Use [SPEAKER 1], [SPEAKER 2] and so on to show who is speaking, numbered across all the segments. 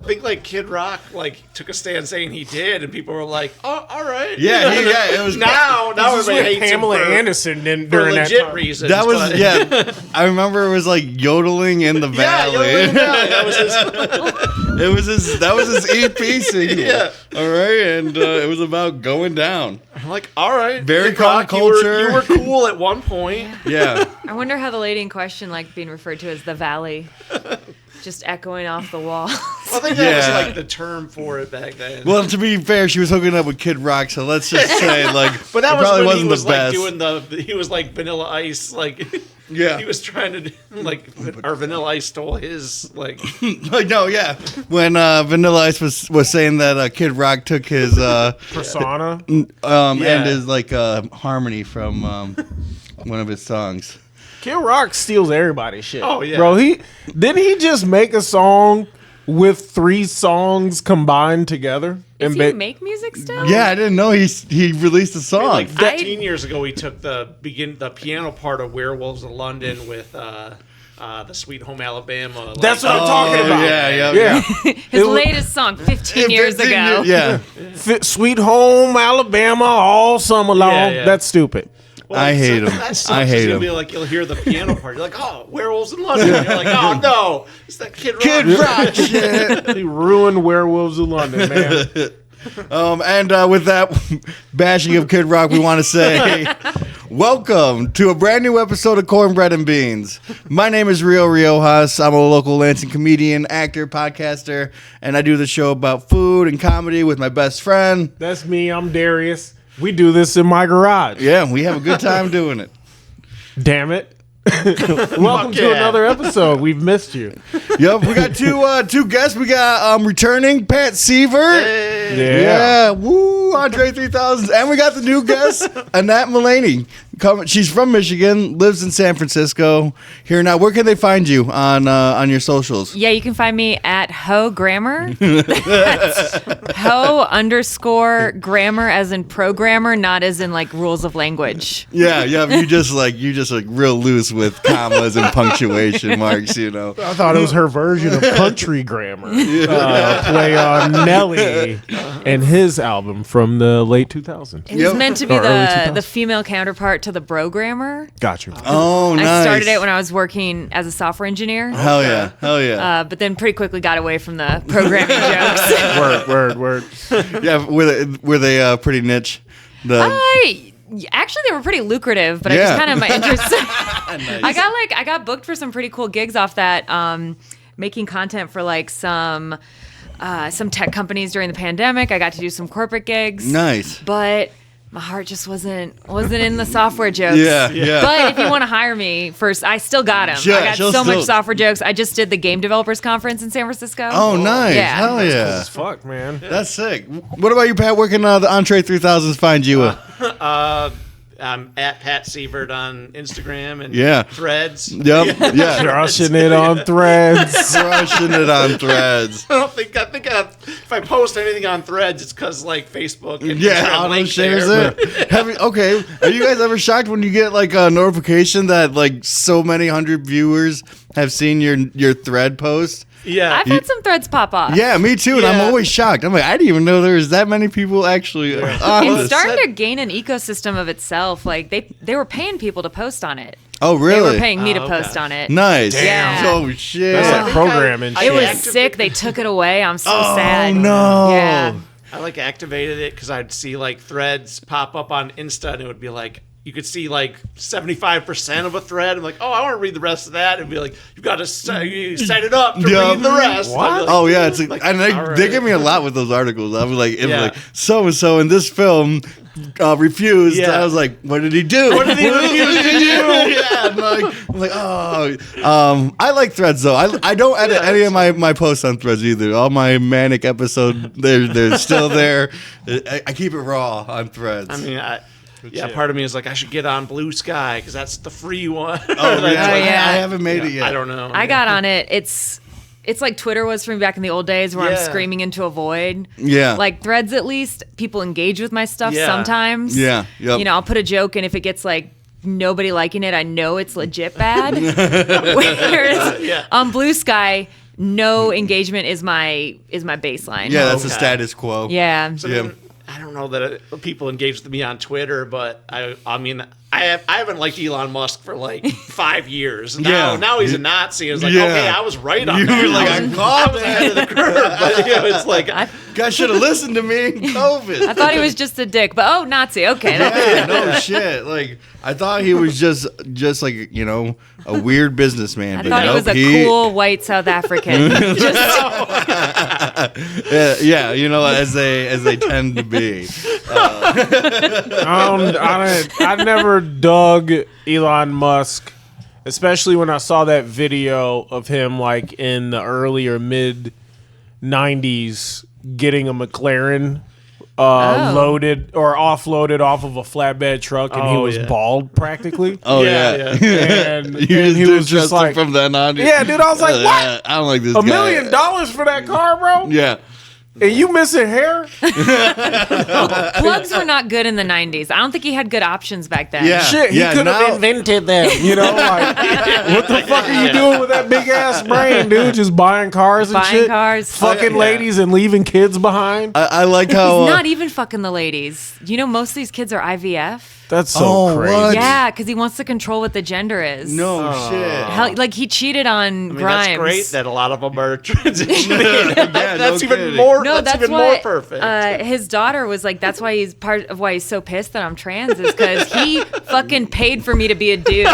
[SPEAKER 1] I think like Kid Rock like took a stand saying he did, and people were like, "Oh, all right."
[SPEAKER 2] Yeah, it was
[SPEAKER 1] now everybody hates
[SPEAKER 3] Pamela
[SPEAKER 1] him
[SPEAKER 3] Anderson
[SPEAKER 1] for
[SPEAKER 3] during
[SPEAKER 1] legit
[SPEAKER 3] that time.
[SPEAKER 1] reasons.
[SPEAKER 2] That was I remember it was like yodeling in the valley.
[SPEAKER 1] Yodeling in the Valley. That was his.
[SPEAKER 2] That was his EP single.
[SPEAKER 1] Yeah.
[SPEAKER 2] All right, and it was about going down.
[SPEAKER 1] I'm like, all right,
[SPEAKER 2] Very
[SPEAKER 1] Kid Rock,
[SPEAKER 2] counterculture.
[SPEAKER 1] You were cool at one point.
[SPEAKER 2] Yeah.
[SPEAKER 4] I wonder how the lady in question liked being referred to as the Valley. Just echoing off the wall.
[SPEAKER 1] Well, I think that was like the term for it back then.
[SPEAKER 2] Well, to be fair, she was hooking up with Kid Rock, so let's just say like,
[SPEAKER 1] but that
[SPEAKER 2] it
[SPEAKER 1] was
[SPEAKER 2] probably
[SPEAKER 1] when
[SPEAKER 2] wasn't
[SPEAKER 1] he was
[SPEAKER 2] the
[SPEAKER 1] like
[SPEAKER 2] best.
[SPEAKER 1] doing he was like Vanilla Ice, like
[SPEAKER 2] Yeah.
[SPEAKER 1] he was trying to do, like, or Vanilla Ice stole his like.
[SPEAKER 2] Like no, yeah. When Vanilla Ice was saying that Kid Rock took his
[SPEAKER 3] Persona.
[SPEAKER 2] and his like harmony from one of his songs.
[SPEAKER 3] Kid Rock steals everybody's shit.
[SPEAKER 1] Oh, yeah.
[SPEAKER 3] Bro, didn't he just make a song with 3 songs combined together?
[SPEAKER 4] Does he make music still?
[SPEAKER 2] Yeah, I didn't know he released a song.
[SPEAKER 1] Like 15 years ago, he took the piano part of Werewolves of London with the Sweet Home Alabama. Like,
[SPEAKER 3] That's what I'm talking about.
[SPEAKER 2] Yeah.
[SPEAKER 4] His latest song, 15 years ago.
[SPEAKER 2] Yeah.
[SPEAKER 3] Sweet Home Alabama all summer long.
[SPEAKER 1] Yeah.
[SPEAKER 3] That's stupid.
[SPEAKER 1] Well,
[SPEAKER 2] I hate him.
[SPEAKER 1] That sucks.
[SPEAKER 2] I hate
[SPEAKER 1] It's gonna
[SPEAKER 2] him.
[SPEAKER 1] be like you'll hear the piano part. You're like, oh, Werewolves in London. You're like, oh no, it's that Kid Rock.
[SPEAKER 2] Kid Rock shit.
[SPEAKER 3] He ruined Werewolves of London, man.
[SPEAKER 2] And with that bashing of Kid Rock, we want to say welcome to a brand new episode of Cornbread and Beans. My name is Rio Riojas. I'm a local Lansing comedian, actor, podcaster, and I do the show about food and comedy with my best friend.
[SPEAKER 3] That's me. I'm Darius. We do this in my garage.
[SPEAKER 2] Yeah, we have a good time doing it.
[SPEAKER 3] Damn it. Welcome to another episode. We've missed you.
[SPEAKER 2] Yep, we got two guests. We got returning Pat Sievert. Yeah, woo, Entree 3000s. And we got the new guest, Annette Mullaney. She's from Michigan, lives in San Francisco. Here now, where can they find you on your socials?
[SPEAKER 4] Yeah, you can find me at Ho Grammar. That's Ho_grammar as in programmer, not as in like rules of language.
[SPEAKER 2] Yeah, you just like real loose with commas and punctuation marks, you know.
[SPEAKER 3] I thought it was her version of country grammar. Play on Nelly and his album from the late 2000s.
[SPEAKER 4] It's meant to be
[SPEAKER 3] Or early
[SPEAKER 4] the
[SPEAKER 3] 2000s.
[SPEAKER 4] female counterpart to the bro grammar.
[SPEAKER 3] Got you.
[SPEAKER 2] Oh, nice.
[SPEAKER 4] I started it when I was working as a software engineer.
[SPEAKER 2] Hell yeah.
[SPEAKER 4] But then pretty quickly got away from the programming jokes.
[SPEAKER 3] Word.
[SPEAKER 2] Yeah, were they pretty niche?
[SPEAKER 4] Actually, they were pretty lucrative, but I just kind of my interest. Nice. I got booked for some pretty cool gigs off that, making content for like some tech companies during the pandemic. I got to do some corporate gigs.
[SPEAKER 2] Nice.
[SPEAKER 4] But my heart just wasn't in the software jokes.
[SPEAKER 2] Yeah.
[SPEAKER 4] But if you want to hire me first, I still got them.
[SPEAKER 2] Yeah,
[SPEAKER 4] I got so much software jokes. I just did the Game Developers Conference in San Francisco.
[SPEAKER 2] Oh, nice.
[SPEAKER 4] Yeah.
[SPEAKER 2] Hell yeah.
[SPEAKER 3] As fuck, man.
[SPEAKER 2] That's sick. What about you, Pat? Where can the Entree 3000s find you?
[SPEAKER 1] I'm at Pat Sievert on Instagram and Threads.
[SPEAKER 2] Yep. Yeah.
[SPEAKER 3] Crushing it on Threads.
[SPEAKER 2] Crushing it on Threads.
[SPEAKER 1] I think if I post anything on Threads, it's because like Facebook and
[SPEAKER 2] auto shares it. Okay. Are you guys ever shocked when you get like a notification that like so many hundred viewers have seen your thread post?
[SPEAKER 1] Yeah.
[SPEAKER 4] I've had some threads pop off.
[SPEAKER 2] Yeah, me too. And I'm always shocked. I'm like, I didn't even know there was that many people actually on
[SPEAKER 4] It's
[SPEAKER 2] this.
[SPEAKER 4] starting to gain an ecosystem of itself. Like they were paying people to post on it.
[SPEAKER 2] Oh, really?
[SPEAKER 4] They were paying me to post on it.
[SPEAKER 2] Nice.
[SPEAKER 4] Damn.
[SPEAKER 2] Oh, shit.
[SPEAKER 3] That's like programming.
[SPEAKER 4] It was sick. They took it away. I'm so sad.
[SPEAKER 2] Oh, no.
[SPEAKER 4] Yeah.
[SPEAKER 1] I like activated it because I'd see like Threads pop up on Insta and it would be like, you could see like 75% of a thread. I'm like, oh, I want to read the rest of that. And be like, you've got to set it up to read the rest.
[SPEAKER 3] What?
[SPEAKER 1] Like,
[SPEAKER 2] Oh yeah, it's like, and
[SPEAKER 1] all
[SPEAKER 2] they
[SPEAKER 1] right.
[SPEAKER 2] give me a lot with those articles. I was like, it was like so and so in this film refused.
[SPEAKER 1] Yeah.
[SPEAKER 2] I was like, what did he do?
[SPEAKER 1] What did he refuse to do?
[SPEAKER 2] Yeah, I'm like, oh. I like Threads though. I don't edit any of my posts on Threads either. All my manic episode, they're still there. I keep it raw on Threads.
[SPEAKER 1] I mean, part of me is like, I should get on Blue Sky because that's the free one.
[SPEAKER 2] Oh yeah,
[SPEAKER 4] yeah.
[SPEAKER 2] I haven't made it yet.
[SPEAKER 1] I don't know.
[SPEAKER 4] I got on it. It's like Twitter was for me back in the old days where I'm screaming into a void.
[SPEAKER 2] Yeah.
[SPEAKER 4] Like Threads, at least people engage with my stuff
[SPEAKER 1] Yeah.
[SPEAKER 4] sometimes.
[SPEAKER 2] Yeah. Yep.
[SPEAKER 4] You know, I'll put a joke, and if it gets like nobody liking it, I know it's legit bad. Whereas on Blue Sky, no engagement is my baseline.
[SPEAKER 2] Yeah, that's the status quo.
[SPEAKER 4] Yeah.
[SPEAKER 1] So then, I don't know that people engage with me on Twitter, but I mean, I haven't liked Elon Musk for like 5 years. Now he's a Nazi. It's like, okay, I was right on that.
[SPEAKER 2] You were like,
[SPEAKER 1] I was ahead of the curve. But it's like,
[SPEAKER 2] guys should have listened to me in COVID.
[SPEAKER 4] I thought he was just a dick, but Nazi. Okay.
[SPEAKER 2] Yeah, no shit. Like, I thought he was just like, a weird businessman.
[SPEAKER 4] I thought he was a cool white South African.
[SPEAKER 2] Yeah, as they tend to be.
[SPEAKER 3] I never dug Elon Musk, especially when I saw that video of him like in the early or mid 90s getting a McLaren loaded or offloaded off of a flatbed truck, and he was bald practically.
[SPEAKER 2] Oh yeah.
[SPEAKER 3] And he was just like,
[SPEAKER 2] from then on.
[SPEAKER 3] Yeah, dude, I was like, what?
[SPEAKER 2] I don't like this
[SPEAKER 3] $1
[SPEAKER 2] guy.
[SPEAKER 3] million for that car, bro?
[SPEAKER 2] Yeah.
[SPEAKER 3] And you missing hair?
[SPEAKER 4] Plugs were not good in the 90s. I don't think he had good options back then.
[SPEAKER 2] Yeah.
[SPEAKER 3] Shit, he could have invented them. Like, what the fuck are you doing with that big ass brain, dude? Just buying cars and shit? Fucking ladies and leaving kids behind?
[SPEAKER 2] I like how...
[SPEAKER 4] He's not even fucking the ladies. Most of these kids are IVF.
[SPEAKER 3] That's so crazy.
[SPEAKER 2] What?
[SPEAKER 4] Yeah, because he wants to control what the gender is.
[SPEAKER 2] No shit.
[SPEAKER 4] Hell, like he cheated on Grimes.
[SPEAKER 1] That's great that a lot of them are transitioning.
[SPEAKER 2] Yeah,
[SPEAKER 1] that's
[SPEAKER 2] no
[SPEAKER 1] even
[SPEAKER 2] kidding.
[SPEAKER 1] more.
[SPEAKER 4] No,
[SPEAKER 1] that's even
[SPEAKER 4] why,
[SPEAKER 1] more perfect.
[SPEAKER 4] His daughter was like, that's why he's part of why he's so pissed that I'm trans is because he fucking paid for me to be a dude.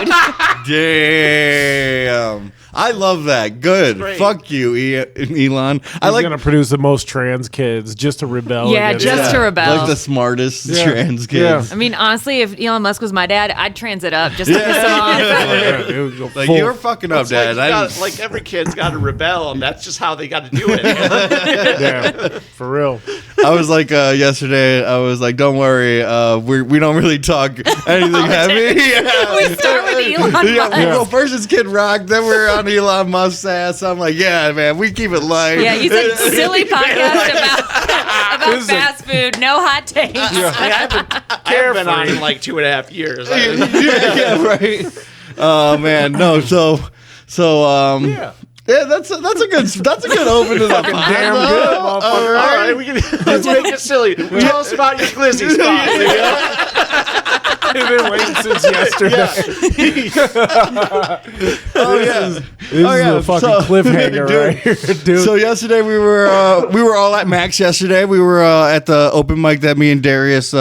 [SPEAKER 2] Damn. I love that. Good. Fuck you, Elon.
[SPEAKER 3] He's gonna produce the most trans kids just to rebel.
[SPEAKER 4] Yeah, just to rebel.
[SPEAKER 2] Like the smartest trans kids.
[SPEAKER 4] I mean, honestly, if Elon Musk was my dad, I'd trans it up just to piss him off.
[SPEAKER 2] Like, you're fucking up, Dad.
[SPEAKER 1] Like every kid's got to rebel, and that's just how they got to do it.
[SPEAKER 3] Yeah, for real.
[SPEAKER 2] I was like yesterday. I was like, "Don't worry, we don't really talk anything heavy."
[SPEAKER 4] We start with Elon Musk.
[SPEAKER 2] Well, first it's Kid Rock, then we're on Elon Musk's ass. I'm like, "Yeah, man, we keep it light."
[SPEAKER 4] Yeah, he's a silly podcast about fast food, no hot takes.
[SPEAKER 1] I haven't been on in like 2.5 years.
[SPEAKER 2] Yeah, right. Oh man, no. So yeah, that's a good open to the pod.
[SPEAKER 3] Damn good, motherfucker.
[SPEAKER 1] All right, let's make it silly. Tell us about your glizzy spot.
[SPEAKER 3] I've been waiting since yesterday.
[SPEAKER 2] This
[SPEAKER 3] is a fucking cliffhanger right here, dude.
[SPEAKER 2] So yesterday we were all at Max. Yesterday we were at the open mic that me and Darius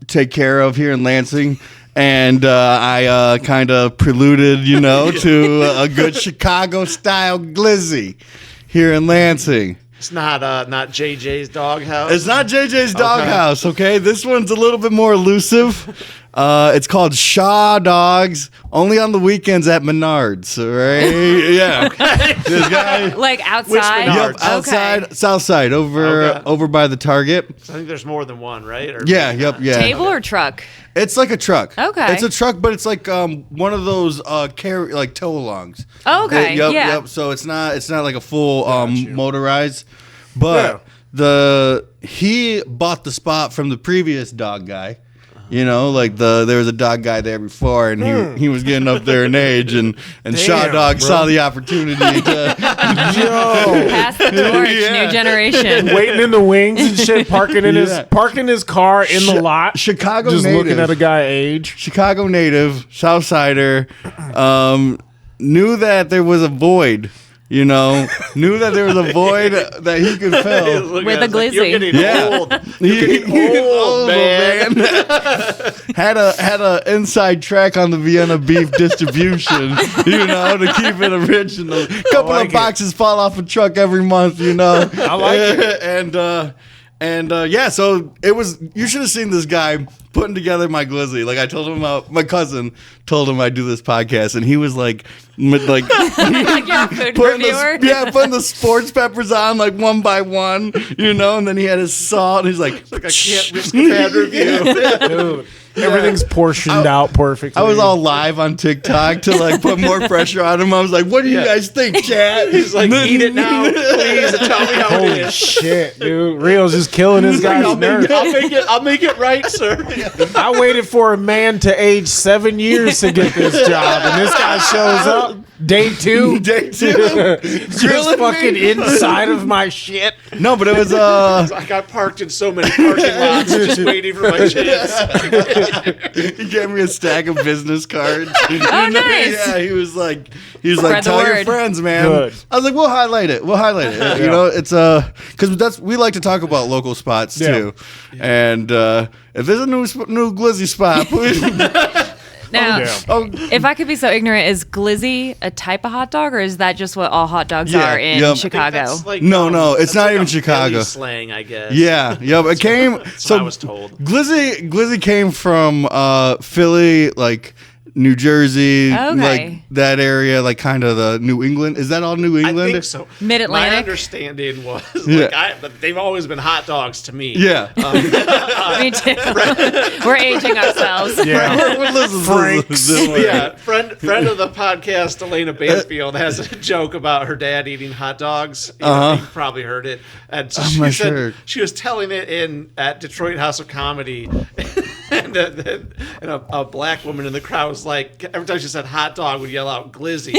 [SPEAKER 2] take care of here in Lansing. And I kind of preluded, to a good Chicago-style glizzy here in Lansing.
[SPEAKER 1] It's not JJ's Doghouse.
[SPEAKER 2] It's not JJ's Doghouse, okay? This one's a little bit more elusive. It's called Shaw Dogs, only on the weekends at Menards, all right? Yeah. This guy,
[SPEAKER 4] like outside?
[SPEAKER 2] Yep, outside, south side, over by the Target.
[SPEAKER 1] So I think there's more than one, right? Or
[SPEAKER 2] Yeah.
[SPEAKER 4] Table or truck?
[SPEAKER 2] It's like a truck.
[SPEAKER 4] Okay.
[SPEAKER 2] It's a truck, but it's like one of those tow-alongs.
[SPEAKER 4] Okay.
[SPEAKER 2] Yep. So it's not like a full motorized, but he bought the spot from the previous dog guy. There was a dog guy there before, and he was getting up there in age, and Shaw Dog saw the opportunity to
[SPEAKER 4] pass the torch, new generation.
[SPEAKER 3] Waiting in the wings and shit, parking his car in the lot.
[SPEAKER 2] Chicago
[SPEAKER 3] just
[SPEAKER 2] native.
[SPEAKER 3] Looking at a guy age.
[SPEAKER 2] Chicago native, Southsider, knew that there was a void. Knew that there was a void that he could fill
[SPEAKER 4] with a glizzy.
[SPEAKER 1] You're getting old. You're getting old, man.
[SPEAKER 2] had a inside track on the Vienna beef distribution, to keep it original. A couple of boxes fall off a truck every month,
[SPEAKER 3] I like it.
[SPEAKER 2] And so it was. You should have seen this guy putting together my glizzy. Like I told him, my cousin told him I'd do this podcast, and he was like
[SPEAKER 4] like you're a food reviewer.
[SPEAKER 2] Putting the sports peppers on like one by one, and then he had his salt, and he's like,
[SPEAKER 1] I can't risk a bad review.
[SPEAKER 3] Dude. Everything's portioned out perfectly.
[SPEAKER 2] I was all live on TikTok to put more pressure on him. I was like, "What do you guys think, chat?"
[SPEAKER 1] He's like, "Eat it now, please, and tell me how it
[SPEAKER 3] Holy
[SPEAKER 1] is."
[SPEAKER 3] shit, dude! Rio's just killing his guy's nerves.
[SPEAKER 1] I'll make it right, sir.
[SPEAKER 3] I waited for a man to age 7 years to get this job, and this guy shows up. Day 2.
[SPEAKER 2] Day 2.
[SPEAKER 3] Just fucking inside of my shit.
[SPEAKER 2] No, but it was
[SPEAKER 1] I got parked in so many parking lots just waiting for my chance.
[SPEAKER 2] he gave me a stack of business cards.
[SPEAKER 4] Oh, nice.
[SPEAKER 2] Yeah, he was like,
[SPEAKER 4] Spread the
[SPEAKER 2] tell your
[SPEAKER 4] word.
[SPEAKER 2] friends, man.
[SPEAKER 3] Good.
[SPEAKER 2] I was like, we'll highlight it. You know, it's because we like to talk about local spots too, and if there's a new glizzy spot, please.
[SPEAKER 4] Now,
[SPEAKER 3] damn.
[SPEAKER 4] if I could be so ignorant, is glizzy a type of hot dog, or is that just what all hot dogs
[SPEAKER 2] Yeah,
[SPEAKER 4] are in
[SPEAKER 2] yep.
[SPEAKER 4] Chicago?
[SPEAKER 1] That's like,
[SPEAKER 2] No, it's
[SPEAKER 1] that's
[SPEAKER 2] not
[SPEAKER 1] like
[SPEAKER 2] even
[SPEAKER 1] a
[SPEAKER 2] Chicago.
[SPEAKER 1] Philly slang, I guess.
[SPEAKER 2] Yeah, it came.
[SPEAKER 1] That's
[SPEAKER 2] so
[SPEAKER 1] what I was told.
[SPEAKER 2] Glizzy came from Philly, like New Jersey,
[SPEAKER 4] Okay.
[SPEAKER 2] like that area, like kind of the New England. Is that all New England?
[SPEAKER 1] I think so.
[SPEAKER 4] Mid-Atlantic?
[SPEAKER 1] My understanding was
[SPEAKER 2] Yeah.
[SPEAKER 1] but they've always been hot dogs to me.
[SPEAKER 2] Yeah.
[SPEAKER 4] Me too. We're aging ourselves.
[SPEAKER 3] Yeah.
[SPEAKER 2] Franks.
[SPEAKER 1] Yeah, friend of the podcast, Elena Banfield, has a joke about her dad eating hot dogs. You probably heard it. And so
[SPEAKER 2] I'm not
[SPEAKER 1] she said
[SPEAKER 2] sure.
[SPEAKER 1] she was telling it at Detroit House of Comedy, and a black woman in the crowd was like, every time she said hot dog, would yell out glizzy.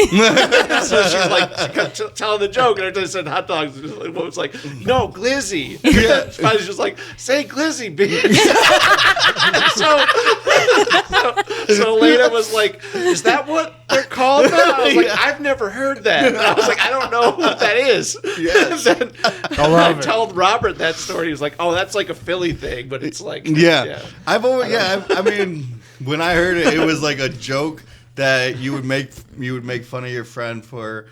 [SPEAKER 1] So she's like she kept telling the joke, and every time she said hot dogs, the woman was like, no, glizzy.
[SPEAKER 2] Yeah.
[SPEAKER 1] Finally, she was like, say glizzy, bitch. So Elena was like, is that what they're called now? I was like, I've never heard that. And I was like, I don't know what that is.
[SPEAKER 2] Yes.
[SPEAKER 1] And then
[SPEAKER 3] I love it.
[SPEAKER 1] told Robert that story. He was like, oh, that's like a Philly thing, but it's like,
[SPEAKER 2] Yeah. I've always I mean, when I heard it, it was like a joke that you would make fun of your friend for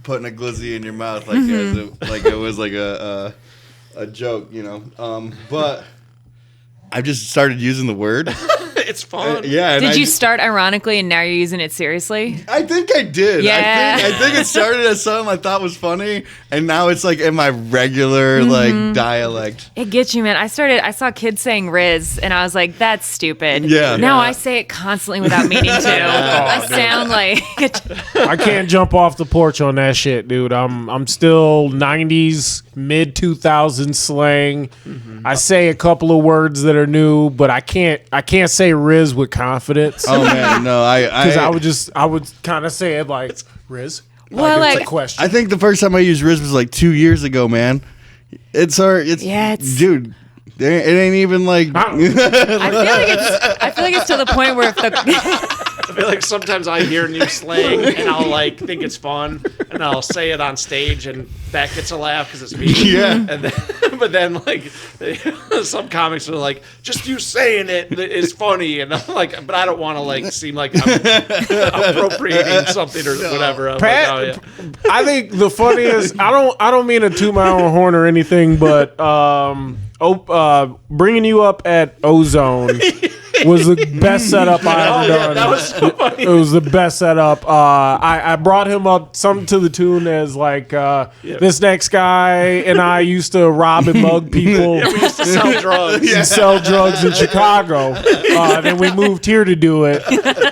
[SPEAKER 2] putting a glizzy in your mouth, like it was like a joke, you know. But I just started using the word.
[SPEAKER 1] It's fun.
[SPEAKER 2] Yeah.
[SPEAKER 4] Did you start ironically and now you're using it seriously?
[SPEAKER 2] I think I did.
[SPEAKER 4] Yeah.
[SPEAKER 2] I think it started as something I thought was funny, and now it's like in my regular like dialect.
[SPEAKER 4] It gets you, man. I saw kids saying Riz, and I was like, that's stupid.
[SPEAKER 2] Yeah.
[SPEAKER 4] Now
[SPEAKER 1] Yeah.
[SPEAKER 4] I say it constantly without meaning to. I sound like
[SPEAKER 3] I can't jump off the porch on that shit, dude. I'm still 90s, mid 2000s slang. I say a couple of words that are new, but I can't say Riz with confidence.
[SPEAKER 2] Oh man, no,
[SPEAKER 3] Because I would kind of say it like Riz.
[SPEAKER 4] Well,
[SPEAKER 3] it's
[SPEAKER 4] like-
[SPEAKER 3] a question.
[SPEAKER 2] I think the first time I used Riz was like 2 years ago, man. It's dude. It ain't even like.
[SPEAKER 4] I feel like it's to the point where if the
[SPEAKER 1] I feel like sometimes I hear new slang and I'll like think it's fun and I'll say it on stage and that gets a laugh because it's me.
[SPEAKER 2] Yeah.
[SPEAKER 1] And then, but then like some comics are like, just you saying it is funny, and I'm like, but I don't want to like seem like I'm appropriating something or whatever. I'm
[SPEAKER 3] Pat,
[SPEAKER 1] like, oh, yeah.
[SPEAKER 3] I think the funniest. I don't mean to toot my own horn or anything, but bringing you up at Ozone was the best setup I ever done.
[SPEAKER 1] That was so funny.
[SPEAKER 3] It was the best setup. I brought him up something to the tune as like this next guy and I used to rob and mug people.
[SPEAKER 1] We used to sell drugs.
[SPEAKER 3] And sell drugs in Chicago. Then we moved here to do it.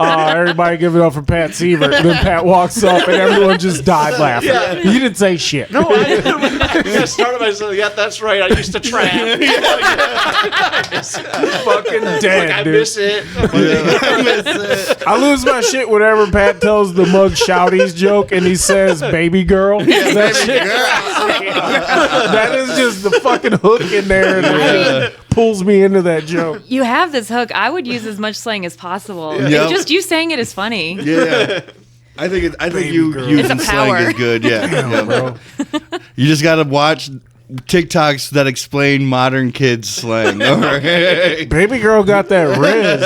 [SPEAKER 3] Everybody give it up for Pat Sievert. And then Pat walks up and everyone just died laughing.
[SPEAKER 1] Yeah.
[SPEAKER 3] You didn't say shit.
[SPEAKER 1] No, I started by saying, yeah, that's right. I used to trap.
[SPEAKER 3] Fucking dead,
[SPEAKER 1] I
[SPEAKER 3] dude.
[SPEAKER 1] miss it.
[SPEAKER 3] I lose my shit whenever Pat tells the mug shouties joke and he says baby girl. That shit. That is just the fucking hook in there that pulls me into that joke.
[SPEAKER 4] you have this hook, I would use as much slang as possible.
[SPEAKER 2] Yep.
[SPEAKER 4] It's just you saying it is funny.
[SPEAKER 2] Yeah. I think you
[SPEAKER 3] girl.
[SPEAKER 2] using
[SPEAKER 4] It's a
[SPEAKER 2] slang
[SPEAKER 4] power.
[SPEAKER 2] is good. Yeah.
[SPEAKER 3] Bro.
[SPEAKER 2] You just gotta watch TikToks that explain modern kids slang. All right.
[SPEAKER 3] Baby girl got that Riz.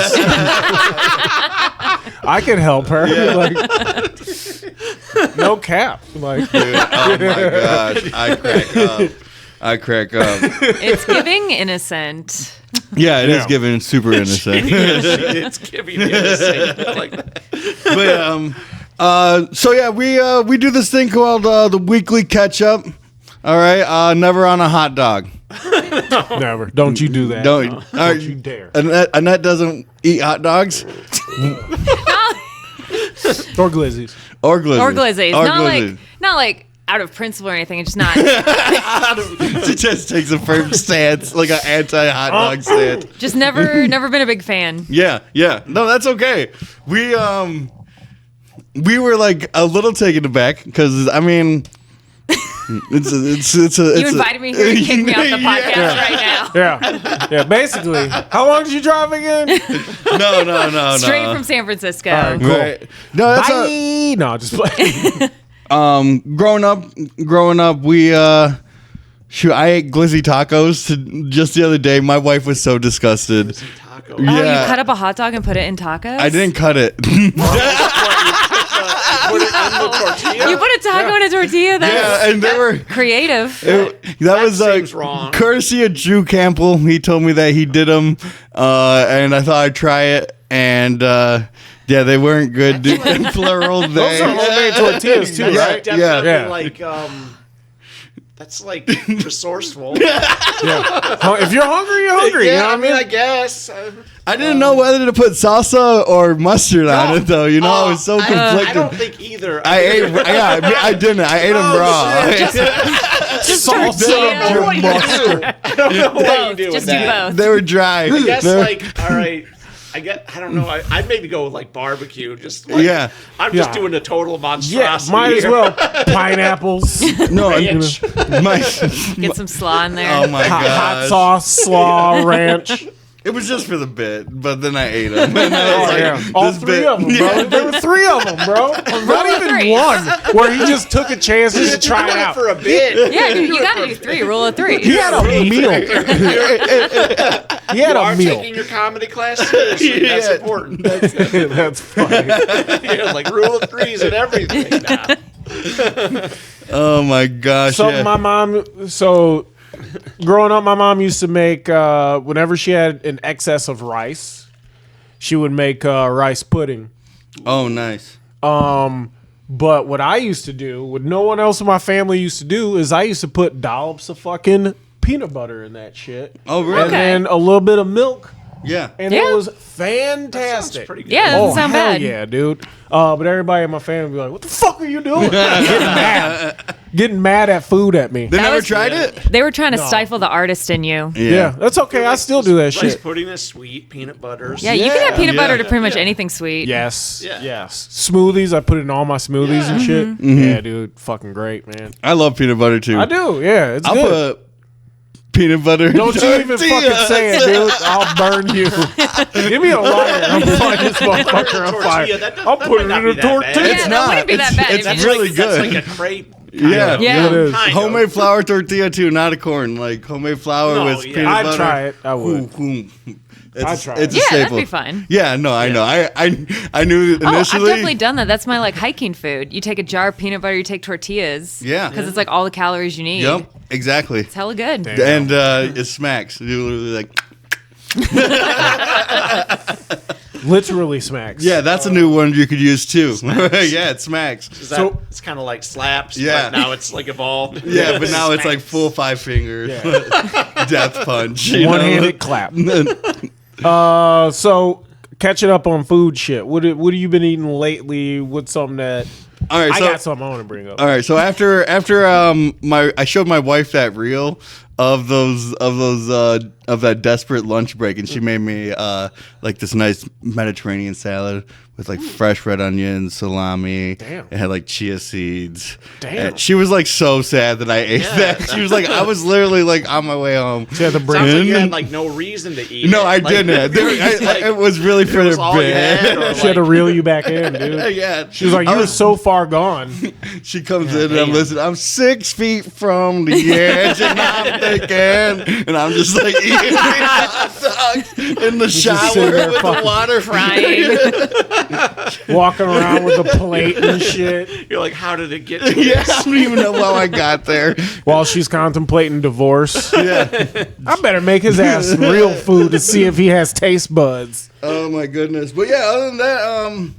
[SPEAKER 3] I can help her. Like, no cap. Like,
[SPEAKER 2] Dude, oh my gosh, I crack up.
[SPEAKER 4] It's giving innocent.
[SPEAKER 2] Yeah, it is
[SPEAKER 3] Yeah.
[SPEAKER 2] giving super innocent.
[SPEAKER 1] It's giving me the same. I like that.
[SPEAKER 2] But so yeah, we do this thing called the weekly catch up. All right, never on a hot dog.
[SPEAKER 3] never. Don't you do that.
[SPEAKER 2] Don't
[SPEAKER 3] you dare.
[SPEAKER 2] Annette doesn't eat hot dogs
[SPEAKER 3] Or glizzies.
[SPEAKER 2] or glizzies.
[SPEAKER 4] Or glizzies.
[SPEAKER 2] Or
[SPEAKER 4] Not
[SPEAKER 2] glizzies.
[SPEAKER 4] like out of principle or anything. It's just not.
[SPEAKER 2] She just takes a firm stance, like an anti-hot dog stance.
[SPEAKER 4] Just never been a big fan.
[SPEAKER 2] Yeah. No, that's okay. We we were like a little taken aback because I mean, it's
[SPEAKER 4] You invited me here to kick me off the podcast right now.
[SPEAKER 3] Yeah. Basically, how long did you drive again?
[SPEAKER 2] No.
[SPEAKER 4] Straight from San Francisco.
[SPEAKER 3] All right, cool.
[SPEAKER 2] Right. No, that's
[SPEAKER 3] Bye. No, just play.
[SPEAKER 2] growing up, we shoot. I ate glizzy tacos just the other day. My wife was so disgusted.
[SPEAKER 1] Taco.
[SPEAKER 4] Oh, you cut up a hot dog and put it in tacos?
[SPEAKER 2] I didn't cut it.
[SPEAKER 1] Put it in the tortilla.
[SPEAKER 4] You put a taco in a tortilla? That's
[SPEAKER 2] And they were
[SPEAKER 4] creative.
[SPEAKER 2] that was
[SPEAKER 1] seems wrong.
[SPEAKER 2] courtesy of Drew Campbell. He told me that he did them, and I thought I'd try it. And yeah, they weren't good. Plural.
[SPEAKER 3] Those are homemade tortillas too, right?
[SPEAKER 1] Definitely
[SPEAKER 3] Yeah.
[SPEAKER 1] like that's like resourceful.
[SPEAKER 3] If you're hungry, you're hungry. You know what I mean?
[SPEAKER 1] I guess.
[SPEAKER 2] I didn't know whether to put salsa or mustard on it, though. You know, I was so conflicted.
[SPEAKER 1] I don't think either.
[SPEAKER 2] I didn't. I ate them raw.
[SPEAKER 4] Just
[SPEAKER 3] Salsa
[SPEAKER 4] tortilla.
[SPEAKER 3] or mustard.
[SPEAKER 1] I don't know what you do
[SPEAKER 4] Just
[SPEAKER 1] with
[SPEAKER 4] do
[SPEAKER 1] that.
[SPEAKER 4] both.
[SPEAKER 2] They were dry.
[SPEAKER 1] I guess
[SPEAKER 2] They were-
[SPEAKER 1] like all right. I don't know. I'd maybe go with like barbecue. Just like,
[SPEAKER 2] Yeah.
[SPEAKER 1] I'm just
[SPEAKER 3] Yeah.
[SPEAKER 1] doing a total
[SPEAKER 3] Yeah,
[SPEAKER 1] monstrosity.
[SPEAKER 3] might as
[SPEAKER 1] here.
[SPEAKER 3] well. Pineapples,
[SPEAKER 2] no,
[SPEAKER 1] Ranch.
[SPEAKER 4] Get some slaw in there.
[SPEAKER 2] Oh my
[SPEAKER 3] hot
[SPEAKER 2] god!
[SPEAKER 3] sauce, slaw, ranch.
[SPEAKER 2] It was just for the bit, but then I ate them. And I was
[SPEAKER 3] Oh,
[SPEAKER 2] like,
[SPEAKER 3] yeah. All
[SPEAKER 2] this
[SPEAKER 3] three
[SPEAKER 2] bit-
[SPEAKER 3] of them, bro. There were 3 of them, bro. Not even
[SPEAKER 4] three.
[SPEAKER 3] one where he just took a chance just to try it out.
[SPEAKER 1] for a bit.
[SPEAKER 4] Yeah, you gotta do 3. Rule of 3.
[SPEAKER 3] He had a meal. He had
[SPEAKER 1] You
[SPEAKER 3] a
[SPEAKER 1] are
[SPEAKER 3] meal.
[SPEAKER 1] taking your comedy class seriously. That's
[SPEAKER 2] Yeah.
[SPEAKER 1] important.
[SPEAKER 3] That's funny.
[SPEAKER 1] Yeah, like rule of threes and everything. Now.
[SPEAKER 2] Oh my gosh!
[SPEAKER 3] So
[SPEAKER 2] yeah.
[SPEAKER 3] growing up, my mom used to make whenever she had an excess of rice, she would make rice pudding.
[SPEAKER 2] Oh, nice.
[SPEAKER 3] But what I used to do, what no one else in my family used to do, is I used to put dollops of fucking peanut butter in that shit.
[SPEAKER 2] Oh, really?
[SPEAKER 3] And then a little bit of milk.
[SPEAKER 2] Yeah.
[SPEAKER 3] And
[SPEAKER 4] Yeah.
[SPEAKER 3] it was fantastic.
[SPEAKER 1] pretty good.
[SPEAKER 4] Yeah, that doesn't sound
[SPEAKER 3] hell
[SPEAKER 4] bad.
[SPEAKER 3] yeah, dude. But everybody in my family would be like, "What the fuck are you doing?" Getting mad at food at me.
[SPEAKER 2] They never
[SPEAKER 4] was-
[SPEAKER 2] tried it.
[SPEAKER 4] They were trying to stifle the artist in you.
[SPEAKER 3] Yeah, that's okay. I still do that
[SPEAKER 1] Rice
[SPEAKER 3] shit.
[SPEAKER 1] pudding is sweet. Peanut butter.
[SPEAKER 4] Yeah, you can add peanut butter to
[SPEAKER 2] Yeah.
[SPEAKER 4] pretty much anything sweet.
[SPEAKER 3] Yes.
[SPEAKER 1] Yeah.
[SPEAKER 3] Yes. Smoothies. I put it in all my smoothies and shit. Yeah, dude. Fucking great, man.
[SPEAKER 2] I love peanut butter too.
[SPEAKER 3] I do. Yeah, it's
[SPEAKER 2] I'll
[SPEAKER 3] good.
[SPEAKER 2] put peanut butter.
[SPEAKER 3] Don't you even
[SPEAKER 2] tortilla.
[SPEAKER 3] fucking say it, dude. I'll burn you. Give me a lighter. I'm lighting this motherfucker on fire.
[SPEAKER 1] Tortilla, that
[SPEAKER 3] I'll
[SPEAKER 1] that
[SPEAKER 3] put
[SPEAKER 1] might
[SPEAKER 3] it
[SPEAKER 1] not
[SPEAKER 3] in a
[SPEAKER 1] be that bad.
[SPEAKER 3] tortilla.
[SPEAKER 2] It's
[SPEAKER 4] that
[SPEAKER 2] not.
[SPEAKER 4] wouldn't be that bad
[SPEAKER 2] It's
[SPEAKER 4] if you just,
[SPEAKER 2] really
[SPEAKER 4] like,
[SPEAKER 2] good.
[SPEAKER 1] That's like a crepe.
[SPEAKER 2] Yeah.
[SPEAKER 4] Yeah.
[SPEAKER 3] It is.
[SPEAKER 1] Kind of.
[SPEAKER 2] Homemade flour tortilla too, not a corn. Like homemade flour
[SPEAKER 1] No,
[SPEAKER 2] with
[SPEAKER 1] yeah.
[SPEAKER 2] peanut butter.
[SPEAKER 3] I'd try it. I would.
[SPEAKER 2] It's,
[SPEAKER 3] I'd try
[SPEAKER 2] it's
[SPEAKER 3] it.
[SPEAKER 2] a
[SPEAKER 4] Yeah, that'd
[SPEAKER 2] staple.
[SPEAKER 4] be fun.
[SPEAKER 2] Yeah, no, I know. I knew
[SPEAKER 4] Oh, I've
[SPEAKER 2] initially.
[SPEAKER 4] definitely done that. That's my like hiking food. You take a jar of peanut butter, you take tortillas.
[SPEAKER 2] Yeah.
[SPEAKER 4] Because it's like all the calories you need.
[SPEAKER 2] Yep, exactly.
[SPEAKER 4] It's hella good.
[SPEAKER 3] Damn.
[SPEAKER 2] And it smacks. You literally like.
[SPEAKER 3] Literally smacks.
[SPEAKER 2] Yeah, that's a new one you could use too. Yeah, it smacks.
[SPEAKER 1] So it's kind of like slaps.
[SPEAKER 2] Yeah.
[SPEAKER 1] But now it's like evolved.
[SPEAKER 2] Yeah, but now it's like full 5 fingers. Death punch. you know?
[SPEAKER 3] One-handed clap. So catching up on food shit. What have you been eating lately? What's something that
[SPEAKER 2] All right,
[SPEAKER 3] I
[SPEAKER 2] so
[SPEAKER 3] got something I want to bring up.
[SPEAKER 2] all right, so after I showed my wife that reel of that desperate lunch break, and she made me like this nice Mediterranean salad with like fresh red onions, salami.
[SPEAKER 3] Damn.
[SPEAKER 2] It had like chia seeds.
[SPEAKER 3] Damn.
[SPEAKER 2] And she was like so sad that I ate that. She was like, I was literally like on my way home.
[SPEAKER 3] She had to bring
[SPEAKER 1] Sounds like you
[SPEAKER 2] And-
[SPEAKER 1] had like no reason to eat.
[SPEAKER 2] No,
[SPEAKER 1] it.
[SPEAKER 2] I
[SPEAKER 1] Like,
[SPEAKER 2] didn't. It was really for
[SPEAKER 1] it was
[SPEAKER 2] their
[SPEAKER 1] all you had,
[SPEAKER 2] bit.
[SPEAKER 1] or,
[SPEAKER 3] She had to
[SPEAKER 1] like-
[SPEAKER 3] reel you back in, dude.
[SPEAKER 2] Yeah,
[SPEAKER 3] She was like, "You were so far gone."
[SPEAKER 2] She comes in and I'm
[SPEAKER 1] damn.
[SPEAKER 2] listening. I'm 6 feet from the edge, and I'm thinking, and I'm just like eating these hot dogs in the shower
[SPEAKER 3] sitting there
[SPEAKER 2] with the
[SPEAKER 3] fucking
[SPEAKER 2] water
[SPEAKER 4] Crying.
[SPEAKER 3] Walking around with a plate and shit
[SPEAKER 1] You're like, how did it get to
[SPEAKER 2] Yeah,
[SPEAKER 1] this?
[SPEAKER 2] I don't even know how I got there.
[SPEAKER 3] while she's contemplating divorce.
[SPEAKER 2] Yeah.
[SPEAKER 3] I better make his ass some real food to see if he has taste buds.
[SPEAKER 2] Oh my goodness. But yeah, other than that,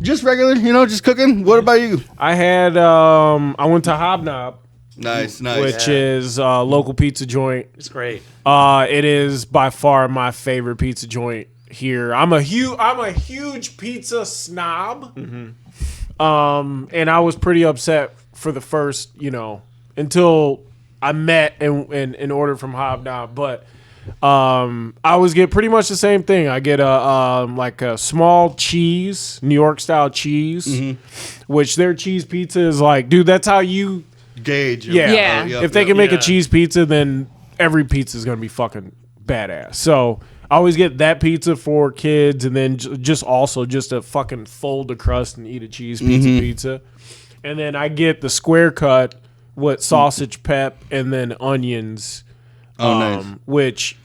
[SPEAKER 2] just regular, just cooking. What about you?
[SPEAKER 3] I had I went to Hobnob,
[SPEAKER 2] Nice.
[SPEAKER 3] which is a local pizza joint.
[SPEAKER 1] It's great.
[SPEAKER 3] It is by far my favorite pizza joint here. I'm a huge pizza snob. And I was pretty upset for the first, until I met and ordered from Hobnob. But I always get pretty much the same thing. I get a small cheese, New York style cheese, which their cheese pizza is like, dude, that's how you
[SPEAKER 2] gauge.
[SPEAKER 3] Yeah.
[SPEAKER 4] Yeah.
[SPEAKER 3] If they can make a cheese pizza, then every pizza is gonna be fucking badass. So I always get that pizza for kids, and then just a fucking fold the crust and eat a cheese pizza. And then I get the square cut with sausage, pep, and then onions.
[SPEAKER 2] Oh, nice.
[SPEAKER 3] Which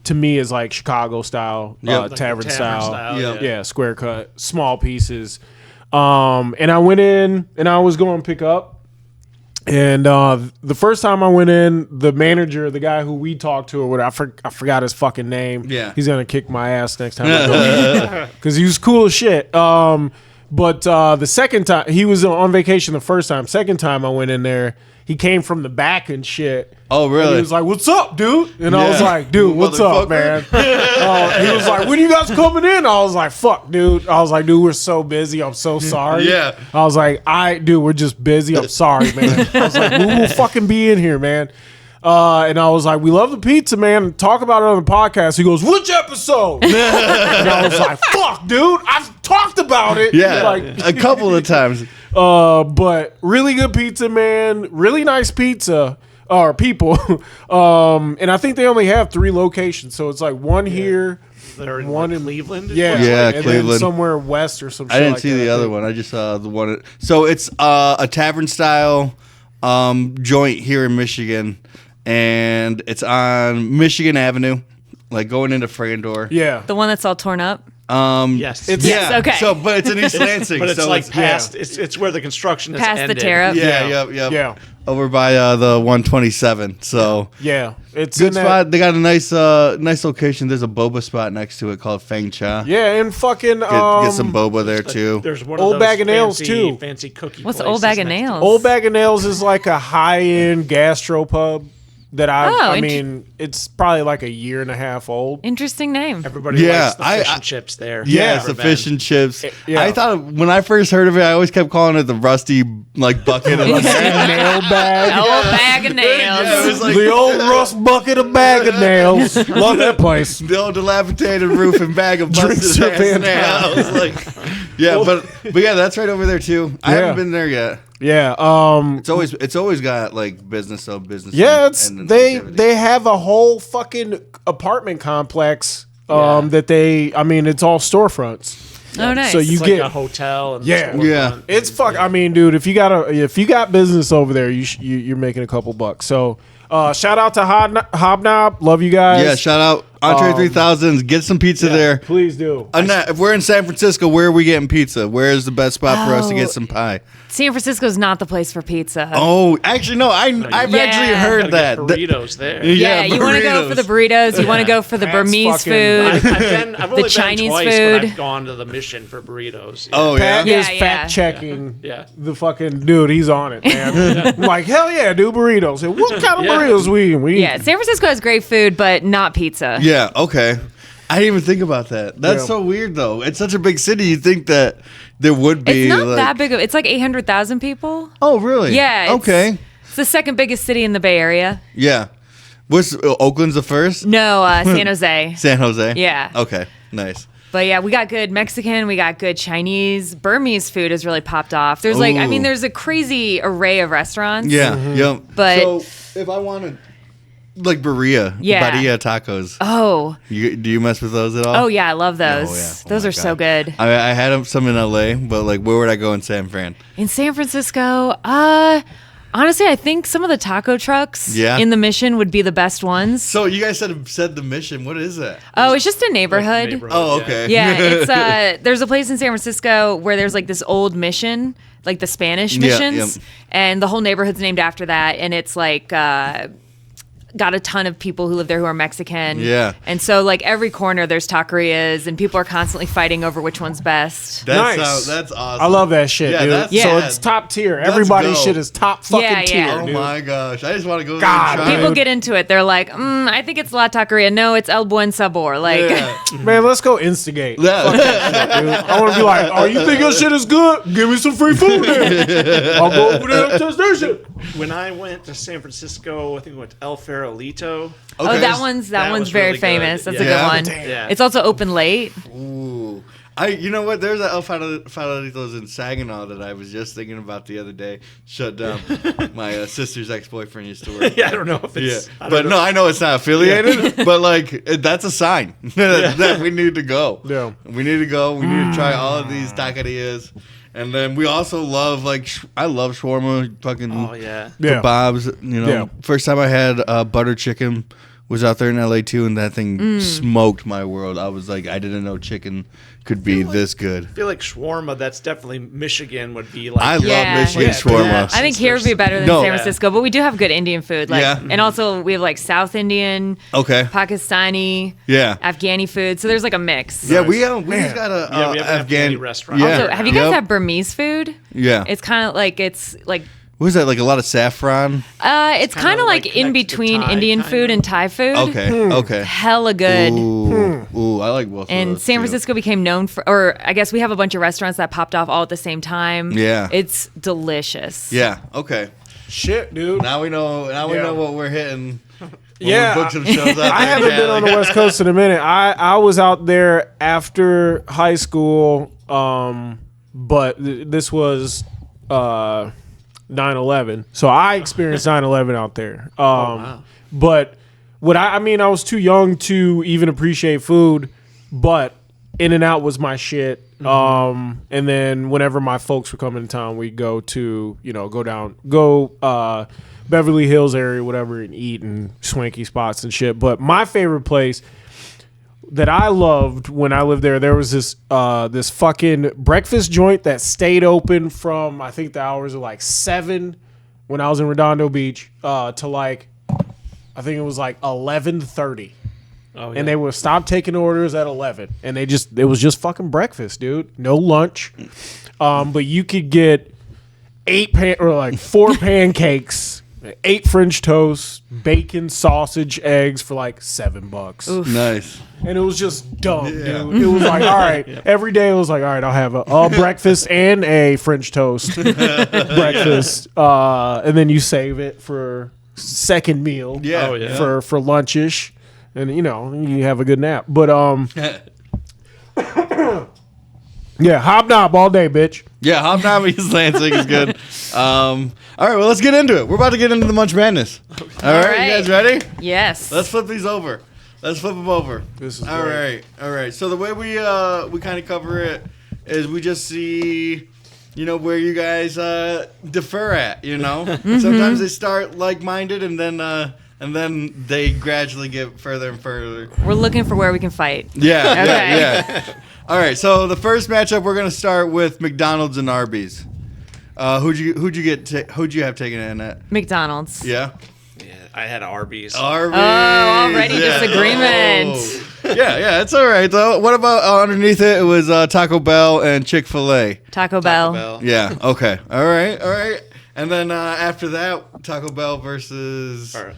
[SPEAKER 3] to me is like Chicago style, tavern style. Yeah, square cut, small pieces. And I went in and I was going to pick up. And the first time I went in, the manager, the guy who we talked to, or whatever, I forgot his fucking name.
[SPEAKER 2] Yeah.
[SPEAKER 3] He's going to kick my ass next time I go because he was cool as shit. But the second time, he was on vacation the first time. Second time I went in there, he came from the back and shit.
[SPEAKER 2] Oh, really?
[SPEAKER 3] And he was like, "What's up, dude?" And I was like, "Dude, what's up, man?" He was like, "When you guys coming in?" I was like, "Fuck, dude." I was like, "Dude, we're so busy. I'm so sorry."
[SPEAKER 2] Yeah.
[SPEAKER 3] I was like, "Dude, we're just busy. I'm sorry, man." I was like, "We will fucking be in here, man." And I was like, "We love the pizza, man. Talk about it on the podcast." He goes, "Which episode?" And I was like, "Fuck, dude. I've talked about it."
[SPEAKER 2] Yeah,
[SPEAKER 3] Like,
[SPEAKER 2] a couple of times.
[SPEAKER 3] but really good pizza, man. Really nice pizza. Or people. And I think they only have 3 locations. So it's like one here.
[SPEAKER 1] They're in
[SPEAKER 3] One
[SPEAKER 1] like
[SPEAKER 3] in-
[SPEAKER 1] Cleveland.
[SPEAKER 3] Yeah.
[SPEAKER 2] Yeah,
[SPEAKER 3] and then
[SPEAKER 2] Cleveland.
[SPEAKER 3] somewhere west or some shit
[SPEAKER 2] I didn't
[SPEAKER 3] like
[SPEAKER 2] see
[SPEAKER 3] that,
[SPEAKER 2] the
[SPEAKER 3] I
[SPEAKER 2] other
[SPEAKER 3] think.
[SPEAKER 2] one. I just saw the one. So it's a tavern style joint here in Michigan, and it's on Michigan Avenue, like going into Frandor.
[SPEAKER 3] Yeah.
[SPEAKER 4] The one that's all torn up.
[SPEAKER 1] Yes.
[SPEAKER 3] It's-
[SPEAKER 4] Yes,
[SPEAKER 2] Yeah.
[SPEAKER 4] okay.
[SPEAKER 2] So, but it's in East Lansing.
[SPEAKER 1] But it's
[SPEAKER 2] so
[SPEAKER 1] like past. It's where the construction has
[SPEAKER 4] Past the
[SPEAKER 1] ended.
[SPEAKER 4] tear up.
[SPEAKER 2] Yeah. Yep.
[SPEAKER 3] Yeah.
[SPEAKER 2] Over by the 127. So.
[SPEAKER 3] Yeah. It's
[SPEAKER 2] Good
[SPEAKER 3] in that-
[SPEAKER 2] spot. They got a nice location. There's a boba spot next to it called Fang Cha.
[SPEAKER 3] Yeah, and fucking
[SPEAKER 2] Get some boba there too.
[SPEAKER 1] There's one
[SPEAKER 3] Old
[SPEAKER 1] of those
[SPEAKER 3] Bag of Nails,
[SPEAKER 1] fancy,
[SPEAKER 3] too.
[SPEAKER 1] Fancy cookie.
[SPEAKER 4] What's
[SPEAKER 1] places
[SPEAKER 4] Old Bag of
[SPEAKER 1] next to it.
[SPEAKER 4] Nails?
[SPEAKER 3] Old Bag of Nails is like a high-end gastropub that I
[SPEAKER 4] Oh,
[SPEAKER 3] mean, it's probably like a year and a half old.
[SPEAKER 4] Interesting name.
[SPEAKER 1] Everybody
[SPEAKER 2] Yeah,
[SPEAKER 1] likes the fish
[SPEAKER 2] I-
[SPEAKER 1] and chips there.
[SPEAKER 2] Yeah,
[SPEAKER 1] Never
[SPEAKER 2] it's the
[SPEAKER 1] been.
[SPEAKER 2] fish and chips.
[SPEAKER 3] Yeah.
[SPEAKER 2] I thought when I first heard of it, I always kept calling it the rusty like bucket of
[SPEAKER 3] Nail bag.
[SPEAKER 4] Old Bag of Nails.
[SPEAKER 2] Yeah, it was like
[SPEAKER 3] The old rust bucket of bag of nails. Love that place.
[SPEAKER 2] the old dilapidated roof and bag of
[SPEAKER 3] Drinks
[SPEAKER 2] busted
[SPEAKER 3] are
[SPEAKER 2] ass nails.
[SPEAKER 3] fantastic.
[SPEAKER 2] I was like, yeah, but yeah, that's right over there too. I
[SPEAKER 3] Yeah.
[SPEAKER 2] haven't been there yet.
[SPEAKER 3] Yeah.
[SPEAKER 2] It's always got like business.
[SPEAKER 3] Yeah, it's
[SPEAKER 2] and everything.
[SPEAKER 3] they have a whole fucking apartment complex that it's all storefronts.
[SPEAKER 4] Oh, nice.
[SPEAKER 3] So you
[SPEAKER 1] It's like
[SPEAKER 3] get
[SPEAKER 1] a hotel. And
[SPEAKER 3] Yeah.
[SPEAKER 2] Yeah.
[SPEAKER 3] it's fuck. I mean, dude, if you got business over there, you're making a couple bucks. So shout out to Hobnob, love you guys.
[SPEAKER 2] Yeah, shout out Entree 3000s. Get some pizza there.
[SPEAKER 3] Please do.
[SPEAKER 2] Annette, if we're in San Francisco, where are we getting pizza? Where's the best spot for us to get some pie?
[SPEAKER 4] San Francisco's not the place for pizza.
[SPEAKER 2] Oh, actually, no. I've
[SPEAKER 4] Yeah.
[SPEAKER 2] actually heard that.
[SPEAKER 1] burritos there.
[SPEAKER 4] Yeah, you want to go for the burritos. You want to go for the
[SPEAKER 3] That's
[SPEAKER 4] Burmese
[SPEAKER 3] fucking-
[SPEAKER 4] food.
[SPEAKER 1] I've only
[SPEAKER 4] Chinese
[SPEAKER 1] been twice,
[SPEAKER 4] food.
[SPEAKER 1] but I've gone to the Mission for burritos. Yeah.
[SPEAKER 2] Oh,
[SPEAKER 3] Pat
[SPEAKER 2] yeah.
[SPEAKER 3] is
[SPEAKER 4] Yeah,
[SPEAKER 3] fact checking.
[SPEAKER 1] Yeah.
[SPEAKER 3] The fucking dude, he's on it, man. I'm like, hell yeah, dude, burritos. And what kind of
[SPEAKER 1] Yeah.
[SPEAKER 3] burritos we eating? We
[SPEAKER 4] Yeah, San Francisco has great food, but not pizza.
[SPEAKER 2] Yeah, okay. I didn't even think about that. That's
[SPEAKER 3] Yeah.
[SPEAKER 2] so weird, though. It's such a big city. You'd think that there would be.
[SPEAKER 4] It's not
[SPEAKER 2] like,
[SPEAKER 4] that big of. It's like 800,000 people.
[SPEAKER 2] Oh, really?
[SPEAKER 4] Yeah. It's,
[SPEAKER 2] Okay.
[SPEAKER 4] It's the second biggest city in the Bay Area.
[SPEAKER 2] Yeah. What's Oakland's the first?
[SPEAKER 4] No, San Jose.
[SPEAKER 2] San Jose.
[SPEAKER 4] Yeah.
[SPEAKER 2] Okay. Nice.
[SPEAKER 4] But yeah, we got good Mexican, we got good Chinese. Burmese food has really popped off. There's like, I mean,
[SPEAKER 2] Ooh.
[SPEAKER 4] there's a crazy array of restaurants.
[SPEAKER 2] Yeah. Yep.
[SPEAKER 4] But-
[SPEAKER 2] so if I wanted like Barilla,
[SPEAKER 4] Yeah.
[SPEAKER 2] Barilla tacos,
[SPEAKER 4] Oh.
[SPEAKER 2] do you mess with those at all?
[SPEAKER 4] Oh yeah, I love those.
[SPEAKER 2] Oh, yeah. Oh,
[SPEAKER 4] Those
[SPEAKER 2] my
[SPEAKER 4] are so
[SPEAKER 2] God.
[SPEAKER 4] good.
[SPEAKER 2] I had some in LA, but like, where would I go in San Fran?
[SPEAKER 4] In San Francisco, honestly, I think some of the taco trucks
[SPEAKER 2] Yeah.
[SPEAKER 4] in the Mission would be the best ones.
[SPEAKER 2] So you guys said the Mission. What is that?
[SPEAKER 4] Oh, it's just a neighborhood.
[SPEAKER 2] Oh, okay.
[SPEAKER 4] Yeah, it's there's a place in San Francisco where there's like this old mission, like the Spanish
[SPEAKER 2] Yeah,
[SPEAKER 4] missions, and the whole neighborhood's named after that, and it's like got a ton of people who live there who are Mexican.
[SPEAKER 2] Yeah.
[SPEAKER 4] And so like every corner there's taquerias and people are constantly fighting over which one's best.
[SPEAKER 3] Nice.
[SPEAKER 2] That's awesome.
[SPEAKER 3] I love that shit,
[SPEAKER 2] Yeah,
[SPEAKER 3] dude.
[SPEAKER 2] that's-
[SPEAKER 3] So
[SPEAKER 2] yeah.
[SPEAKER 3] it's top tier.
[SPEAKER 2] Let's
[SPEAKER 3] Everybody's
[SPEAKER 2] go.
[SPEAKER 3] shit is top fucking
[SPEAKER 4] Yeah,
[SPEAKER 3] tier,
[SPEAKER 4] yeah.
[SPEAKER 2] Oh
[SPEAKER 3] dude.
[SPEAKER 2] my gosh! I just want to go.
[SPEAKER 3] God,
[SPEAKER 2] there and try.
[SPEAKER 4] People get into it. They're like, I think it's La Taqueria. No, it's El Buen Sabor. Like,
[SPEAKER 2] Yeah.
[SPEAKER 3] Man, let's go instigate.
[SPEAKER 2] Yeah.
[SPEAKER 3] Dude. I want to be like, oh, you think your shit is good? Give me some free food then. I'll go over there and test their shit.
[SPEAKER 1] When I went to San Francisco, I think we went to El Farolito.
[SPEAKER 2] Okay.
[SPEAKER 4] Oh, that one's very
[SPEAKER 1] really
[SPEAKER 4] famous.
[SPEAKER 1] good.
[SPEAKER 4] That's
[SPEAKER 2] Yeah.
[SPEAKER 4] a good one.
[SPEAKER 1] Yeah.
[SPEAKER 4] It's also open late.
[SPEAKER 2] Ooh. You know what? There's an El Farolitos in Saginaw that I was just thinking about the other day. Shut down. My sister's ex-boyfriend used to work.
[SPEAKER 1] Yeah, I don't know if it's.
[SPEAKER 2] Yeah, but no, I know it's not affiliated. But like, that's a sign that we need to go.
[SPEAKER 3] Yeah.
[SPEAKER 2] We need to go. We need to try all of these taquerias, and then we also love I love shawarma, fucking
[SPEAKER 1] Oh yeah.
[SPEAKER 2] kebabs. You know,
[SPEAKER 3] Yeah.
[SPEAKER 2] first time I had butter chicken was out there in LA too, and that thing smoked my world. I was like, I didn't know chicken could be this good.
[SPEAKER 1] I feel like shawarma. That's definitely Michigan would be like.
[SPEAKER 2] I love
[SPEAKER 4] Yeah.
[SPEAKER 2] Michigan
[SPEAKER 1] Yeah,
[SPEAKER 2] shawarma.
[SPEAKER 1] yeah.
[SPEAKER 4] I think here would be better than
[SPEAKER 2] No.
[SPEAKER 4] San Francisco, but we do have good Indian food. Like,
[SPEAKER 2] Yeah.
[SPEAKER 4] and also we have like South Indian,
[SPEAKER 2] Okay.
[SPEAKER 4] Pakistani,
[SPEAKER 2] Yeah.
[SPEAKER 4] Afghani food. So there's like a mix.
[SPEAKER 2] Yeah, we just got a
[SPEAKER 1] Yeah, we have an Afghani restaurant.
[SPEAKER 2] Yeah.
[SPEAKER 4] Also, have you guys
[SPEAKER 2] Yep.
[SPEAKER 4] had Burmese food?
[SPEAKER 2] Yeah.
[SPEAKER 4] It's kind of like
[SPEAKER 2] What is that? Like a lot of saffron?
[SPEAKER 4] it's kind of like in
[SPEAKER 1] connected to
[SPEAKER 4] between
[SPEAKER 1] Thai,
[SPEAKER 4] Indian
[SPEAKER 1] kinda.
[SPEAKER 4] food and Thai food.
[SPEAKER 2] Okay. Okay.
[SPEAKER 4] Hella good.
[SPEAKER 2] Ooh, I like both of
[SPEAKER 4] And
[SPEAKER 2] those,
[SPEAKER 4] San
[SPEAKER 2] too.
[SPEAKER 4] Francisco became known for, or I guess we have a bunch of restaurants that popped off all at the same time.
[SPEAKER 2] Yeah.
[SPEAKER 4] It's delicious.
[SPEAKER 2] Yeah. Okay.
[SPEAKER 3] Shit, dude.
[SPEAKER 2] Now we know. Now we
[SPEAKER 3] Yeah.
[SPEAKER 2] know what we're hitting. When
[SPEAKER 3] Yeah,
[SPEAKER 2] we book some shows out
[SPEAKER 3] I
[SPEAKER 2] there.
[SPEAKER 3] haven't been on the West Coast in a minute. I was out there after high school, but this was 9/11, so I experienced 9/11 out there. But I mean, I was too young to even appreciate food, but In-N-Out was my shit. And then whenever my folks were coming to town, we'd go to, go Beverly Hills area, whatever, and eat in swanky spots and shit. But my favorite place that I loved when I lived there was this this fucking breakfast joint that stayed open from, I think, the hours of like 7 when I was in Redondo Beach to like, I think it was like 11:30.
[SPEAKER 1] Oh, yeah.
[SPEAKER 3] And they would stop taking orders at 11, and it was just fucking breakfast, dude. No lunch, but you could get 4 pancakes, 8 French toasts, bacon, sausage, eggs for like $7.
[SPEAKER 2] Nice.
[SPEAKER 3] And it was just dumb, dude. It was like, all right, every day it was like, all right, I'll have a breakfast and a French toast breakfast, and then you save it for second meal,
[SPEAKER 2] Yeah. Oh, yeah.
[SPEAKER 3] for lunchish. And you have a good nap, but yeah, hobnob all day, bitch.
[SPEAKER 2] Yeah, Hobnob East Lansing is good. All right, well, let's get into it. We're about to get into the Munch Madness. All right, you guys ready?
[SPEAKER 4] Yes.
[SPEAKER 2] Let's flip these over. Let's flip them over.
[SPEAKER 3] This is
[SPEAKER 2] all
[SPEAKER 3] great.
[SPEAKER 2] right. All right. So the way we kind of cover it is we just see, where you guys defer at. Sometimes they start like-minded and then they gradually get further and further.
[SPEAKER 4] We're looking for where we can fight.
[SPEAKER 2] Yeah,
[SPEAKER 4] Okay.
[SPEAKER 2] yeah. All right, so the first matchup we're gonna start with McDonald's and Arby's. Who'd you have taken in that?
[SPEAKER 4] McDonald's.
[SPEAKER 2] Yeah,
[SPEAKER 1] Yeah, I had Arby's.
[SPEAKER 2] Arby's.
[SPEAKER 4] Oh, already disagreement.
[SPEAKER 2] Oh. Yeah, it's all right though. What about underneath it? It was Taco Bell and Chick-fil-A.
[SPEAKER 4] Taco Bell.
[SPEAKER 1] Bell.
[SPEAKER 2] Yeah. Okay. All right. And then after that, Taco Bell versus
[SPEAKER 1] Or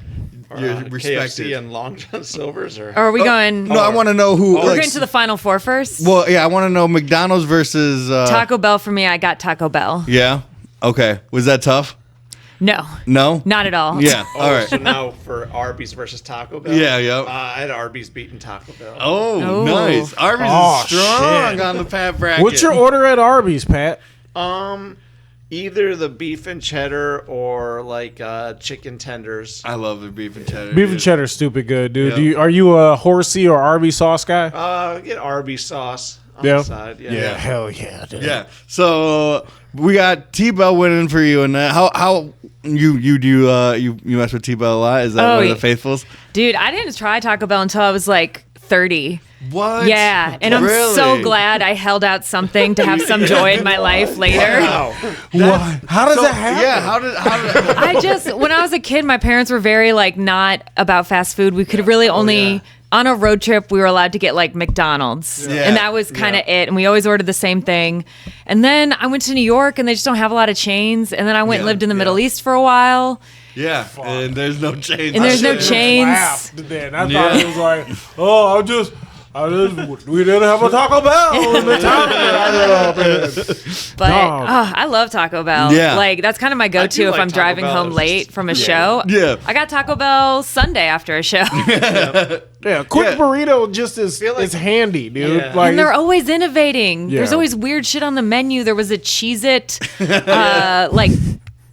[SPEAKER 2] your respected.
[SPEAKER 1] KFC and Long John Silver's, or
[SPEAKER 4] Or are we going?
[SPEAKER 2] No, I want to know who.
[SPEAKER 4] We're going to the final four first.
[SPEAKER 2] Well, yeah, I want to know McDonald's versus
[SPEAKER 4] Taco Bell for me. I got Taco Bell.
[SPEAKER 2] Yeah. Okay. Was that tough?
[SPEAKER 4] No,
[SPEAKER 2] No.
[SPEAKER 4] not at all.
[SPEAKER 2] Yeah.
[SPEAKER 1] Oh,
[SPEAKER 2] All right.
[SPEAKER 1] So now for Arby's versus Taco Bell.
[SPEAKER 2] Yeah, yeah.
[SPEAKER 1] I had Arby's beating Taco Bell.
[SPEAKER 2] Oh,
[SPEAKER 4] Oh.
[SPEAKER 2] nice. Arby's
[SPEAKER 3] Oh,
[SPEAKER 2] is strong
[SPEAKER 3] shit.
[SPEAKER 2] on the Pat bracket.
[SPEAKER 3] What's your order at Arby's, Pat?
[SPEAKER 1] Either the beef and cheddar or like chicken tenders.
[SPEAKER 2] I love the beef and cheddar.
[SPEAKER 3] Beef and cheddar, stupid good, dude.
[SPEAKER 2] Yeah.
[SPEAKER 3] Are you a horsey or Arby's sauce guy?
[SPEAKER 1] Get Arby's sauce on
[SPEAKER 3] Yeah.
[SPEAKER 1] the side. Yeah.
[SPEAKER 3] Hell yeah, dude.
[SPEAKER 2] Yeah. So we got T-Bell winning for you, and how you mess with T-Bell a lot? Is that
[SPEAKER 4] Oh,
[SPEAKER 2] one of
[SPEAKER 4] yeah.
[SPEAKER 2] the faithfuls?
[SPEAKER 4] Dude, I didn't try Taco Bell until I was like 30.
[SPEAKER 2] What?
[SPEAKER 4] Yeah, and I'm
[SPEAKER 2] Really?
[SPEAKER 4] so glad I held out something to have some joy in my life later.
[SPEAKER 1] Wow.
[SPEAKER 3] What? How does that happen?
[SPEAKER 2] Yeah. How did?
[SPEAKER 4] When I was a kid, my parents were very like not about fast food. We could really only
[SPEAKER 2] yeah.
[SPEAKER 4] on a road trip we were allowed to get like McDonald's,
[SPEAKER 2] Yeah.
[SPEAKER 4] and that was kind of it. And we always ordered the same thing. And then I went to New York, and they just don't have a lot of chains. And then I went and
[SPEAKER 2] Yeah,
[SPEAKER 4] lived in the
[SPEAKER 2] yeah.
[SPEAKER 4] Middle East for a while.
[SPEAKER 2] Yeah. And there's no change.
[SPEAKER 4] And there's no
[SPEAKER 3] I
[SPEAKER 4] chains.
[SPEAKER 3] laughed then. I
[SPEAKER 2] Yeah.
[SPEAKER 3] thought it was like, oh, We didn't have a Taco Bell in the town that I grew up in.
[SPEAKER 4] But
[SPEAKER 3] No.
[SPEAKER 4] I love Taco Bell.
[SPEAKER 2] Yeah.
[SPEAKER 4] Like that's kind of my go-to
[SPEAKER 1] do
[SPEAKER 4] if
[SPEAKER 1] like
[SPEAKER 4] I'm
[SPEAKER 1] Taco
[SPEAKER 4] driving
[SPEAKER 1] Bell.
[SPEAKER 4] home
[SPEAKER 1] It's
[SPEAKER 4] late
[SPEAKER 1] just-
[SPEAKER 4] from a show.
[SPEAKER 2] Yeah.
[SPEAKER 4] I got Taco Bell Sunday after a show.
[SPEAKER 3] Yeah, quick
[SPEAKER 2] Yeah.
[SPEAKER 3] burrito just is
[SPEAKER 1] like-
[SPEAKER 3] handy, dude.
[SPEAKER 1] Yeah.
[SPEAKER 3] Like,
[SPEAKER 4] And they're always innovating.
[SPEAKER 3] Yeah.
[SPEAKER 4] There's always weird shit on the menu. There was a Cheez-It, like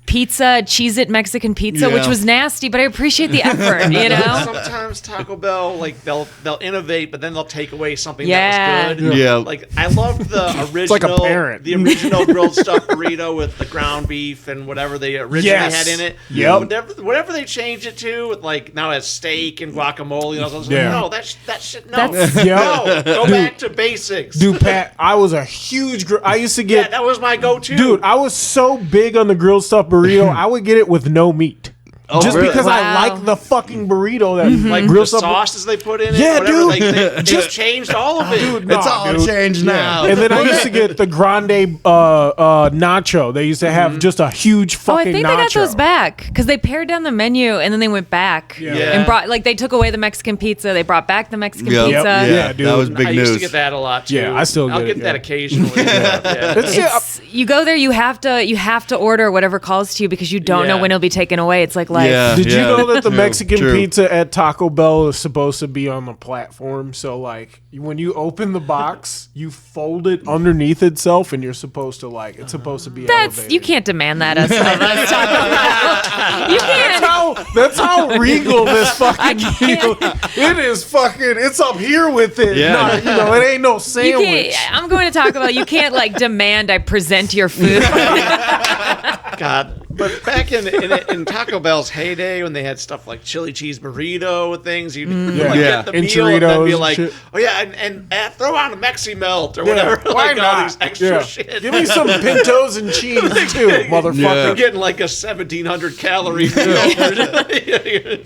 [SPEAKER 4] pizza, Cheez-It Mexican pizza,
[SPEAKER 2] Yeah.
[SPEAKER 4] which was nasty, but I appreciate the effort, you know?
[SPEAKER 1] Sometimes Taco Bell, like they'll innovate, but then they'll take away something
[SPEAKER 4] Yeah.
[SPEAKER 1] that was good.
[SPEAKER 2] Yeah.
[SPEAKER 1] Like I loved the original,
[SPEAKER 3] like a parent.
[SPEAKER 1] the original grilled stuffed burrito with the ground beef and whatever they originally
[SPEAKER 3] Yes.
[SPEAKER 1] had in it.
[SPEAKER 3] Yep.
[SPEAKER 1] Whatever they changed it to, with like now it has steak and guacamole. And I was like,
[SPEAKER 3] Yeah.
[SPEAKER 1] no, that shit, no,
[SPEAKER 4] That's-
[SPEAKER 3] Yeah.
[SPEAKER 1] no, go back to basics.
[SPEAKER 3] dude, Pat, I was a huge. I used to
[SPEAKER 1] yeah,
[SPEAKER 3] get.
[SPEAKER 1] that was my go-to.
[SPEAKER 3] Dude, I was so big on the grilled stuffed burrito, I would get it with no meat. Just
[SPEAKER 2] really?
[SPEAKER 3] because
[SPEAKER 4] Wow.
[SPEAKER 3] I like the fucking burrito that
[SPEAKER 1] like
[SPEAKER 3] grilled
[SPEAKER 1] the
[SPEAKER 3] stuffed
[SPEAKER 1] sauces they put in it.
[SPEAKER 3] Yeah,
[SPEAKER 1] whatever,
[SPEAKER 3] dude.
[SPEAKER 1] Like, they
[SPEAKER 3] Just-
[SPEAKER 1] changed all of it.
[SPEAKER 3] Dude,
[SPEAKER 2] It's
[SPEAKER 3] nah,
[SPEAKER 2] all
[SPEAKER 3] dude.
[SPEAKER 2] changed now.
[SPEAKER 3] And then I used to get the grande nacho. They used to have just a huge
[SPEAKER 4] Oh,
[SPEAKER 3] fucking
[SPEAKER 4] I think
[SPEAKER 3] nacho.
[SPEAKER 4] they got those back because they pared down the menu and then they went back
[SPEAKER 3] Yeah.
[SPEAKER 4] and brought like they took away the Mexican pizza. They brought back the Mexican
[SPEAKER 2] Yep.
[SPEAKER 4] pizza.
[SPEAKER 2] Yeah,
[SPEAKER 3] Yeah, dude.
[SPEAKER 2] that was big
[SPEAKER 1] I
[SPEAKER 2] news.
[SPEAKER 1] used to get that a lot too.
[SPEAKER 3] Yeah, I still
[SPEAKER 1] I'll
[SPEAKER 3] get
[SPEAKER 1] get
[SPEAKER 3] it,
[SPEAKER 1] that
[SPEAKER 3] yeah.
[SPEAKER 1] occasionally. Yeah.
[SPEAKER 3] It's-
[SPEAKER 4] You go there, you have to order whatever calls to you because you don't know
[SPEAKER 1] Yeah.
[SPEAKER 4] when it'll be taken away. It's like life.
[SPEAKER 2] Yeah.
[SPEAKER 3] Did you know that the
[SPEAKER 2] True,
[SPEAKER 3] Mexican
[SPEAKER 2] true.
[SPEAKER 3] pizza at Taco Bell is supposed to be on the platform? So, like, when you open the box, you fold it underneath itself, and you're supposed to it's supposed to be elevated.
[SPEAKER 4] You can't demand that of us Taco Bell. You can't.
[SPEAKER 3] That's how regal this fucking
[SPEAKER 4] can't.
[SPEAKER 3] deal. It is fucking. It's up here with it.
[SPEAKER 2] Yeah.
[SPEAKER 3] Not, it ain't no
[SPEAKER 4] You
[SPEAKER 3] sandwich.
[SPEAKER 4] can't. I'm going to Taco Bell. You can't like demand I present your food.
[SPEAKER 1] God. But back in Taco Bell's heyday, when they had stuff like chili cheese burrito with things, you'd like,
[SPEAKER 2] Yeah.
[SPEAKER 1] get the
[SPEAKER 3] And
[SPEAKER 1] meal and then
[SPEAKER 3] Choritos
[SPEAKER 1] be
[SPEAKER 3] and
[SPEAKER 1] like,
[SPEAKER 3] shit.
[SPEAKER 1] oh yeah, and throw on a Mexi Melt or whatever.
[SPEAKER 3] Why
[SPEAKER 1] like
[SPEAKER 3] not?
[SPEAKER 1] all these extra
[SPEAKER 3] Yeah.
[SPEAKER 1] shit.
[SPEAKER 3] Give me some pintos and cheese too, motherfucker.
[SPEAKER 2] Yeah.
[SPEAKER 1] You're getting like a 1,700 calorie meal.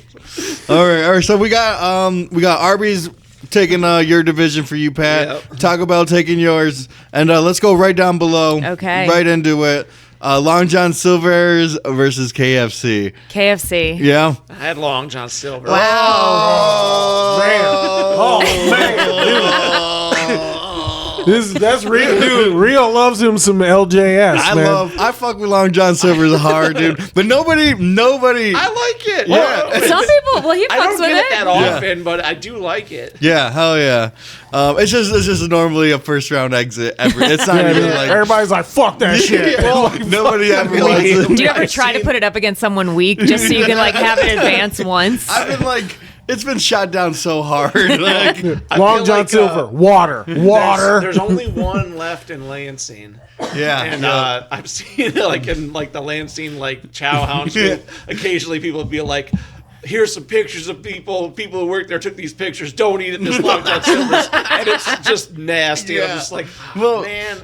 [SPEAKER 2] All right. So we got Arby's taking your division for you, Pat.
[SPEAKER 1] Yep.
[SPEAKER 2] Taco Bell taking yours, and let's go right down below.
[SPEAKER 4] Okay.
[SPEAKER 2] Right into it. Long John Silver's versus KFC.
[SPEAKER 4] KFC.
[SPEAKER 2] Yeah.
[SPEAKER 1] I had Long John Silver.
[SPEAKER 3] Oh man, that's real, dude. Rio loves him some LJS. man.
[SPEAKER 2] I fuck with Long John Silver's hard, dude. But nobody.
[SPEAKER 1] I like it.
[SPEAKER 2] Yeah.
[SPEAKER 4] Some people, well, he
[SPEAKER 1] I
[SPEAKER 4] fucks
[SPEAKER 1] don't
[SPEAKER 4] with
[SPEAKER 1] get it
[SPEAKER 4] it.
[SPEAKER 1] that often, but I do like it.
[SPEAKER 2] Yeah, hell yeah. It's just normally a first round exit. It's not
[SPEAKER 3] Yeah,
[SPEAKER 2] even
[SPEAKER 3] dude.
[SPEAKER 2] like
[SPEAKER 3] Everybody's like, "Fuck that shit."
[SPEAKER 2] Well, nobody ever likes it.
[SPEAKER 4] Do you ever try to put it up against someone weak just so you can like have it advance once?
[SPEAKER 2] I've been like, it's been shot down so hard. Like,
[SPEAKER 3] Long
[SPEAKER 1] feel
[SPEAKER 3] John
[SPEAKER 1] like,
[SPEAKER 3] Silver, water.
[SPEAKER 1] There's only one left in Lansing.
[SPEAKER 2] yeah.
[SPEAKER 1] And
[SPEAKER 2] yeah.
[SPEAKER 1] I've seen it like in like the Lansing like chow house.
[SPEAKER 2] Yeah.
[SPEAKER 1] Occasionally people would be like, here's some pictures of people who work there took these pictures. Don't eat it. This Long John Silver's, and it's just nasty.
[SPEAKER 2] Yeah.
[SPEAKER 1] I'm just like, oh,
[SPEAKER 2] Well,
[SPEAKER 1] man.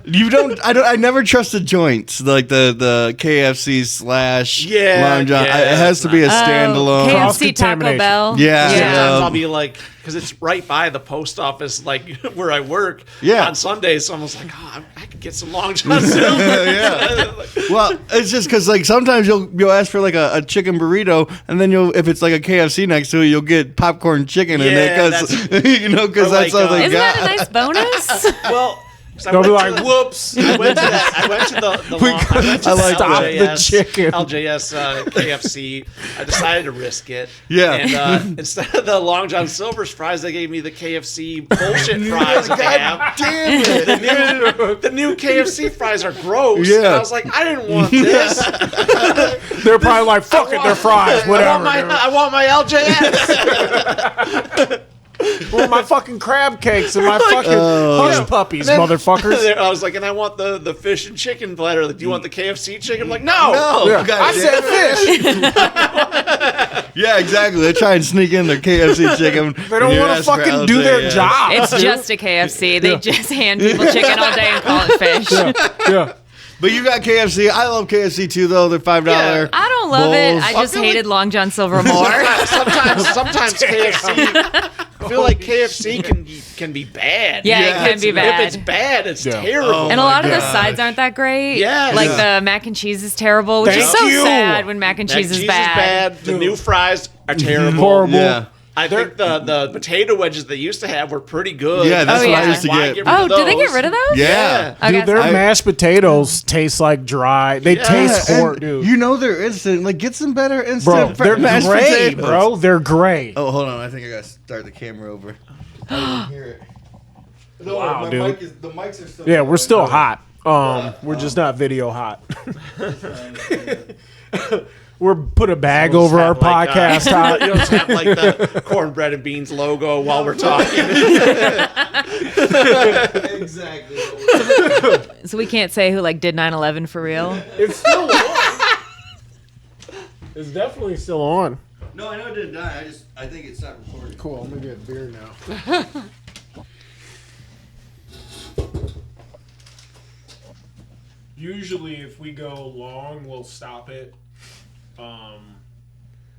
[SPEAKER 2] I never trust the joints, like the KFC slash
[SPEAKER 1] Yeah,
[SPEAKER 2] Long John.
[SPEAKER 1] yeah,
[SPEAKER 2] It has to be a
[SPEAKER 4] Oh,
[SPEAKER 2] standalone.
[SPEAKER 4] KFC Taco
[SPEAKER 3] Cross-contamination.
[SPEAKER 4] Bell.
[SPEAKER 2] Yeah.
[SPEAKER 1] Sometimes I'll be like, because it's right by the post office, like where I work.
[SPEAKER 2] Yeah.
[SPEAKER 1] On Sundays, so I'm just like, oh, I could get some Long John Silver.
[SPEAKER 2] Yeah. Well, it's just because like sometimes you'll ask for like a chicken burrito, and then if it's like a KFC next to it, you'll get popcorn chicken in it
[SPEAKER 1] Yeah,
[SPEAKER 2] because because
[SPEAKER 1] or
[SPEAKER 2] that's
[SPEAKER 1] like,
[SPEAKER 2] all they
[SPEAKER 4] Isn't
[SPEAKER 2] got.
[SPEAKER 4] that a nice bonus?
[SPEAKER 1] Well, 'cause I
[SPEAKER 3] They'll be
[SPEAKER 1] went
[SPEAKER 3] like,
[SPEAKER 1] to-
[SPEAKER 3] "Whoops."
[SPEAKER 1] I went to that. I went to the long, I went to
[SPEAKER 2] I like
[SPEAKER 3] Stop
[SPEAKER 1] LJS,
[SPEAKER 3] the chicken.
[SPEAKER 1] LJS KFC. I decided to risk it.
[SPEAKER 2] Yeah.
[SPEAKER 1] And instead of the Long John Silver's fries, they gave me the KFC bullshit fries that they have.
[SPEAKER 2] Damn it!
[SPEAKER 1] The new KFC fries are gross.
[SPEAKER 2] Yeah.
[SPEAKER 1] And I was like, I didn't want this.
[SPEAKER 3] They're probably like, "Fuck it, they're fries, whatever."
[SPEAKER 1] I want my LJS.
[SPEAKER 3] Well, my fucking crab cakes and my fucking hush puppies, motherfuckers.
[SPEAKER 1] I was like, and I want the fish and chicken platter. Like, do you want the KFC chicken? I'm like, no.
[SPEAKER 2] No,
[SPEAKER 3] Yeah.
[SPEAKER 2] God
[SPEAKER 3] I
[SPEAKER 2] damn
[SPEAKER 3] said
[SPEAKER 2] it.
[SPEAKER 3] fish.
[SPEAKER 2] Yeah, exactly. They try and sneak in their KFC chicken.
[SPEAKER 3] They don't want to fucking do their job.
[SPEAKER 4] It's just a KFC. They just hand people chicken all day and call it fish.
[SPEAKER 3] Yeah.
[SPEAKER 2] But you got KFC. I love KFC too, though. They're $5.
[SPEAKER 1] Yeah.
[SPEAKER 4] I don't love it.
[SPEAKER 2] bowls.
[SPEAKER 4] I just
[SPEAKER 1] feel
[SPEAKER 4] hated Long John Silver more.
[SPEAKER 1] Sometimes KFC. I feel like KFC can be bad.
[SPEAKER 4] Yeah,
[SPEAKER 2] Yeah.
[SPEAKER 4] it can be bad.
[SPEAKER 1] If it's bad, it's
[SPEAKER 3] Yeah.
[SPEAKER 1] terrible.
[SPEAKER 2] Oh
[SPEAKER 4] And a lot of the
[SPEAKER 2] God.
[SPEAKER 4] sides aren't that great.
[SPEAKER 1] Yes.
[SPEAKER 4] Like
[SPEAKER 1] Yeah.
[SPEAKER 4] the mac and cheese is terrible, which is
[SPEAKER 3] Thank
[SPEAKER 4] so
[SPEAKER 3] you.
[SPEAKER 4] sad when mac and
[SPEAKER 1] Mac
[SPEAKER 4] cheese is bad.
[SPEAKER 1] The new fries are terrible.
[SPEAKER 3] Horrible.
[SPEAKER 2] Yeah.
[SPEAKER 1] I think the potato wedges they used to have were pretty good.
[SPEAKER 2] Yeah, that's what I used to
[SPEAKER 1] Why
[SPEAKER 2] get.
[SPEAKER 1] rid of
[SPEAKER 4] did they get
[SPEAKER 1] those?
[SPEAKER 4] rid of those?
[SPEAKER 2] Yeah.
[SPEAKER 4] Okay.
[SPEAKER 3] Dude, their mashed potatoes taste like dry. They taste
[SPEAKER 2] and
[SPEAKER 3] horrible, dude.
[SPEAKER 2] You know they're instant. Like, get some better
[SPEAKER 3] Bro,
[SPEAKER 2] instant
[SPEAKER 3] they're
[SPEAKER 2] mashed
[SPEAKER 3] gray,
[SPEAKER 2] potatoes.
[SPEAKER 3] bro. They're gray.
[SPEAKER 2] Oh, hold on. I think I gotta start the camera over. I didn't hear it. No,
[SPEAKER 3] Wow,
[SPEAKER 2] my
[SPEAKER 3] dude.
[SPEAKER 2] the mics are still.
[SPEAKER 3] Yeah, we're still hot. We're just not video hot. We're put a bag over our podcast hot.
[SPEAKER 1] You don't just have like the Cornbread and Beans logo while we're talking.
[SPEAKER 2] Exactly.
[SPEAKER 4] So we can't say who like did 9/11 for real.
[SPEAKER 3] It's still on. It's definitely still on.
[SPEAKER 2] No, I know it didn't die. I think it stopped recording.
[SPEAKER 3] Cool, I'm gonna get a beer now. Usually, if we go long, we'll stop it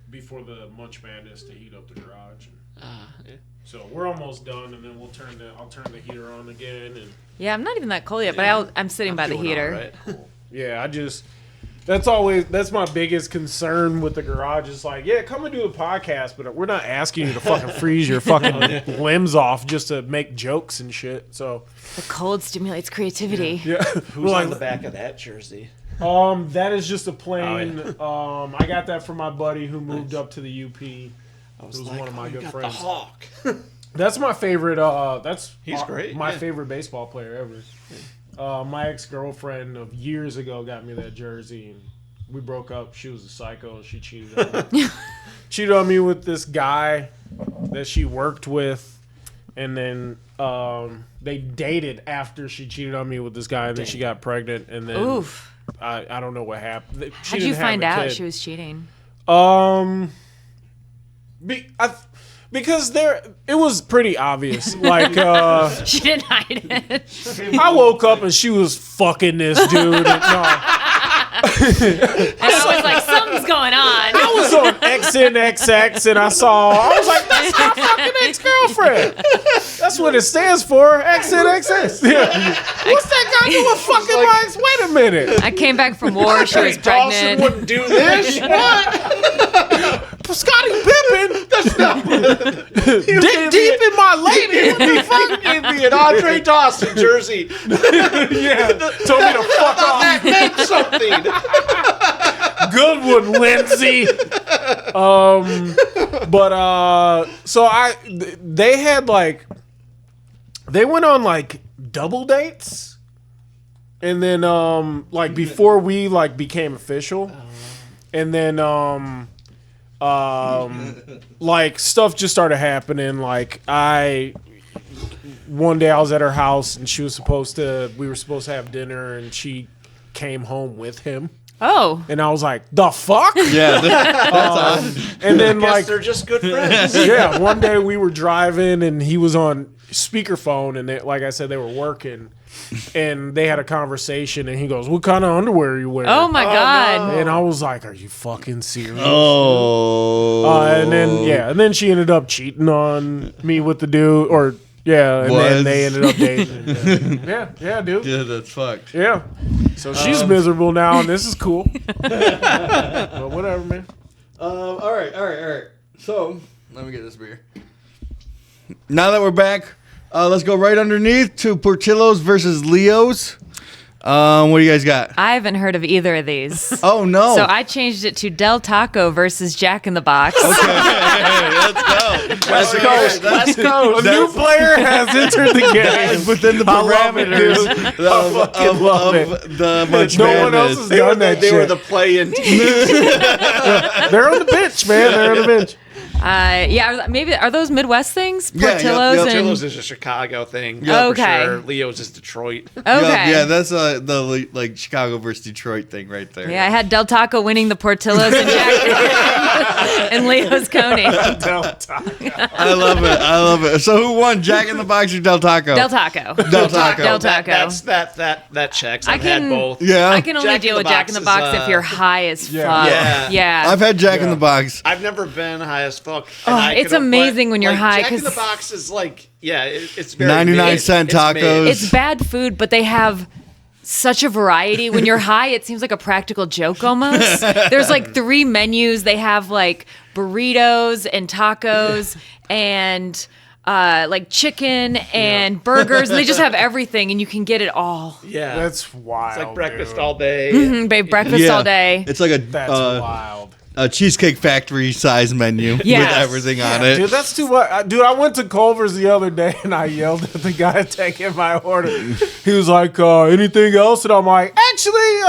[SPEAKER 3] before the Munch Madness to heat up the garage.
[SPEAKER 1] Yeah.
[SPEAKER 3] So we're almost done, and then I'll turn the heater on again. And
[SPEAKER 4] Yeah, I'm not even that cold yet, but I'm sitting by the
[SPEAKER 1] Doing
[SPEAKER 4] heater.
[SPEAKER 1] all right.
[SPEAKER 3] yeah, that's my biggest concern with the garage. Is like, yeah, come and do a podcast, but we're not asking you to fucking freeze your fucking limbs off just to make jokes and shit. So
[SPEAKER 4] The cold stimulates creativity.
[SPEAKER 3] yeah,
[SPEAKER 1] Who's on the back of that jersey?
[SPEAKER 3] that is just a plain. I got that from my buddy who moved up to the UP.
[SPEAKER 1] I was
[SPEAKER 3] one of my good
[SPEAKER 1] got
[SPEAKER 3] friends.
[SPEAKER 1] The Hawk.
[SPEAKER 3] That's my favorite. He's
[SPEAKER 1] great,
[SPEAKER 3] My
[SPEAKER 1] yeah.
[SPEAKER 3] favorite baseball player ever. My ex-girlfriend of years ago got me that jersey, and we broke up. She was a psycho. She cheated on me. Cheated on me with this guy that she worked with, and then they dated after she cheated on me with this guy, and then she got pregnant, and then
[SPEAKER 4] Oof.
[SPEAKER 3] I don't know what happened. She
[SPEAKER 4] How'd you
[SPEAKER 3] didn't have
[SPEAKER 4] find
[SPEAKER 3] a
[SPEAKER 4] out
[SPEAKER 3] kid.
[SPEAKER 4] she was cheating?
[SPEAKER 3] Because it was pretty obvious. Like,
[SPEAKER 4] She didn't hide it.
[SPEAKER 3] I woke up and she was fucking this dude. And,
[SPEAKER 4] And I was like, something's going on.
[SPEAKER 3] I was on XNXX and I was like, that's my fucking ex-girlfriend. That's what it stands for, XNXX. Yeah. What's that got to do with fucking my ex? Wait a minute.
[SPEAKER 4] I came back from war. She was
[SPEAKER 1] Dawson
[SPEAKER 4] pregnant.
[SPEAKER 1] wouldn't do this. What?
[SPEAKER 3] Scottie Pippen. That's not dick deep in my lady. What the fuck?
[SPEAKER 1] Gave me an Andre Dawson jersey.
[SPEAKER 3] Yeah. Told me to fuck off.
[SPEAKER 1] That meant something.
[SPEAKER 3] Good one, Lindsay. They had like, they went on like double dates, and then like before we like became official, and then like stuff just started happening. Like one day I was at her house and we were supposed to have dinner, and she came home with him.
[SPEAKER 4] Oh.
[SPEAKER 3] And I was like, the fuck?
[SPEAKER 2] Yeah, that's awesome.
[SPEAKER 3] And then
[SPEAKER 1] Guess
[SPEAKER 3] like,
[SPEAKER 1] they're just good friends.
[SPEAKER 3] yeah, one day we were driving and he was on speakerphone, and like I said, they were working, and they had a conversation, and he goes, what kind of underwear are you wearing?
[SPEAKER 4] Oh my God.
[SPEAKER 3] And I was like, are you fucking serious?
[SPEAKER 2] Oh.
[SPEAKER 3] And then she ended up cheating on me with the dude, then they ended up dating. Yeah, dude.
[SPEAKER 2] Yeah, that's fucked.
[SPEAKER 3] Yeah. So she's miserable now, and this is cool. But whatever, man.
[SPEAKER 2] All right. So, let me get this beer. Now that we're back, let's go right underneath to Portillo's versus Leo's. What do you guys got?
[SPEAKER 4] I haven't heard of either of these.
[SPEAKER 2] Oh, no.
[SPEAKER 4] So I changed it to Del Taco versus Jack in the Box.
[SPEAKER 2] Let's go.
[SPEAKER 1] West Coast. West Coast.
[SPEAKER 3] A new player has entered the
[SPEAKER 2] That
[SPEAKER 3] game.
[SPEAKER 2] is within the
[SPEAKER 3] I love it,
[SPEAKER 2] parameters
[SPEAKER 3] dude. I fucking love it.
[SPEAKER 2] the Munch
[SPEAKER 3] No one else
[SPEAKER 2] Madness.
[SPEAKER 3] has
[SPEAKER 1] They
[SPEAKER 3] done that
[SPEAKER 1] were
[SPEAKER 3] shit.
[SPEAKER 1] the play-in team.
[SPEAKER 3] They're on the bench, man. They're on the bench.
[SPEAKER 4] Maybe are those Midwest things?
[SPEAKER 2] Yeah, yep,
[SPEAKER 4] Portillo's
[SPEAKER 2] yep.
[SPEAKER 4] and
[SPEAKER 1] Portillo's is a Chicago thing.
[SPEAKER 2] Yeah,
[SPEAKER 1] for
[SPEAKER 4] okay.
[SPEAKER 1] sure. Leo's is Detroit.
[SPEAKER 4] okay.
[SPEAKER 2] Yeah, that's the like Chicago versus Detroit thing right there.
[SPEAKER 4] Yeah, I had Del Taco winning the Portillo's and Jack and Leo's Coney.
[SPEAKER 2] I love it. So who won, Jack in the Box or Del Taco?
[SPEAKER 4] Del Taco.
[SPEAKER 2] Del Taco.
[SPEAKER 4] Del Taco.
[SPEAKER 1] That checks. I've
[SPEAKER 4] can-
[SPEAKER 1] had both.
[SPEAKER 2] Yeah.
[SPEAKER 4] I can only
[SPEAKER 1] Jack in
[SPEAKER 4] deal
[SPEAKER 1] the
[SPEAKER 4] with Jack in the
[SPEAKER 1] Box
[SPEAKER 4] Box
[SPEAKER 1] is,
[SPEAKER 4] if you're high as fuck.
[SPEAKER 3] Yeah.
[SPEAKER 1] Yeah.
[SPEAKER 2] I've had Jack in the Box.
[SPEAKER 1] I've never been high as fuck.
[SPEAKER 4] It's amazing when you're high,
[SPEAKER 1] Jack in
[SPEAKER 4] 'cause-
[SPEAKER 1] the Box is like, it's very
[SPEAKER 2] 99
[SPEAKER 1] mid.
[SPEAKER 2] cent
[SPEAKER 1] It's mid.
[SPEAKER 2] tacos.
[SPEAKER 4] It's bad food, but they have such a variety. When you're high, it seems like a practical joke almost. There's like 3 menus. They have like burritos and tacos and like chicken and burgers. And they just have everything, and you can get it all.
[SPEAKER 1] Yeah.
[SPEAKER 3] That's wild.
[SPEAKER 1] It's like breakfast
[SPEAKER 3] dude.
[SPEAKER 1] all day.
[SPEAKER 4] Mm-hmm, babe, breakfast all day.
[SPEAKER 2] It's like
[SPEAKER 3] That's wild.
[SPEAKER 2] a Cheesecake Factory size menu with
[SPEAKER 4] Yes.
[SPEAKER 2] everything on it.
[SPEAKER 3] Dude, that's too much. Dude, I went to Culver's the other day and I yelled at the guy taking my order. He was like, anything else? And I'm like, actually,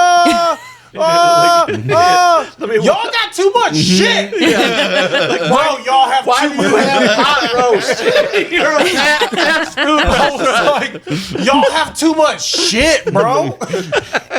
[SPEAKER 3] y'all got too much shit. Like, bro, y'all have
[SPEAKER 1] Why
[SPEAKER 3] too
[SPEAKER 1] do you
[SPEAKER 3] much.
[SPEAKER 1] have hot roast? You're a fast food
[SPEAKER 3] I was like, y'all have too much shit, bro.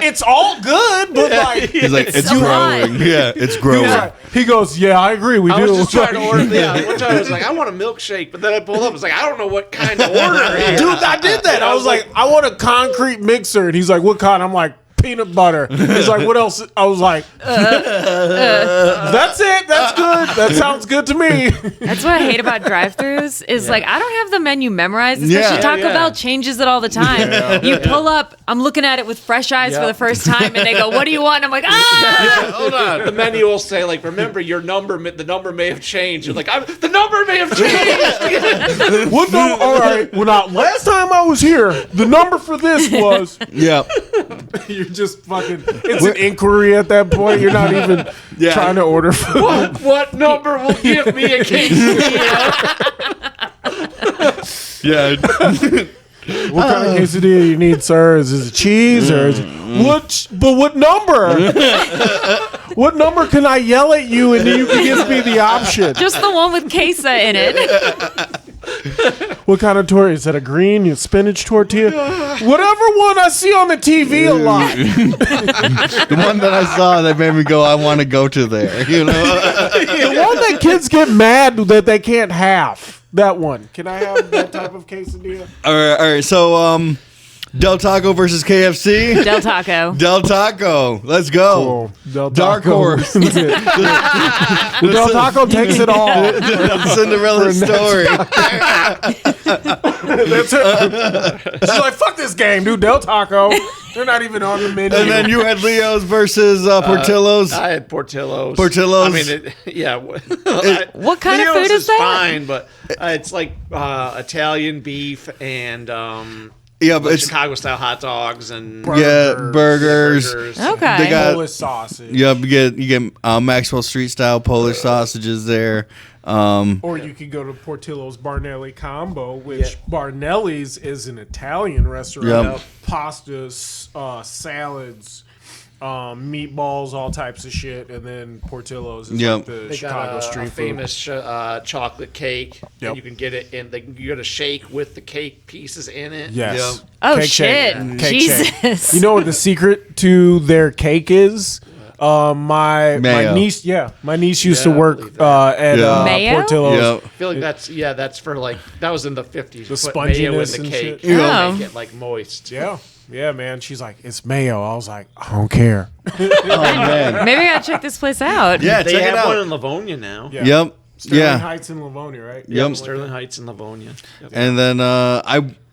[SPEAKER 3] It's all good, but like,
[SPEAKER 2] He's like, it's
[SPEAKER 4] so
[SPEAKER 2] growing.
[SPEAKER 4] hot.
[SPEAKER 2] Yeah, it's growing.
[SPEAKER 3] he goes, yeah, I agree. We
[SPEAKER 1] I
[SPEAKER 3] do.
[SPEAKER 1] was just trying to order. Yeah, one time I was like, I want a milkshake, but then I pulled up. I was like, I don't know what kind to order here.
[SPEAKER 3] Dude, I did that. I was like, I want a concrete mixer. And he's like, what kind? I'm like, peanut butter. He's like, what else? I was like, that's it. That's good. That sounds good to me.
[SPEAKER 4] That's what I hate about drive-thrus is like I don't have the menu memorized. Especially
[SPEAKER 2] Yeah.
[SPEAKER 4] Taco
[SPEAKER 1] Yeah.
[SPEAKER 4] Bell changes it all the time. You pull up, I'm looking at it with fresh eyes for the first time, and they go, "What do you want?" And I'm like, "Ah!"
[SPEAKER 1] Hold on. The menu will say, like, remember your number. The number may have changed. You're like, the number may have changed.
[SPEAKER 3] What number? All right. Well, now, last time I was here, the number for this was.
[SPEAKER 2] Yeah.
[SPEAKER 3] You're just fucking. It's an inquiry at that point. You're not even trying to order food.
[SPEAKER 1] What number will give me a quesadilla?
[SPEAKER 2] Yeah.
[SPEAKER 3] What kind of quesadilla you need, sir? Is it cheese or is it, what? But what number? What number can I yell at you and you can give me the option?
[SPEAKER 4] Just the one with queso in it.
[SPEAKER 3] What kind of tortilla? Is that a green spinach tortilla? Whatever one I see on the TV a lot.
[SPEAKER 2] The one that I saw that made me go, I want to go to there. You know?
[SPEAKER 3] The one that kids get mad that they can't have. That one. Can I have that type of quesadilla?
[SPEAKER 2] All right. So, Del Taco versus KFC.
[SPEAKER 4] Del Taco.
[SPEAKER 2] Del Taco. Let's go.
[SPEAKER 3] Del
[SPEAKER 2] Dark
[SPEAKER 3] Taco.
[SPEAKER 2] horse.
[SPEAKER 3] The Del Taco takes it all.
[SPEAKER 2] Cinderella story.
[SPEAKER 3] That's it. She's like, fuck this game, dude. Del Taco. They're not even on the menu.
[SPEAKER 2] And then you had Leo's versus Portillo's.
[SPEAKER 1] I had Portillo's.
[SPEAKER 2] Portillo's?
[SPEAKER 1] I mean, yeah.
[SPEAKER 4] What kind of
[SPEAKER 1] Leo's
[SPEAKER 4] food is that?
[SPEAKER 1] Fine, but it's like Italian beef and
[SPEAKER 2] Yeah, but it's
[SPEAKER 1] Chicago-style hot dogs and
[SPEAKER 2] burgers.
[SPEAKER 4] Okay.
[SPEAKER 2] They got
[SPEAKER 3] Polish sausage.
[SPEAKER 2] you get Maxwell Street style Polish sausages there.
[SPEAKER 3] Or you could go to Portillo's Barnelli Combo, which Barnelli's is an Italian restaurant.
[SPEAKER 2] Yep.
[SPEAKER 3] Pastas, salads, meatballs, all types of shit. And then Portillo's is like the
[SPEAKER 1] they
[SPEAKER 3] Chicago
[SPEAKER 1] got
[SPEAKER 3] street
[SPEAKER 1] a
[SPEAKER 3] food.
[SPEAKER 1] famous chocolate cake.
[SPEAKER 3] Yep.
[SPEAKER 1] And you can get it in. You get a shake with the cake pieces in it.
[SPEAKER 3] Yes.
[SPEAKER 2] Yep.
[SPEAKER 4] Oh
[SPEAKER 3] Cake
[SPEAKER 4] shit!
[SPEAKER 3] shake. Cake
[SPEAKER 4] Jesus.
[SPEAKER 3] shake. You know what the secret to their cake is? My niece, my niece used to work at
[SPEAKER 4] Mayo?
[SPEAKER 3] Portillo's.
[SPEAKER 2] Yep.
[SPEAKER 1] I feel like that's for like that was in the 50s.
[SPEAKER 3] The
[SPEAKER 1] Put mayo in
[SPEAKER 3] sponginess
[SPEAKER 1] the
[SPEAKER 3] and
[SPEAKER 1] cake.
[SPEAKER 3] shit.
[SPEAKER 4] Oh.
[SPEAKER 1] Make it like moist.
[SPEAKER 3] Yeah, man. She's like, it's mayo. I was like, I don't care.
[SPEAKER 2] Oh man.
[SPEAKER 4] Maybe I gotta check this place out.
[SPEAKER 2] Yeah,
[SPEAKER 1] They
[SPEAKER 2] check it
[SPEAKER 1] have one
[SPEAKER 2] out.
[SPEAKER 1] in Livonia now.
[SPEAKER 3] Yeah.
[SPEAKER 2] Yep.
[SPEAKER 3] Sterling
[SPEAKER 2] Yeah.
[SPEAKER 3] Heights in Livonia, right?
[SPEAKER 2] Yep.
[SPEAKER 1] Sterling Heights and Livonia. Yep.
[SPEAKER 2] And then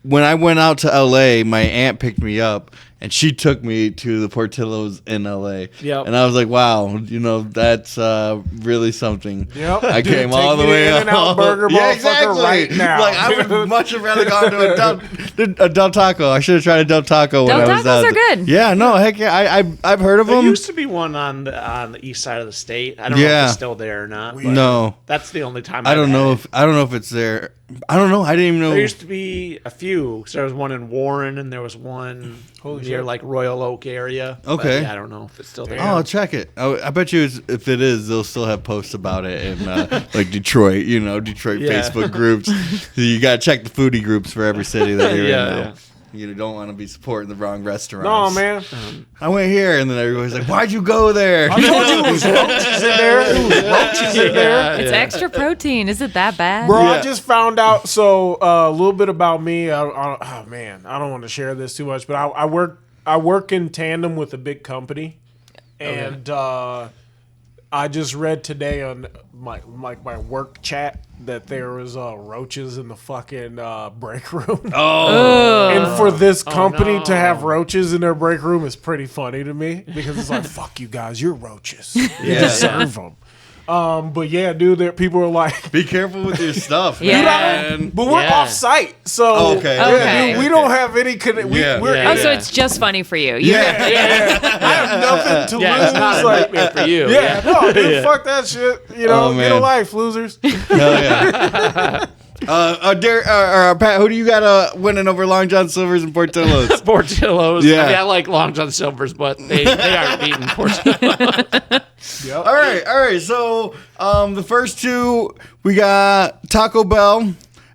[SPEAKER 2] when I went out to LA, my aunt picked me up and she took me to the Portillo's in LA.
[SPEAKER 1] Yep.
[SPEAKER 2] And I was like, wow, that's really something.
[SPEAKER 3] Yep.
[SPEAKER 2] I
[SPEAKER 3] Dude,
[SPEAKER 2] came
[SPEAKER 3] take
[SPEAKER 2] all the
[SPEAKER 3] me to
[SPEAKER 2] way up.
[SPEAKER 3] In-N-Out Burger,
[SPEAKER 2] yeah,
[SPEAKER 3] motherfucker,
[SPEAKER 2] exactly.
[SPEAKER 3] right now.
[SPEAKER 2] Like I would much have rather gone to a Del Taco. I should have tried a Del Taco when
[SPEAKER 4] Del
[SPEAKER 2] I was
[SPEAKER 4] Tacos
[SPEAKER 2] out.
[SPEAKER 4] are good.
[SPEAKER 2] Yeah, no, heck yeah. I've heard of
[SPEAKER 1] There
[SPEAKER 2] them.
[SPEAKER 1] used to be one on the east side of the state. I don't know if
[SPEAKER 2] Yeah.
[SPEAKER 1] it's still there or not. but
[SPEAKER 2] No.
[SPEAKER 1] That's the only time
[SPEAKER 2] I don't
[SPEAKER 1] I've had
[SPEAKER 2] know
[SPEAKER 1] it.
[SPEAKER 2] if it's there. I don't know. I didn't even know.
[SPEAKER 1] There used to be a few. So there was one in Warren, and there was one near
[SPEAKER 3] shit.
[SPEAKER 1] like Royal Oak area. But,
[SPEAKER 2] Okay.
[SPEAKER 1] yeah, I don't know if it's still there.
[SPEAKER 2] Oh, I'll check it. I bet you if it is, they'll still have posts about it in like Detroit, Detroit
[SPEAKER 1] Yeah.
[SPEAKER 2] Facebook groups. So you got to check the foodie groups for every city that you're
[SPEAKER 1] Yeah,
[SPEAKER 2] in now.
[SPEAKER 1] yeah.
[SPEAKER 2] You don't want to be supporting the wrong
[SPEAKER 3] No,
[SPEAKER 2] restaurants.
[SPEAKER 3] man.
[SPEAKER 2] I went here, and then everybody's like, "Why'd you go there?"
[SPEAKER 3] I told you it was roaches in there. It was roaches in there.
[SPEAKER 4] It's extra protein. Is it that bad?
[SPEAKER 3] Bro, I
[SPEAKER 2] Yeah.
[SPEAKER 3] just found out. So a little bit about me. Oh man, I don't want to share this too much, but I work in tandem with a big company, and I just read today on my work chat that there was roaches in the fucking break room.
[SPEAKER 2] Oh.
[SPEAKER 3] And for this company
[SPEAKER 1] no.
[SPEAKER 3] to have roaches in their break room is pretty funny to me because it's like, fuck you guys, you're roaches. You deserve them. But yeah, dude, people are like,
[SPEAKER 2] Be careful with your stuff.
[SPEAKER 4] Yeah.
[SPEAKER 2] Man.
[SPEAKER 3] but we're off site, so
[SPEAKER 2] Oh, okay.
[SPEAKER 4] Okay.
[SPEAKER 3] dude, we don't have any.
[SPEAKER 2] Yeah.
[SPEAKER 4] Oh, so it's just funny for you.
[SPEAKER 3] I have nothing to
[SPEAKER 1] Yeah,
[SPEAKER 3] lose.
[SPEAKER 1] it's not a
[SPEAKER 3] like,
[SPEAKER 1] nightmare for you.
[SPEAKER 3] yeah, no, dude, fuck that shit. You know,
[SPEAKER 2] Oh,
[SPEAKER 3] get a
[SPEAKER 2] man.
[SPEAKER 3] life, losers.
[SPEAKER 2] Hell yeah. Pat, who do you got winning over Long John Silver's and Portillo's?
[SPEAKER 1] Portillo's.
[SPEAKER 2] Yeah.
[SPEAKER 1] I mean, I like Long John Silver's, but they aren't beating Portillo's.
[SPEAKER 3] Yep.
[SPEAKER 2] All right. So the first two, we got Taco Bell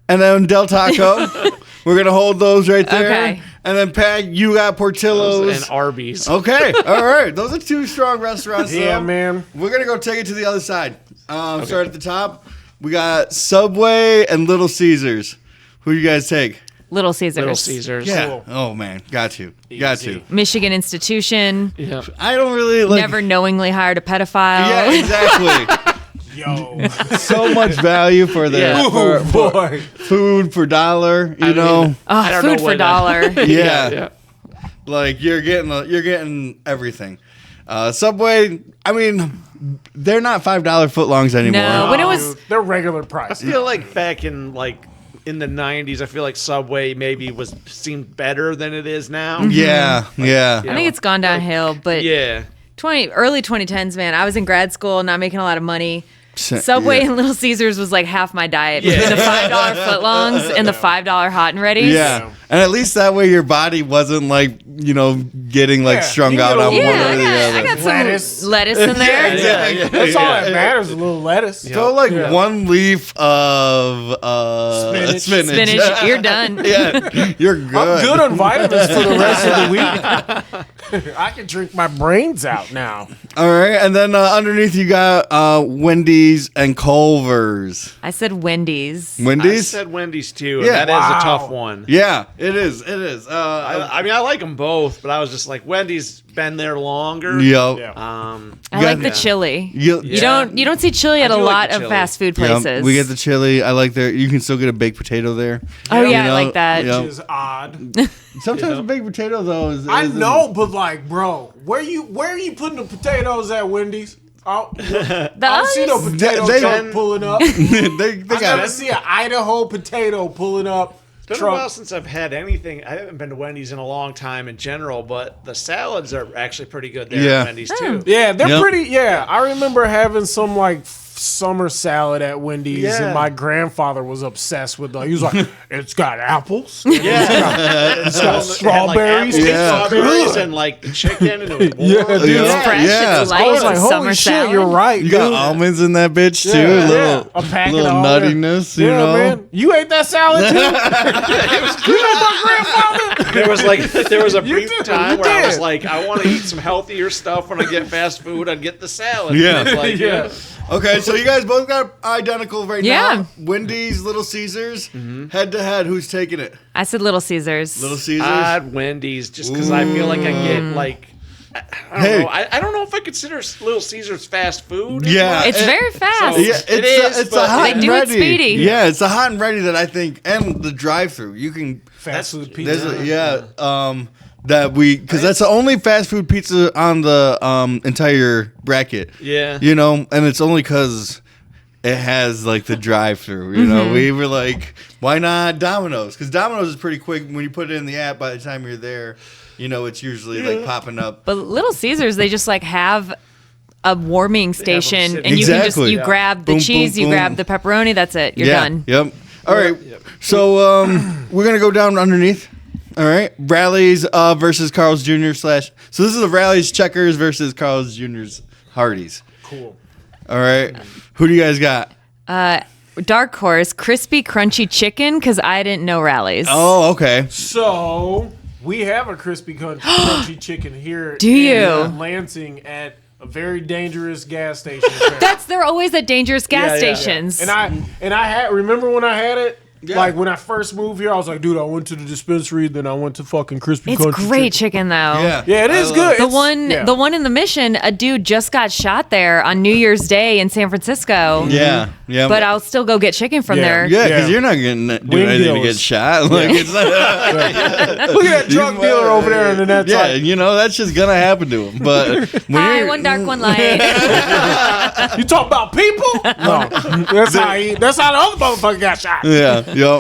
[SPEAKER 2] and then Del Taco. We're going to hold those right there.
[SPEAKER 4] Okay.
[SPEAKER 2] And then, Pat, you got Portillo's.
[SPEAKER 1] And Arby's.
[SPEAKER 2] Okay. All right. Those are two strong restaurants.
[SPEAKER 3] Yeah,
[SPEAKER 2] though.
[SPEAKER 3] man.
[SPEAKER 2] We're going to go take it to the other side. Start at the top. We got Subway and Little Caesars. Who do you guys take?
[SPEAKER 4] Little Caesars.
[SPEAKER 1] Little Caesars.
[SPEAKER 2] Yeah.
[SPEAKER 3] Cool.
[SPEAKER 2] Oh, man. Got you. Got
[SPEAKER 3] Easy.
[SPEAKER 2] you.
[SPEAKER 4] Michigan institution.
[SPEAKER 1] Yeah.
[SPEAKER 2] I don't really like.
[SPEAKER 4] Never knowingly hired a pedophile.
[SPEAKER 2] Yeah, exactly.
[SPEAKER 3] Yo.
[SPEAKER 2] So much value for the
[SPEAKER 1] Yeah.
[SPEAKER 2] for
[SPEAKER 3] Boy.
[SPEAKER 2] food for dollar. You know.
[SPEAKER 1] I don't
[SPEAKER 4] Food
[SPEAKER 1] know
[SPEAKER 4] for
[SPEAKER 1] where
[SPEAKER 4] dollar.
[SPEAKER 2] Yeah. Like you're getting everything. Subway. I mean, they're not $5 footlongs anymore.
[SPEAKER 4] No. When it was-
[SPEAKER 3] Dude, they're regular price.
[SPEAKER 1] I feel like back in in the 90s, I feel like Subway maybe seemed better than it is now.
[SPEAKER 2] Yeah.
[SPEAKER 4] I think it's gone downhill, but
[SPEAKER 1] Yeah.
[SPEAKER 4] early 2010s, man. I was in grad school, not making a lot of money.
[SPEAKER 2] So-
[SPEAKER 4] Subway
[SPEAKER 2] yeah.
[SPEAKER 4] and Little Caesars was like half my diet.
[SPEAKER 1] Yeah.
[SPEAKER 4] Between the $5 footlongs and the $5 hot and ready's.
[SPEAKER 2] Yeah. And at least that way your body wasn't like, getting like
[SPEAKER 3] Yeah,
[SPEAKER 2] strung
[SPEAKER 3] you
[SPEAKER 2] out
[SPEAKER 3] know,
[SPEAKER 2] on
[SPEAKER 4] Yeah,
[SPEAKER 2] one or the
[SPEAKER 4] I
[SPEAKER 2] other.
[SPEAKER 4] got some
[SPEAKER 3] Lettuce.
[SPEAKER 4] lettuce in there.
[SPEAKER 2] Yeah.
[SPEAKER 3] That's all that matters. A little lettuce.
[SPEAKER 2] Throw like one leaf of
[SPEAKER 3] Spinach.
[SPEAKER 4] Spinach, you're done.
[SPEAKER 2] Yeah, you're good.
[SPEAKER 3] I'm good on vitamins for the rest of the week. I can drink my brains out now.
[SPEAKER 2] All right, and then underneath you got Wendy's and Culver's.
[SPEAKER 4] I said Wendy's.
[SPEAKER 1] I
[SPEAKER 2] Wendy's?
[SPEAKER 1] said Wendy's too.
[SPEAKER 2] Yeah.
[SPEAKER 1] And that is
[SPEAKER 3] Wow.
[SPEAKER 1] a tough one.
[SPEAKER 2] Yeah, it is.
[SPEAKER 1] I mean, I like them both, but I was just like, Wendy's been there longer.
[SPEAKER 2] Yep.
[SPEAKER 3] Yeah.
[SPEAKER 4] I like the
[SPEAKER 2] Yeah.
[SPEAKER 4] chili.
[SPEAKER 2] You
[SPEAKER 4] You don't see chili at
[SPEAKER 1] I
[SPEAKER 4] a
[SPEAKER 1] do
[SPEAKER 4] lot
[SPEAKER 1] like the
[SPEAKER 4] of
[SPEAKER 1] chili.
[SPEAKER 4] fast food
[SPEAKER 2] Yep,
[SPEAKER 4] places.
[SPEAKER 2] we get the chili. I like you can still get a baked potato there.
[SPEAKER 4] Oh yeah,
[SPEAKER 2] You know,
[SPEAKER 4] I like that.
[SPEAKER 2] yeah.
[SPEAKER 3] Which is odd.
[SPEAKER 2] Sometimes a baked potato though is.
[SPEAKER 3] I know, but like, bro, where are you putting the potatoes at Wendy's? I don't see no
[SPEAKER 4] Those?
[SPEAKER 3] potato
[SPEAKER 2] They-
[SPEAKER 3] truck pulling up.
[SPEAKER 2] they
[SPEAKER 3] I
[SPEAKER 2] got
[SPEAKER 3] never
[SPEAKER 2] it.
[SPEAKER 3] see an Idaho potato pulling up.
[SPEAKER 1] It's been a while since I've had anything. I haven't been to Wendy's in a long time in general, but the salads are actually pretty good there
[SPEAKER 2] Yeah.
[SPEAKER 1] at Wendy's too.
[SPEAKER 3] Yeah, they're
[SPEAKER 2] Yep.
[SPEAKER 3] pretty. Yeah, I remember having some like summer salad at Wendy's,
[SPEAKER 1] Yeah.
[SPEAKER 3] and my grandfather was obsessed with. He was like, "It's got apples,
[SPEAKER 1] Yeah.
[SPEAKER 3] it's got strawberries."
[SPEAKER 1] Like
[SPEAKER 2] Yeah.
[SPEAKER 1] strawberries and like the chicken and it was warm.
[SPEAKER 3] Yeah, dude.
[SPEAKER 4] It's
[SPEAKER 2] Yeah.
[SPEAKER 4] fresh.
[SPEAKER 2] Yeah.
[SPEAKER 4] It's
[SPEAKER 3] I
[SPEAKER 4] light.
[SPEAKER 3] was like,
[SPEAKER 4] it's
[SPEAKER 3] "Holy
[SPEAKER 4] summer
[SPEAKER 3] shit,
[SPEAKER 4] salad.
[SPEAKER 3] you're right."
[SPEAKER 2] You got
[SPEAKER 3] dude.
[SPEAKER 2] almonds in that bitch too.
[SPEAKER 3] Yeah,
[SPEAKER 2] little
[SPEAKER 3] a packet
[SPEAKER 2] little
[SPEAKER 3] of all that.
[SPEAKER 2] nuttiness, you
[SPEAKER 3] Yeah,
[SPEAKER 2] know.
[SPEAKER 3] man. You ate that salad too? You ate my grandfather?
[SPEAKER 1] There was a brief
[SPEAKER 3] did,
[SPEAKER 1] time
[SPEAKER 3] you
[SPEAKER 1] where I was
[SPEAKER 3] did.
[SPEAKER 1] like, I want to eat some healthier stuff when I get fast food. I'd get the salad.
[SPEAKER 2] Yeah.
[SPEAKER 1] It's like,
[SPEAKER 3] Yeah.
[SPEAKER 2] Okay, so you guys both got identical right
[SPEAKER 4] Yeah.
[SPEAKER 2] now. Wendy's, Little Caesars, head to head. Who's taking it?
[SPEAKER 4] I said Little Caesars.
[SPEAKER 2] Little Caesars.
[SPEAKER 1] I'd Wendy's just because I feel like I get like. I don't
[SPEAKER 2] Hey.
[SPEAKER 1] know. I don't know if I consider Little Caesars fast food.
[SPEAKER 2] Yeah.
[SPEAKER 4] It's very fast.
[SPEAKER 1] So-
[SPEAKER 2] Yeah,
[SPEAKER 1] It
[SPEAKER 2] it's
[SPEAKER 1] is,
[SPEAKER 2] a
[SPEAKER 1] but
[SPEAKER 2] hot
[SPEAKER 4] They
[SPEAKER 2] and
[SPEAKER 4] do it
[SPEAKER 2] ready.
[SPEAKER 4] speedy.
[SPEAKER 2] Yeah, it's a hot and ready that I think, and the drive-through. You can.
[SPEAKER 3] Fast food
[SPEAKER 2] There's
[SPEAKER 3] pizza.
[SPEAKER 2] because that's the only fast food pizza on the entire bracket.
[SPEAKER 1] Yeah.
[SPEAKER 2] You know, and it's only because it has like the drive-through. You know, we were like, why not Domino's? Because Domino's is pretty quick when you put it in the app. By the time you're there, you know it's usually like popping up.
[SPEAKER 4] But Little Caesars, they just like have a warming station,
[SPEAKER 1] sitting-
[SPEAKER 4] and you can
[SPEAKER 2] Exactly.
[SPEAKER 4] just grab the
[SPEAKER 2] Boom,
[SPEAKER 4] cheese,
[SPEAKER 2] boom,
[SPEAKER 4] you
[SPEAKER 2] boom.
[SPEAKER 4] grab the pepperoni. That's it. You're done.
[SPEAKER 2] Yep. All right. So we're gonna go down underneath. All right. Rallies versus Carl's Jr. / So this is the Rallies Checkers versus Carl's Jr.'s Hardee's.
[SPEAKER 3] Cool.
[SPEAKER 2] All right. Who do you guys got?
[SPEAKER 4] Dark Horse, crispy, crunchy chicken, because I didn't know Rallies.
[SPEAKER 2] Oh, okay.
[SPEAKER 3] So we have a crispy crunchy chicken here.
[SPEAKER 4] Do you?
[SPEAKER 3] in Lansing at a very dangerous gas station.
[SPEAKER 4] They're always at dangerous gas
[SPEAKER 1] Yeah, yeah, yeah.
[SPEAKER 4] stations.
[SPEAKER 3] And I had remember when I had it
[SPEAKER 2] Yeah.
[SPEAKER 3] Like when I first moved here, I was like, dude, I went to the dispensary, then I went to fucking Crispy
[SPEAKER 4] It's
[SPEAKER 3] Country
[SPEAKER 4] great chicken though.
[SPEAKER 2] Yeah.
[SPEAKER 3] Yeah, it is good.
[SPEAKER 4] The one in the Mission, a dude just got shot there on New Year's Day in San Francisco.
[SPEAKER 2] Yeah. Yeah.
[SPEAKER 4] But I'll still go get chicken from there.
[SPEAKER 2] Yeah, because
[SPEAKER 3] Yeah.
[SPEAKER 2] you're not going to do
[SPEAKER 3] Wing
[SPEAKER 2] anything to
[SPEAKER 3] dealers.
[SPEAKER 2] get shot. Like, it's not,
[SPEAKER 3] Look at that drug dealer over there in the net.
[SPEAKER 2] yeah, you know, that's just going to happen to him. But when
[SPEAKER 4] Hi,
[SPEAKER 2] you're,
[SPEAKER 4] one dark, one light.
[SPEAKER 3] You talk about people? No, that's how the other motherfucker got shot.
[SPEAKER 2] Yeah, yo.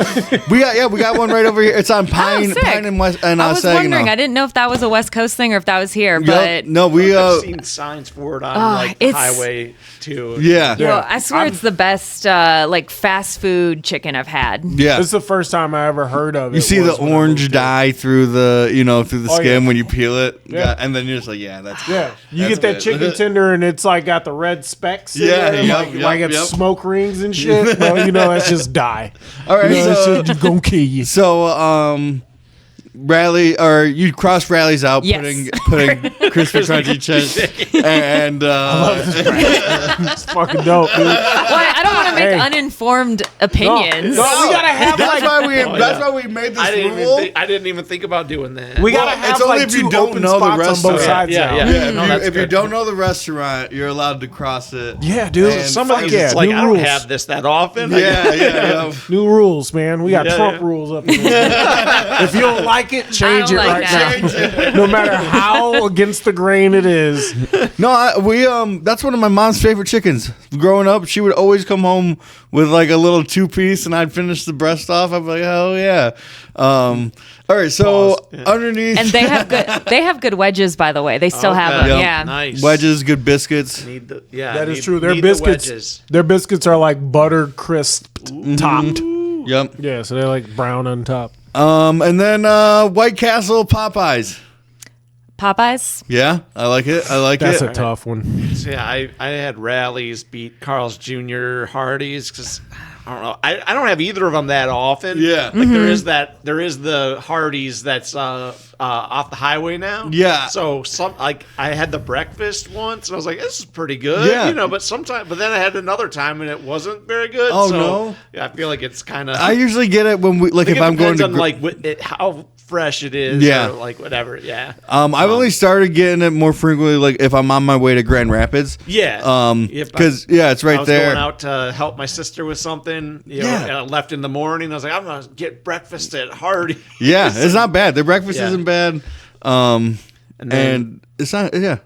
[SPEAKER 2] We got one right over here. It's on Pine
[SPEAKER 4] sick.
[SPEAKER 2] and West and
[SPEAKER 4] I was
[SPEAKER 2] Saginaw.
[SPEAKER 4] wondering. I didn't know if that was a West Coast thing or if that was here. But
[SPEAKER 2] Yep. No, we
[SPEAKER 1] I've seen signs for it on like the
[SPEAKER 4] it's-
[SPEAKER 1] highway too.
[SPEAKER 2] yeah.
[SPEAKER 4] yo,
[SPEAKER 3] Yeah.
[SPEAKER 4] I swear
[SPEAKER 3] I'm-
[SPEAKER 4] it's the best like fast food chicken I've had.
[SPEAKER 2] Yeah.
[SPEAKER 3] This is the first time I ever heard of it.
[SPEAKER 2] You see the
[SPEAKER 3] was when I
[SPEAKER 2] orange
[SPEAKER 3] moved here.
[SPEAKER 2] dye through the
[SPEAKER 3] Oh,
[SPEAKER 2] skin
[SPEAKER 3] yeah.
[SPEAKER 2] when you peel it.
[SPEAKER 3] Yeah.
[SPEAKER 2] And then you're just like, yeah, that's
[SPEAKER 3] Yeah, you
[SPEAKER 2] That's
[SPEAKER 3] get that
[SPEAKER 2] good.
[SPEAKER 3] chicken tender and it's like got the red specks. In
[SPEAKER 2] Yeah,
[SPEAKER 3] it,
[SPEAKER 2] yep,
[SPEAKER 3] like
[SPEAKER 2] yep,
[SPEAKER 3] it's
[SPEAKER 2] yep.
[SPEAKER 3] smoke rings and shit. Well, you know that's just dye.
[SPEAKER 2] All right,
[SPEAKER 3] You know,
[SPEAKER 2] so-
[SPEAKER 3] that shit gonna kill you.
[SPEAKER 2] So, rally or you cross rallies out,
[SPEAKER 4] Yes.
[SPEAKER 2] putting crispy crunchy chicken and
[SPEAKER 3] It's fucking dope, dude.
[SPEAKER 4] Well, I don't want to make
[SPEAKER 3] Hey.
[SPEAKER 4] uninformed opinions.
[SPEAKER 3] No, we gotta have
[SPEAKER 2] that's
[SPEAKER 3] like
[SPEAKER 2] why we made this
[SPEAKER 1] I
[SPEAKER 2] rule.
[SPEAKER 1] didn't even think about doing that.
[SPEAKER 3] we gotta
[SPEAKER 2] Well,
[SPEAKER 3] have
[SPEAKER 2] it's only
[SPEAKER 3] like
[SPEAKER 2] if you
[SPEAKER 3] two
[SPEAKER 2] don't
[SPEAKER 3] open
[SPEAKER 2] know the
[SPEAKER 3] spots on
[SPEAKER 2] restaurant.
[SPEAKER 3] both sides.
[SPEAKER 1] Yeah,
[SPEAKER 3] now.
[SPEAKER 1] yeah.
[SPEAKER 2] Yeah,
[SPEAKER 1] No, that's
[SPEAKER 2] if you
[SPEAKER 1] good.
[SPEAKER 2] don't know the restaurant, you're allowed to cross it.
[SPEAKER 3] Yeah, dude.
[SPEAKER 2] And
[SPEAKER 3] Some of
[SPEAKER 2] fuck,
[SPEAKER 3] the
[SPEAKER 1] It's like
[SPEAKER 3] new
[SPEAKER 1] I don't
[SPEAKER 3] rules.
[SPEAKER 1] have this that often.
[SPEAKER 2] Yeah.
[SPEAKER 3] New rules, man. We got
[SPEAKER 1] Yeah,
[SPEAKER 3] Trump
[SPEAKER 1] yeah.
[SPEAKER 3] rules up here. If you don't like it, change
[SPEAKER 4] I
[SPEAKER 3] it
[SPEAKER 4] don't like
[SPEAKER 3] right
[SPEAKER 4] that.
[SPEAKER 3] now. No matter how against the grain it is.
[SPEAKER 2] No, we that's one of my mom's favorite chickens. Growing up, she would always come home with like a little 2-piece, and I'd finish the breast off. I'd be like, hell yeah. All right, so
[SPEAKER 1] Pause. Yeah.
[SPEAKER 2] underneath
[SPEAKER 4] And they have good wedges, by the way. They still have
[SPEAKER 1] Okay.
[SPEAKER 4] them.
[SPEAKER 2] Yep.
[SPEAKER 4] Yeah.
[SPEAKER 1] Nice.
[SPEAKER 2] wedges, good biscuits.
[SPEAKER 1] Need the,
[SPEAKER 3] That is
[SPEAKER 1] need-
[SPEAKER 3] true. Their
[SPEAKER 1] need the
[SPEAKER 3] biscuits,
[SPEAKER 1] wedges.
[SPEAKER 3] their biscuits are like butter crisped, topped.
[SPEAKER 2] Yep.
[SPEAKER 3] Yeah, so they're like brown on top.
[SPEAKER 2] And then White Castle Popeyes.
[SPEAKER 4] Popeyes.
[SPEAKER 2] Yeah, I like it.
[SPEAKER 3] That's a tough one.
[SPEAKER 1] So, yeah, I had Rallies beat Carl's Jr. Hardee's because I don't know. I don't have either of them that often.
[SPEAKER 2] Yeah.
[SPEAKER 1] like there is the Hardee's that's off the highway now.
[SPEAKER 2] Yeah.
[SPEAKER 1] So I had the breakfast once and I was like, this is pretty good.
[SPEAKER 2] Yeah.
[SPEAKER 1] But then I had another time and it wasn't very good.
[SPEAKER 2] Oh,
[SPEAKER 1] so,
[SPEAKER 2] no?
[SPEAKER 1] Yeah, I feel like it's kind of.
[SPEAKER 2] I usually get it when we like if I'm going to
[SPEAKER 1] on like how fresh it is.
[SPEAKER 2] Yeah.
[SPEAKER 1] Or like whatever. Yeah.
[SPEAKER 2] I've only started getting it more frequently like if I'm on my way to Grand Rapids.
[SPEAKER 1] Yeah.
[SPEAKER 2] Because it's
[SPEAKER 1] I
[SPEAKER 2] right
[SPEAKER 1] was
[SPEAKER 2] there.
[SPEAKER 1] going out to help my sister with something. And I left in the morning. I was like, I'm gonna get breakfast at Hardee's.
[SPEAKER 2] Yeah, it's not bad. Their breakfast
[SPEAKER 1] Yeah.
[SPEAKER 2] isn't bad. And it's not. Yeah.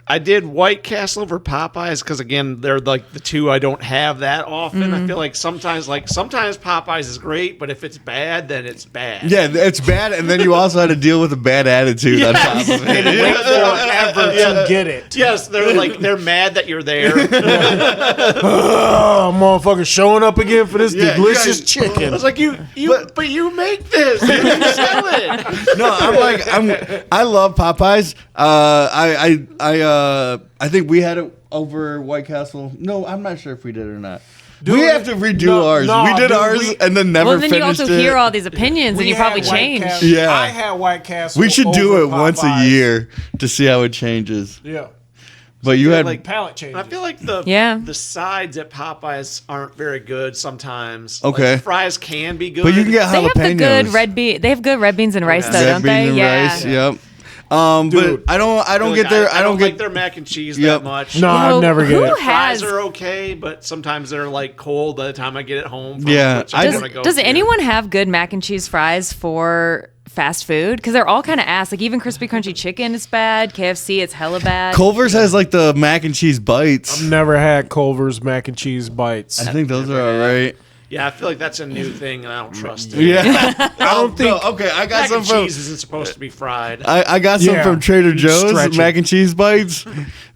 [SPEAKER 1] I did White Castle over Popeyes because again they're like the two I don't have that often. I feel like sometimes Popeyes is great, but if it's bad, then it's bad.
[SPEAKER 2] Yeah, it's bad, and then you also had to deal with a bad attitude on top of it.
[SPEAKER 3] Wait forever to get it.
[SPEAKER 1] Yes, they're mad that you're there.
[SPEAKER 3] Oh, motherfucker, showing up again for this
[SPEAKER 2] Yeah, you
[SPEAKER 3] delicious
[SPEAKER 2] guys-
[SPEAKER 3] chicken.
[SPEAKER 1] I was like, but you make this, you sell it.
[SPEAKER 2] No, I love Popeyes. I think we had it over White Castle. No, I'm not sure if we did it or not. We have to redo ours. We did ours and then never
[SPEAKER 4] Well, then you
[SPEAKER 2] finished
[SPEAKER 4] also
[SPEAKER 2] it.
[SPEAKER 4] hear all these opinions, and
[SPEAKER 3] We
[SPEAKER 4] you probably
[SPEAKER 3] had White
[SPEAKER 4] change.
[SPEAKER 3] Castle-
[SPEAKER 2] Yeah.
[SPEAKER 3] I had White Castle.
[SPEAKER 2] We should do
[SPEAKER 3] over
[SPEAKER 2] it once a
[SPEAKER 3] Popeyes.
[SPEAKER 2] year to see how it changes.
[SPEAKER 3] Yeah.
[SPEAKER 2] But you had
[SPEAKER 1] like
[SPEAKER 3] Palate changes.
[SPEAKER 1] I feel like
[SPEAKER 4] Yeah.
[SPEAKER 1] the sides at Popeyes aren't very good sometimes.
[SPEAKER 2] Okay.
[SPEAKER 1] Like, fries can be good.
[SPEAKER 2] but you can get
[SPEAKER 4] They have
[SPEAKER 2] jalapenos.
[SPEAKER 4] the good red bean. They have good red beans and rice, though,
[SPEAKER 2] Red
[SPEAKER 4] don't they?
[SPEAKER 2] beans and
[SPEAKER 4] Yeah.
[SPEAKER 2] rice. Yep. But
[SPEAKER 3] Dude.
[SPEAKER 2] I don't
[SPEAKER 1] Like,
[SPEAKER 2] get their
[SPEAKER 1] I don't
[SPEAKER 2] get
[SPEAKER 1] like their mac and cheese
[SPEAKER 2] Yep.
[SPEAKER 1] that much.
[SPEAKER 3] No,
[SPEAKER 4] You know,
[SPEAKER 3] I've never get
[SPEAKER 4] who
[SPEAKER 3] it.
[SPEAKER 1] Fries
[SPEAKER 4] has?
[SPEAKER 1] are okay, but sometimes they're like cold by the time I get it home. From
[SPEAKER 2] Yeah,
[SPEAKER 1] which
[SPEAKER 2] I
[SPEAKER 1] I'm
[SPEAKER 4] Does,
[SPEAKER 1] gonna go
[SPEAKER 4] does
[SPEAKER 1] to.
[SPEAKER 4] anyone have good mac and cheese fries for fast food? Because they're all kind of ass. Like even crispy crunchy chicken is bad. KFC, it's hella bad.
[SPEAKER 2] Culver's has like the mac and cheese bites.
[SPEAKER 3] Never had Culver's mac and cheese bites.
[SPEAKER 2] I think those are all right.
[SPEAKER 1] Yeah, I feel like that's a new thing, and I don't trust it.
[SPEAKER 2] Yeah, I
[SPEAKER 3] don't think-
[SPEAKER 2] Okay, I got
[SPEAKER 1] Mac
[SPEAKER 2] some
[SPEAKER 1] and
[SPEAKER 2] from.
[SPEAKER 1] cheese isn't supposed to be fried.
[SPEAKER 2] I got some
[SPEAKER 3] Yeah.
[SPEAKER 2] from Trader Joe's
[SPEAKER 3] Stretch it.
[SPEAKER 2] mac and cheese bites.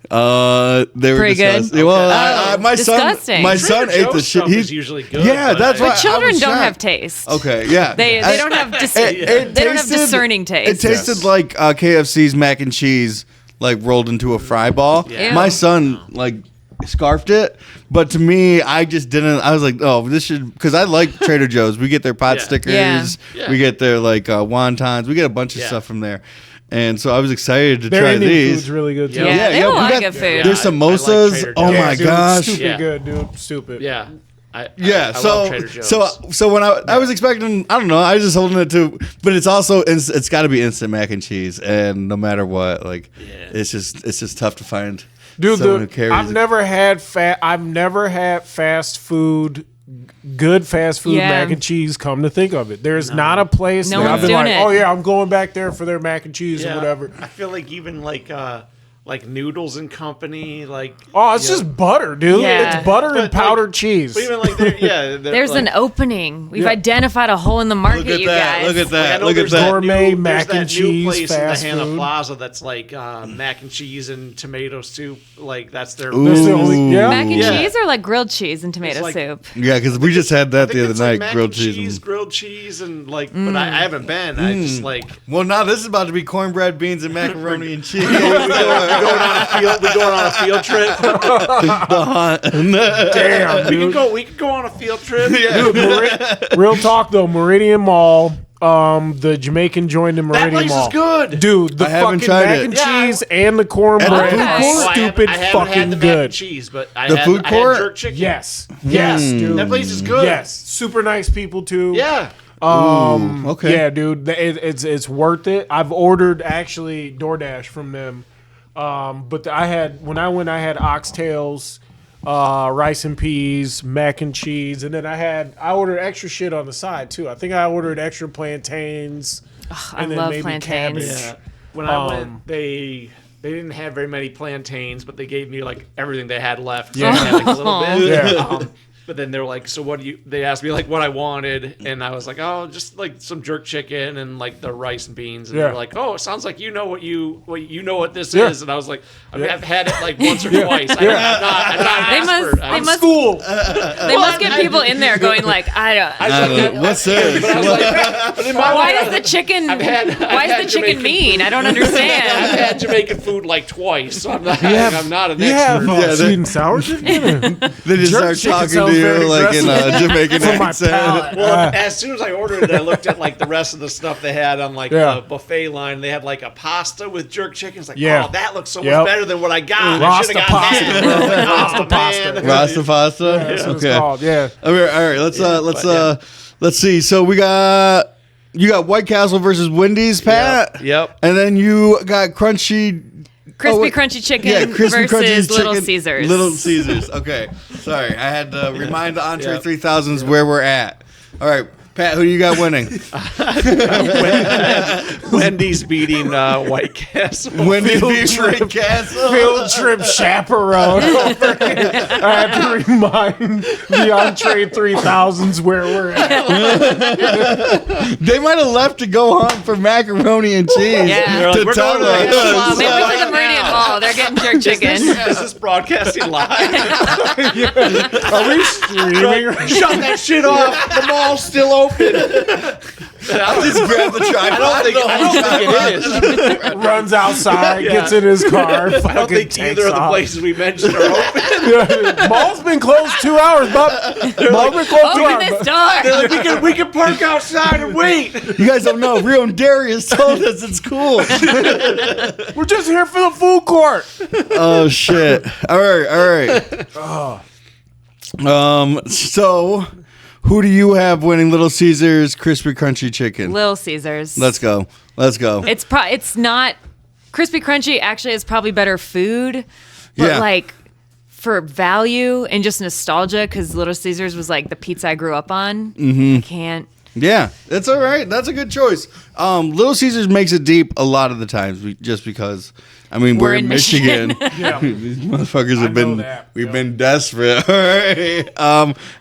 [SPEAKER 2] They were
[SPEAKER 4] Pretty good?
[SPEAKER 2] disgusting. Well, my
[SPEAKER 4] disgusting.
[SPEAKER 2] my
[SPEAKER 1] Trader
[SPEAKER 2] son ate
[SPEAKER 1] Joe's
[SPEAKER 2] the shit.
[SPEAKER 1] stuff is usually good.
[SPEAKER 2] Yeah,
[SPEAKER 1] but
[SPEAKER 2] that's
[SPEAKER 1] I-
[SPEAKER 2] why
[SPEAKER 4] But children
[SPEAKER 2] I was
[SPEAKER 4] don't
[SPEAKER 2] shocked.
[SPEAKER 4] have taste.
[SPEAKER 2] Okay, yeah,
[SPEAKER 4] They don't have
[SPEAKER 2] It
[SPEAKER 4] they don't have
[SPEAKER 2] tasted-
[SPEAKER 4] discerning taste.
[SPEAKER 2] It tasted like KFC's mac and cheese, like rolled into a fry ball.
[SPEAKER 1] Yeah.
[SPEAKER 2] My
[SPEAKER 4] Ew.
[SPEAKER 2] son like scarfed it, but to me, I just didn't. I was like, oh, this should because I like Trader Joe's. We get their pot
[SPEAKER 1] Yeah.
[SPEAKER 2] stickers.
[SPEAKER 4] Yeah.
[SPEAKER 2] We get their like wontons. We get a bunch of
[SPEAKER 1] Yeah.
[SPEAKER 2] stuff from there, and so I was excited to
[SPEAKER 3] Their
[SPEAKER 2] try
[SPEAKER 3] Indian
[SPEAKER 2] these.
[SPEAKER 3] food's really good too.
[SPEAKER 4] Yeah, they have a
[SPEAKER 2] we
[SPEAKER 4] lot of
[SPEAKER 2] got-
[SPEAKER 4] good food.
[SPEAKER 2] There's
[SPEAKER 1] I like
[SPEAKER 2] samosas.
[SPEAKER 1] Trader
[SPEAKER 2] Oh
[SPEAKER 1] Joe's.
[SPEAKER 2] my
[SPEAKER 3] Dude,
[SPEAKER 2] gosh.
[SPEAKER 3] stupid
[SPEAKER 1] Yeah.
[SPEAKER 3] good, dude. Stupid.
[SPEAKER 1] Yeah. I love Trader Joe's.
[SPEAKER 2] So when I was expecting, I don't know, I was just holding it to, but it's also it's got to be instant mac and cheese, and no matter what, like it's just tough to find.
[SPEAKER 3] Dude,
[SPEAKER 2] who carries
[SPEAKER 3] I've never had fast food. Good fast food mac and cheese. Come to think of it, there's not a place that I've been like, oh yeah, I'm going back there for their mac and cheese or whatever.
[SPEAKER 1] I feel like even like Noodles and Company, like
[SPEAKER 3] it's just butter, dude.
[SPEAKER 4] Yeah.
[SPEAKER 3] It's butter and powdered cheese.
[SPEAKER 1] But even like
[SPEAKER 4] there's an opening. We've identified a hole in the market,
[SPEAKER 2] Look at
[SPEAKER 4] you
[SPEAKER 2] that!
[SPEAKER 4] guys.
[SPEAKER 2] Look at that!
[SPEAKER 1] Look at
[SPEAKER 2] that!
[SPEAKER 3] Gourmet mac and cheese
[SPEAKER 1] place
[SPEAKER 3] fast
[SPEAKER 1] in the Hannah
[SPEAKER 3] food.
[SPEAKER 1] Plaza that's like mac and cheese and tomato soup. Like that's their.
[SPEAKER 3] That's the only,
[SPEAKER 4] Mac and cheese or like grilled cheese and tomato soup?
[SPEAKER 2] Yeah, because we just had that the other night.
[SPEAKER 1] Mac
[SPEAKER 2] Grilled
[SPEAKER 1] and
[SPEAKER 2] cheese,
[SPEAKER 1] grilled cheese, and like. But I haven't been. I just like.
[SPEAKER 2] Well, now this is about to be cornbread, beans, and macaroni and cheese.
[SPEAKER 1] We're going on a field trip.
[SPEAKER 2] The hunt.
[SPEAKER 3] Damn, dude.
[SPEAKER 1] We can go on a field trip.
[SPEAKER 3] Dude, real talk though, Meridian Mall, the Jamaican joint in Meridian
[SPEAKER 1] That place
[SPEAKER 3] Mall.
[SPEAKER 1] is good.
[SPEAKER 3] Dude, the
[SPEAKER 2] I haven't
[SPEAKER 3] fucking
[SPEAKER 2] tried
[SPEAKER 3] mac
[SPEAKER 2] it.
[SPEAKER 3] and
[SPEAKER 1] Yeah,
[SPEAKER 3] cheese and the cornbread
[SPEAKER 2] At the food
[SPEAKER 3] are
[SPEAKER 2] court?
[SPEAKER 3] stupid
[SPEAKER 1] I haven't
[SPEAKER 3] fucking
[SPEAKER 1] had the mac
[SPEAKER 3] good.
[SPEAKER 1] and cheese, but I
[SPEAKER 2] The
[SPEAKER 1] had,
[SPEAKER 2] food
[SPEAKER 1] I
[SPEAKER 2] court?
[SPEAKER 1] had jerk chicken.
[SPEAKER 3] Yes, dude.
[SPEAKER 1] That place is good.
[SPEAKER 3] Yes, super nice people too.
[SPEAKER 1] Yeah.
[SPEAKER 2] Okay.
[SPEAKER 3] Yeah, dude, it's worth it. I've ordered actually DoorDash from them, but I had oxtails, rice and peas, mac and cheese, and then I ordered extra shit on the side too. I think I ordered extra plantains.
[SPEAKER 4] I love plantains.
[SPEAKER 3] Cabbage.
[SPEAKER 1] Yeah. When I went, they didn't have very many plantains, but they gave me like everything they had left. So I had like a little bit.
[SPEAKER 3] Yeah.
[SPEAKER 1] But then they were like, so what do you, they asked me like what I wanted. And I was like, oh, just like some jerk chicken and like the rice and beans. And they were like, oh, it sounds like you know what this is. And I was like, I mean, I've had it like once or twice. I'm not an expert.
[SPEAKER 4] They must
[SPEAKER 3] School.
[SPEAKER 4] They must get people in there going like,
[SPEAKER 2] What's this?
[SPEAKER 1] But I was like, but in my
[SPEAKER 4] why
[SPEAKER 1] mind,
[SPEAKER 4] is the chicken?
[SPEAKER 1] I've had
[SPEAKER 4] Why is the chicken
[SPEAKER 1] Jamaican
[SPEAKER 4] mean?
[SPEAKER 1] food.
[SPEAKER 4] I don't
[SPEAKER 1] I've
[SPEAKER 4] understand.
[SPEAKER 1] had Jamaican food like twice, so I'm not an expert.
[SPEAKER 3] Sweet and sour chicken.
[SPEAKER 2] They just
[SPEAKER 3] Jerk
[SPEAKER 2] start
[SPEAKER 3] chicken
[SPEAKER 2] talking
[SPEAKER 3] sounds
[SPEAKER 2] to you
[SPEAKER 3] very
[SPEAKER 2] like in a Jamaican
[SPEAKER 3] For my
[SPEAKER 2] accent.
[SPEAKER 3] palate.
[SPEAKER 1] Well, as soon as I ordered it, I looked at like the rest of the stuff they had on like the buffet line. They had like a pasta with jerk chicken. It's like, oh, that looks so much better than what I got. I should have got that.
[SPEAKER 3] Rasta pasta.
[SPEAKER 2] Rasta pasta.
[SPEAKER 3] That's what it's called. Yeah.
[SPEAKER 2] All right. Let's see. So you got White Castle versus Wendy's, Pat.
[SPEAKER 1] Yep.
[SPEAKER 2] And then you got crunchy.
[SPEAKER 4] Crunchy chicken versus Little Caesars.
[SPEAKER 2] Little Caesars. Okay. Sorry, I had to remind the Entree 3000s where we're at. All right, Pat, who you got winning?
[SPEAKER 1] Wendy's beating White Castle.
[SPEAKER 2] Wendy's beating White Castle.
[SPEAKER 3] Field trip chaperone. I had to remind the Entree 3000s where we're at.
[SPEAKER 2] They might have left to go hunt for macaroni and cheese.
[SPEAKER 4] Yeah.
[SPEAKER 2] To
[SPEAKER 1] We're
[SPEAKER 2] tell
[SPEAKER 1] going to the
[SPEAKER 2] us.
[SPEAKER 1] Castle.
[SPEAKER 4] They went to the Meridian Mall. They're getting jerk chicken.
[SPEAKER 1] Is this broadcasting live?
[SPEAKER 3] Are we streaming?
[SPEAKER 1] Shut that shit off. The mall's still open.
[SPEAKER 2] Just grab the tripod.
[SPEAKER 1] I don't think it is.
[SPEAKER 3] Runs outside, gets in his car.
[SPEAKER 1] I don't think either of the places we mentioned are open.
[SPEAKER 3] Mall's been closed 2 hours, Bob. Mall's been closed 2
[SPEAKER 4] Open
[SPEAKER 3] hours.
[SPEAKER 4] this door.
[SPEAKER 1] They're like, we can park outside and wait.
[SPEAKER 2] You guys don't know. Rio and Darius told us it's cool.
[SPEAKER 3] We're just here for the food court.
[SPEAKER 2] Oh shit! All right. So, who do you have winning? Little Caesars, crispy crunchy chicken.
[SPEAKER 4] Little Caesars.
[SPEAKER 2] Let's go.
[SPEAKER 4] It's not crispy crunchy. Actually, it's probably better food, but
[SPEAKER 2] Yeah.
[SPEAKER 4] like for value and just nostalgia, because Little Caesars was like the pizza I grew up on. Mm-hmm. I can't.
[SPEAKER 2] Yeah, that's all right. That's a good choice. Little Caesars makes it deep a lot of the times, just because. I mean, we're in Michigan.
[SPEAKER 3] Yeah.
[SPEAKER 2] These motherfuckers have
[SPEAKER 3] know
[SPEAKER 2] been.
[SPEAKER 3] that.
[SPEAKER 2] We've been desperate. All right.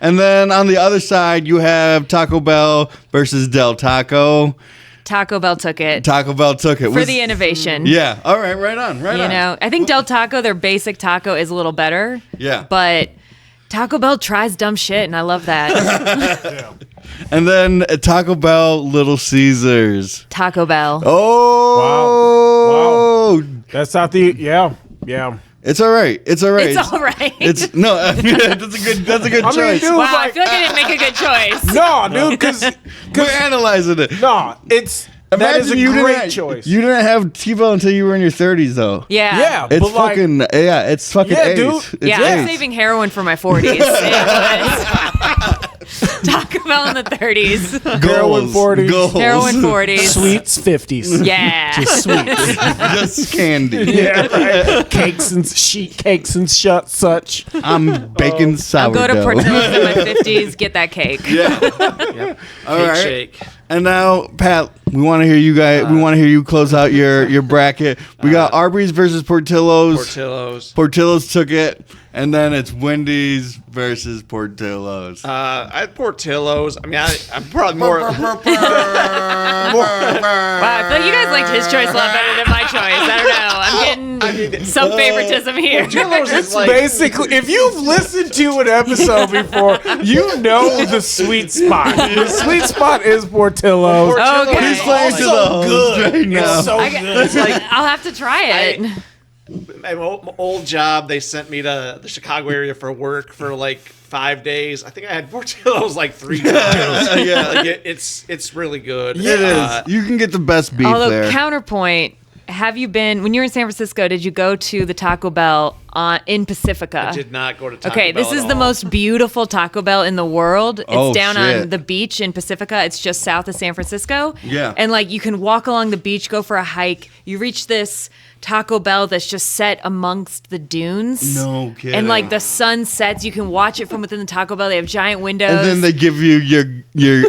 [SPEAKER 2] And then on the other side, you have Taco Bell versus Del Taco.
[SPEAKER 4] Taco Bell took it
[SPEAKER 2] Taco Bell took it
[SPEAKER 4] for the innovation.
[SPEAKER 2] Yeah. All right. Right on.
[SPEAKER 4] You know, I think Del Taco, their basic taco, is a little better.
[SPEAKER 2] Yeah.
[SPEAKER 4] But Taco Bell tries dumb shit, and I love that.
[SPEAKER 2] And then Taco Bell, Little Caesars.
[SPEAKER 4] Taco Bell.
[SPEAKER 2] Oh.
[SPEAKER 3] Wow. That's not the yeah.
[SPEAKER 2] It's all right. It's all right.
[SPEAKER 4] It's all right.
[SPEAKER 2] It's no. That's a good choice.
[SPEAKER 3] mean, dude,
[SPEAKER 4] Wow, I feel like I didn't make a good choice.
[SPEAKER 3] no, dude, because
[SPEAKER 2] We're analyzing it.
[SPEAKER 3] no, that is a great choice.
[SPEAKER 2] You didn't have T-Bell until you were in your 30s, though.
[SPEAKER 4] Yeah.
[SPEAKER 3] Yeah,
[SPEAKER 2] It's
[SPEAKER 3] but like,
[SPEAKER 2] it's fucking
[SPEAKER 3] Yeah,
[SPEAKER 2] Ace.
[SPEAKER 3] dude.
[SPEAKER 2] It's
[SPEAKER 4] Yeah, I'm
[SPEAKER 2] Ace.
[SPEAKER 4] saving heroin for my 40s. Taco Bell in the 30s.
[SPEAKER 3] Heroin 40s.
[SPEAKER 2] Goals.
[SPEAKER 4] Heroin 40s.
[SPEAKER 3] Sweets 50s.
[SPEAKER 4] Yeah.
[SPEAKER 3] Just sweets.
[SPEAKER 2] Just candy.
[SPEAKER 3] Yeah, right. Cakes and sheet cakes and such.
[SPEAKER 2] I'm baking
[SPEAKER 4] I'll
[SPEAKER 2] sourdough.
[SPEAKER 4] go to Portillo's in my 50s, get that cake.
[SPEAKER 1] Yep.
[SPEAKER 2] All
[SPEAKER 1] Cake
[SPEAKER 2] right.
[SPEAKER 1] shake.
[SPEAKER 2] And now, Pat, we want to hear you guys. We want to hear you close out your bracket. We got Arby's versus Portillo's.
[SPEAKER 1] Portillo's.
[SPEAKER 2] Took it, and then it's Wendy's versus Portillo's.
[SPEAKER 1] I had Portillo's. I mean, I'm probably more.
[SPEAKER 4] Wow, I feel like you guys liked his choice a lot better than my choice. I don't know. I'm getting some favoritism here.
[SPEAKER 1] Portillo's is
[SPEAKER 3] It's
[SPEAKER 1] like
[SPEAKER 3] basically, if you've listened to an episode before, you know the sweet spot. The sweet spot is Portillo's.
[SPEAKER 4] Okay.
[SPEAKER 2] He's playing to the host right now.
[SPEAKER 3] It's so
[SPEAKER 4] I-
[SPEAKER 3] good.
[SPEAKER 1] It's like
[SPEAKER 4] I'll have to try it.
[SPEAKER 1] my old job. They sent me to the Chicago area for work for like 5 days. I think I had Portillo's like 3 times.
[SPEAKER 2] Yeah.
[SPEAKER 1] Like it's really good.
[SPEAKER 2] It is. You can get the best beef
[SPEAKER 4] Although,
[SPEAKER 2] there.
[SPEAKER 4] counterpoint, have you been, when you were in San Francisco, did you go to the Taco Bell in Pacifica?
[SPEAKER 1] I did not go to Taco
[SPEAKER 4] Okay,
[SPEAKER 1] Bell
[SPEAKER 4] this
[SPEAKER 1] at
[SPEAKER 4] is the
[SPEAKER 1] all.
[SPEAKER 4] most beautiful Taco Bell in the world. It's
[SPEAKER 2] Oh,
[SPEAKER 4] down
[SPEAKER 2] shit.
[SPEAKER 4] on the beach in Pacifica. It's just south of San Francisco.
[SPEAKER 2] Yeah.
[SPEAKER 4] And like you can walk along the beach, go for a hike. You reach this Taco Bell that's just set amongst the dunes.
[SPEAKER 2] No kidding.
[SPEAKER 4] And like the sun sets, you can watch it from within the Taco Bell. They have giant windows.
[SPEAKER 2] And then they give you your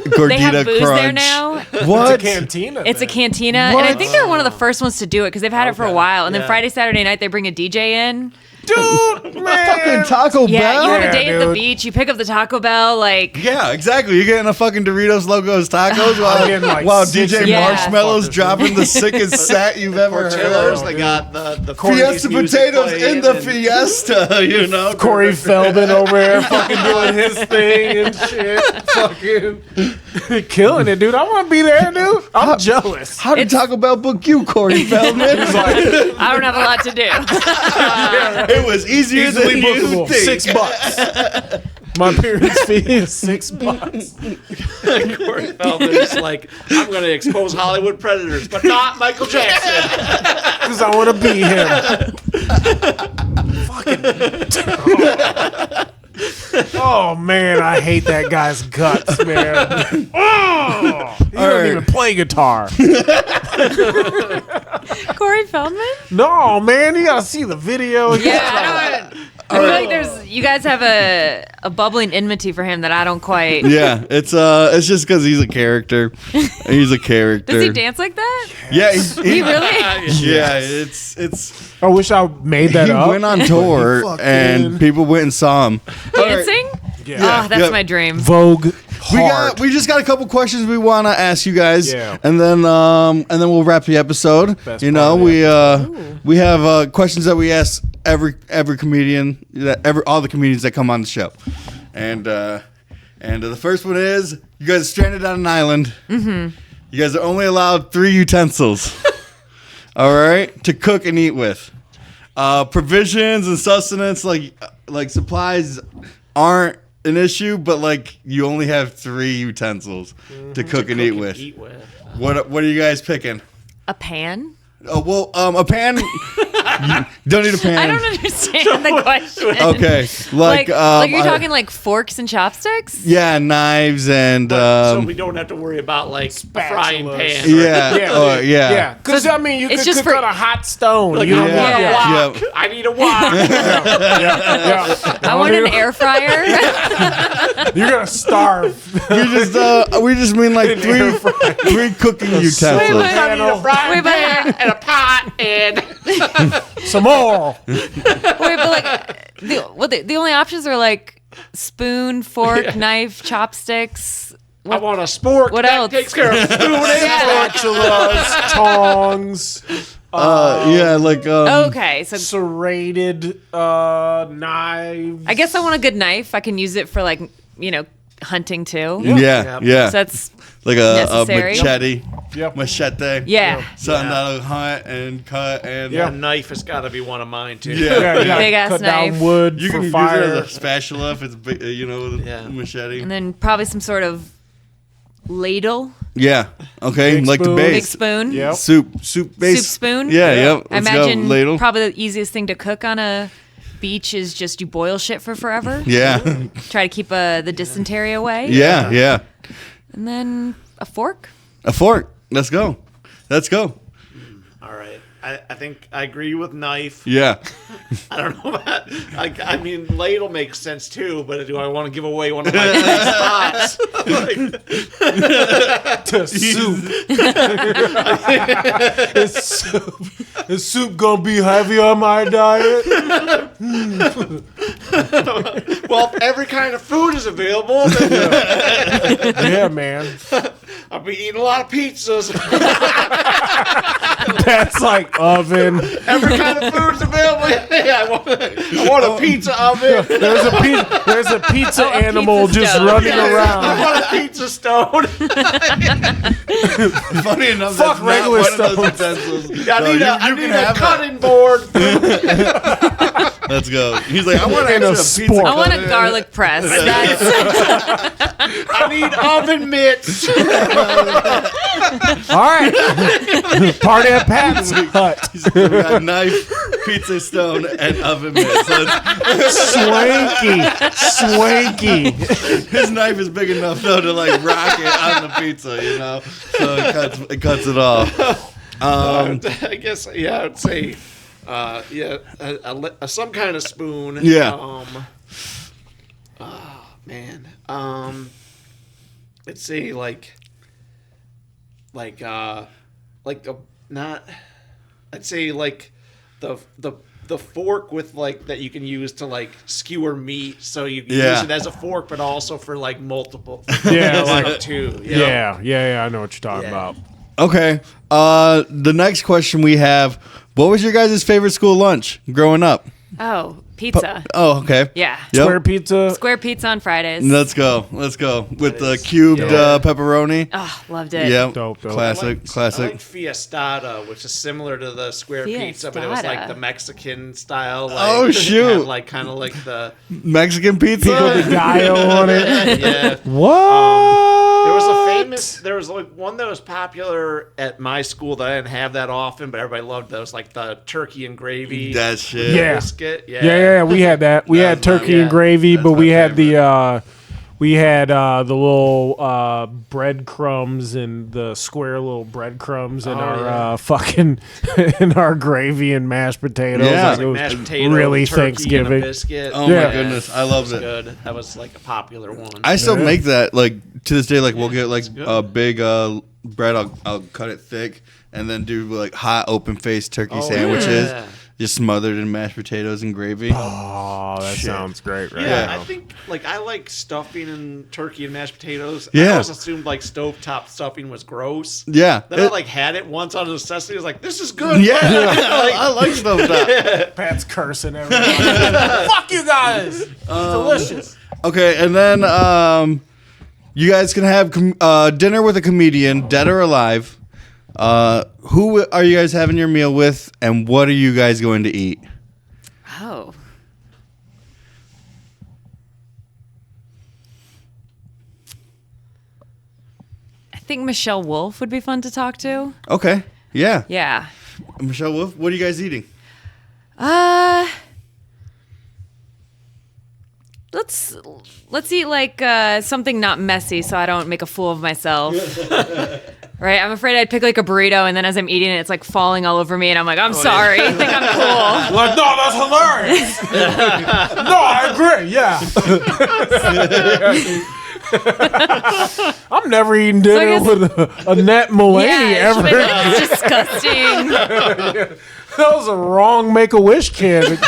[SPEAKER 2] gordita
[SPEAKER 4] They have booze
[SPEAKER 2] crunch.
[SPEAKER 4] there now.
[SPEAKER 2] What?
[SPEAKER 3] It's a cantina.
[SPEAKER 4] It's a
[SPEAKER 3] then.
[SPEAKER 4] cantina, and I think they're one of the first ones to do it because they've had it for a
[SPEAKER 3] Okay.
[SPEAKER 4] while. And then
[SPEAKER 1] Yeah.
[SPEAKER 4] Friday, Saturday night, they bring a DJ in.
[SPEAKER 3] Dude, man.
[SPEAKER 2] Fucking Taco
[SPEAKER 4] Yeah,
[SPEAKER 2] Bell.
[SPEAKER 4] you have
[SPEAKER 3] Yeah,
[SPEAKER 4] a day at the
[SPEAKER 3] dude.
[SPEAKER 4] beach. You pick up the Taco Bell, like
[SPEAKER 2] Yeah, exactly. You're getting a fucking Doritos Logos tacos
[SPEAKER 3] I'm getting, like,
[SPEAKER 2] while
[SPEAKER 3] six
[SPEAKER 2] DJ
[SPEAKER 4] Yeah.
[SPEAKER 2] Marshmallow's
[SPEAKER 3] motherfuckers.
[SPEAKER 2] dropping the sickest set you've ever
[SPEAKER 1] Portillo's.
[SPEAKER 2] heard.
[SPEAKER 1] They got the
[SPEAKER 2] Fiesta
[SPEAKER 1] 40s music
[SPEAKER 2] potatoes
[SPEAKER 1] playing
[SPEAKER 2] in the
[SPEAKER 1] and-
[SPEAKER 2] Fiesta, you know.
[SPEAKER 3] Corey Feldman over there fucking doing his thing and shit. Fucking killing it, dude. I want to be there, dude. I'm jealous.
[SPEAKER 2] How did Taco Bell book you, Corey Feldman?
[SPEAKER 4] I don't have a lot to do.
[SPEAKER 2] It was easier than
[SPEAKER 3] Easily
[SPEAKER 2] you
[SPEAKER 3] bookable.
[SPEAKER 2] think.
[SPEAKER 3] $6. My parents' fee is $6.
[SPEAKER 1] Corey Feldman is like, I'm going to expose Hollywood predators, but not Michael Jackson.
[SPEAKER 3] Because I want to be him. Oh man, I hate that guy's guts, man. Oh, he doesn't
[SPEAKER 2] right.
[SPEAKER 3] even play guitar.
[SPEAKER 4] Corey Feldman?
[SPEAKER 3] No, man, you gotta see the video.
[SPEAKER 4] Yeah, I feel like you guys have a bubbling enmity for him that I don't quite.
[SPEAKER 2] Yeah, it's just because he's a character. He's a character.
[SPEAKER 4] Does he dance like that?
[SPEAKER 2] Yeah,
[SPEAKER 4] He really?
[SPEAKER 2] Yeah, it's.
[SPEAKER 3] I wish I made that
[SPEAKER 2] He
[SPEAKER 3] up.
[SPEAKER 2] went on tour
[SPEAKER 3] fucking-
[SPEAKER 2] and people went and saw him.
[SPEAKER 4] Dancing?
[SPEAKER 3] Yeah.
[SPEAKER 4] Oh, that's
[SPEAKER 2] Yep.
[SPEAKER 4] my dream.
[SPEAKER 3] Vogue
[SPEAKER 2] We
[SPEAKER 3] hard.
[SPEAKER 2] we just got a couple questions we want to ask you guys,
[SPEAKER 3] Yeah.
[SPEAKER 2] and then we'll wrap the episode.
[SPEAKER 3] Best
[SPEAKER 2] you
[SPEAKER 3] part
[SPEAKER 2] know,
[SPEAKER 3] of the
[SPEAKER 2] we have questions that we ask every comedian, all the comedians that come on the show, and the first one is, you guys are stranded on an island. Mm-hmm. You guys are only allowed 3 utensils. All right, to cook and eat with. Provisions and sustenance, like supplies, aren't an issue, but like you only have 3 utensils to cook and eat with. What are you guys picking?
[SPEAKER 4] A pan?
[SPEAKER 2] Oh well, a pan. You don't need a pan.
[SPEAKER 4] I don't understand the question.
[SPEAKER 2] Okay,
[SPEAKER 4] Like you're
[SPEAKER 2] I-
[SPEAKER 4] talking like forks and chopsticks?
[SPEAKER 2] Yeah, knives and
[SPEAKER 1] so we don't have to worry about like a frying
[SPEAKER 3] Spatulas.
[SPEAKER 1] pan.
[SPEAKER 2] yeah,
[SPEAKER 3] Yeah.
[SPEAKER 2] yeah.
[SPEAKER 3] Yeah, because I mean, you
[SPEAKER 4] It's
[SPEAKER 3] could
[SPEAKER 4] just
[SPEAKER 3] cook
[SPEAKER 4] for-
[SPEAKER 3] on a hot stone.
[SPEAKER 1] Like,
[SPEAKER 3] you don't
[SPEAKER 1] I
[SPEAKER 2] Yeah.
[SPEAKER 1] want
[SPEAKER 3] want
[SPEAKER 1] a wok.
[SPEAKER 2] Yeah.
[SPEAKER 1] I need a wok.
[SPEAKER 3] yeah.
[SPEAKER 4] I want an air fryer.
[SPEAKER 3] You're gonna starve.
[SPEAKER 2] We just mean like three cooking utensils.
[SPEAKER 4] Wait, wait.
[SPEAKER 1] I need a frying
[SPEAKER 4] Wait, but-
[SPEAKER 1] pan and a pot and
[SPEAKER 3] Some more.
[SPEAKER 4] Wait, but like the only options are like spoon, fork, knife, chopsticks.
[SPEAKER 1] I want a spork.
[SPEAKER 4] What
[SPEAKER 1] that
[SPEAKER 4] else?
[SPEAKER 1] takes care of spoon and
[SPEAKER 4] Yeah.
[SPEAKER 3] Spatulas, tongs,
[SPEAKER 2] Yeah, like
[SPEAKER 4] Okay, so
[SPEAKER 3] serrated knives.
[SPEAKER 4] I guess I want a good knife. I can use it for like, hunting too.
[SPEAKER 2] yeah, yeah.
[SPEAKER 4] So that's
[SPEAKER 2] Like a
[SPEAKER 4] necessary.
[SPEAKER 2] machete.
[SPEAKER 3] Yep.
[SPEAKER 2] Machete.
[SPEAKER 4] yeah.
[SPEAKER 2] Something that'll hunt and cut and
[SPEAKER 3] Yeah.
[SPEAKER 1] a knife has got to be one of mine too.
[SPEAKER 2] Yeah.
[SPEAKER 3] Yeah, you gotta
[SPEAKER 4] Big ass
[SPEAKER 3] cut
[SPEAKER 4] knife.
[SPEAKER 3] down wood
[SPEAKER 2] You
[SPEAKER 3] for
[SPEAKER 2] can
[SPEAKER 3] fire.
[SPEAKER 2] use it as a spatula if it's big, with a
[SPEAKER 1] Yeah.
[SPEAKER 2] machete.
[SPEAKER 4] And then probably some sort of ladle,
[SPEAKER 2] Yeah. Okay.
[SPEAKER 3] Big
[SPEAKER 2] like
[SPEAKER 3] spoon.
[SPEAKER 2] the
[SPEAKER 4] big
[SPEAKER 2] base.
[SPEAKER 4] spoon,
[SPEAKER 3] Yep.
[SPEAKER 2] Soup base.
[SPEAKER 4] soup spoon.
[SPEAKER 2] Yeah. Yep.
[SPEAKER 4] I
[SPEAKER 2] Let's
[SPEAKER 4] imagine
[SPEAKER 2] go. Ladle.
[SPEAKER 4] probably the easiest thing to cook on a beach is just you boil shit for forever.
[SPEAKER 2] Yeah.
[SPEAKER 4] Try to keep the dysentery away.
[SPEAKER 2] Yeah.
[SPEAKER 4] And then a fork.
[SPEAKER 2] A fork. Let's go.
[SPEAKER 1] All right. I think I agree with knife.
[SPEAKER 2] Yeah.
[SPEAKER 1] I don't know about, I mean, ladle makes sense too, but do I want to give away one of my spots?
[SPEAKER 3] To soup. Is soup gonna be heavy on my diet?
[SPEAKER 1] Well, if every kind of food is available, then
[SPEAKER 3] Yeah, man.
[SPEAKER 1] I'll be eating a lot of pizzas.
[SPEAKER 3] That's like oven.
[SPEAKER 1] Every kind of food is available. Yeah, I want a pizza oven.
[SPEAKER 3] There's a pizza animal
[SPEAKER 4] pizza
[SPEAKER 3] just
[SPEAKER 4] stove.
[SPEAKER 3] running
[SPEAKER 1] I
[SPEAKER 3] around.
[SPEAKER 1] want a pizza stone.
[SPEAKER 2] Funny enough,
[SPEAKER 3] Fuck
[SPEAKER 2] that's
[SPEAKER 3] regular
[SPEAKER 2] not one of those
[SPEAKER 3] stones.
[SPEAKER 2] utensils.
[SPEAKER 1] I need
[SPEAKER 2] you
[SPEAKER 1] a
[SPEAKER 2] can have
[SPEAKER 1] cutting board.
[SPEAKER 2] Let's go. He's like, I want
[SPEAKER 3] And
[SPEAKER 2] to
[SPEAKER 3] a
[SPEAKER 2] a
[SPEAKER 3] spork.
[SPEAKER 2] pizza.
[SPEAKER 4] I want a garlic press. That's
[SPEAKER 1] I need oven mitts.
[SPEAKER 3] All right. Party at Pat's hut.
[SPEAKER 2] We got knife, pizza stone, and oven mitts. So
[SPEAKER 3] Swanky.
[SPEAKER 2] his knife is big enough though to like rock it on the pizza, you know. So it cuts it off.
[SPEAKER 1] I guess, yeah, I'd say, some kind of spoon.
[SPEAKER 2] Yeah.
[SPEAKER 1] Man. Let's see, I'd say like the fork with like that you can use to like skewer meat, so you can
[SPEAKER 2] Yeah.
[SPEAKER 1] use it as a fork, but also for like multiple.
[SPEAKER 3] Yeah, like-
[SPEAKER 1] stuff too.
[SPEAKER 3] Yeah. I know what you're talking
[SPEAKER 1] Yeah.
[SPEAKER 3] about.
[SPEAKER 2] Okay. The next question we have: what was your guys' favorite school lunch growing up?
[SPEAKER 4] pizza.
[SPEAKER 2] Oh, okay.
[SPEAKER 4] Yeah.
[SPEAKER 2] Yep.
[SPEAKER 3] Square pizza.
[SPEAKER 4] Square pizza on Fridays.
[SPEAKER 2] Let's go with the
[SPEAKER 1] is-
[SPEAKER 2] cubed
[SPEAKER 1] yeah.
[SPEAKER 2] pepperoni.
[SPEAKER 4] Oh, loved it.
[SPEAKER 2] Yep.
[SPEAKER 3] Dope.
[SPEAKER 2] Classic.
[SPEAKER 1] I like Fiestada, which is similar to the square pizza, but it was like
[SPEAKER 4] Fiestada.
[SPEAKER 1] the Mexican style. Like,
[SPEAKER 2] Oh,
[SPEAKER 1] it
[SPEAKER 2] shoot.
[SPEAKER 1] had, like kind of like the
[SPEAKER 2] Mexican pizza.
[SPEAKER 3] Pico de gallo on it.
[SPEAKER 1] yeah.
[SPEAKER 3] What?
[SPEAKER 1] There was a famous. There was like one that was popular at my school that I didn't have that often, but everybody loved those, like the turkey and gravy
[SPEAKER 2] That shit.
[SPEAKER 3] Yeah.
[SPEAKER 1] biscuit.
[SPEAKER 3] Yeah. We had that. We had
[SPEAKER 2] That's my-
[SPEAKER 3] turkey and gravy,
[SPEAKER 1] that's
[SPEAKER 3] but
[SPEAKER 1] my
[SPEAKER 3] we had
[SPEAKER 1] favorite.
[SPEAKER 3] the little breadcrumbs and the square little breadcrumbs in our fucking in our gravy and mashed potatoes.
[SPEAKER 2] Yeah.
[SPEAKER 3] Like,
[SPEAKER 1] Like
[SPEAKER 3] it was
[SPEAKER 1] mashed potato,
[SPEAKER 3] really
[SPEAKER 1] turkey,
[SPEAKER 3] Thanksgiving.
[SPEAKER 1] and a biscuit.
[SPEAKER 2] Oh
[SPEAKER 3] Yeah.
[SPEAKER 2] my goodness, I loved
[SPEAKER 1] That
[SPEAKER 2] it.
[SPEAKER 1] was good. That was like a popular one.
[SPEAKER 2] I still
[SPEAKER 3] Yeah.
[SPEAKER 2] make that like to this day. Like we'll get like
[SPEAKER 1] good.
[SPEAKER 2] a big bread. I'll cut it thick and then do like hot open faced turkey sandwiches,
[SPEAKER 1] yeah.
[SPEAKER 2] just smothered in mashed potatoes and gravy.
[SPEAKER 3] Oh, that sounds great, right?
[SPEAKER 1] Yeah,
[SPEAKER 2] Yeah.
[SPEAKER 1] I think like I like stuffing and turkey and mashed potatoes.
[SPEAKER 2] Yeah.
[SPEAKER 1] I always assumed like stovetop stuffing was gross.
[SPEAKER 2] Yeah,
[SPEAKER 1] Then I like had it once out of necessity. I was like, this is good.
[SPEAKER 2] yeah. I like stovetop.
[SPEAKER 3] Pat's cursing everybody. Fuck you guys. It's delicious.
[SPEAKER 2] Okay, and then you guys can have dinner with a comedian, dead or alive. Who are you guys having your meal with, and what are you guys going to eat?
[SPEAKER 4] Oh. I think Michelle Wolf would be fun to talk to.
[SPEAKER 2] Okay, yeah.
[SPEAKER 4] Yeah.
[SPEAKER 2] Michelle Wolf, what are you guys eating?
[SPEAKER 4] Let's eat like something not messy, so I don't make a fool of myself. Right? I'm afraid I'd pick like a burrito, and then as I'm eating it, it's like falling all over me, and I'm like, I'm sorry. I think I'm cool.
[SPEAKER 3] Like, no, that's hilarious. No, I agree. Yeah. I'm never eating dinner
[SPEAKER 4] guess-
[SPEAKER 3] with Annette Mullaney
[SPEAKER 4] Yeah,
[SPEAKER 3] ever.
[SPEAKER 4] that's disgusting.
[SPEAKER 3] That was a wrong Make-A-Wish kid.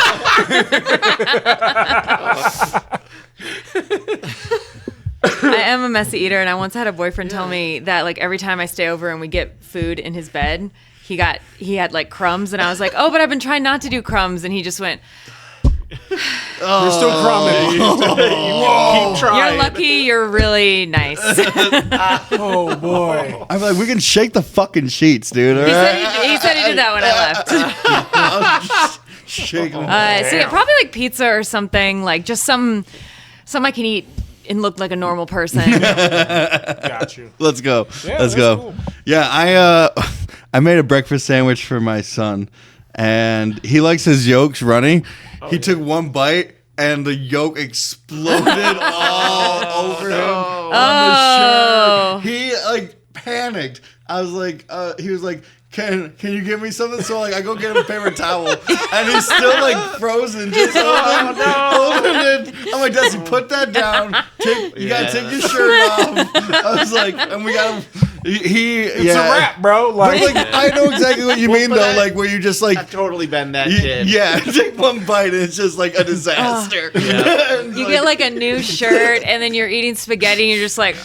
[SPEAKER 4] I am a messy eater, and I once had a boyfriend tell me that like every time I stay over and we get food in his bed, he had like crumbs, and I was like, oh, but I've been trying not to do crumbs, and he just went,
[SPEAKER 3] You're still crumbing.
[SPEAKER 1] Keep trying.
[SPEAKER 4] you're lucky, you're really nice.
[SPEAKER 3] Oh, boy.
[SPEAKER 2] I'm like, we can shake the fucking sheets, dude. All
[SPEAKER 4] He
[SPEAKER 2] right?
[SPEAKER 4] said he did that when I left.
[SPEAKER 2] Shake them.
[SPEAKER 4] So yeah, probably like pizza or something, like just some I can eat and look like a normal person.
[SPEAKER 3] Got you.
[SPEAKER 2] Let's go.
[SPEAKER 3] Yeah,
[SPEAKER 2] Let's
[SPEAKER 3] that's
[SPEAKER 2] go.
[SPEAKER 3] cool.
[SPEAKER 2] Yeah, I made a breakfast sandwich for my son, and he likes his yolks runny. He took one bite, and the yolk exploded all over him on the shirt. He like panicked. I was like, he was like, Can you give me something? So like I go get him a paper towel, and he's still like frozen, just holding it. I'm like, Desi, put that down. You gotta take your shirt off. I was like, and we got him. It's
[SPEAKER 3] a wrap, bro.
[SPEAKER 2] Like I know exactly what you mean though. Like where you just like
[SPEAKER 1] I've totally been that kid.
[SPEAKER 2] Yeah, take one bite and it's just like a disaster.
[SPEAKER 4] You get like a new shirt and then you're eating spaghetti and you're just like,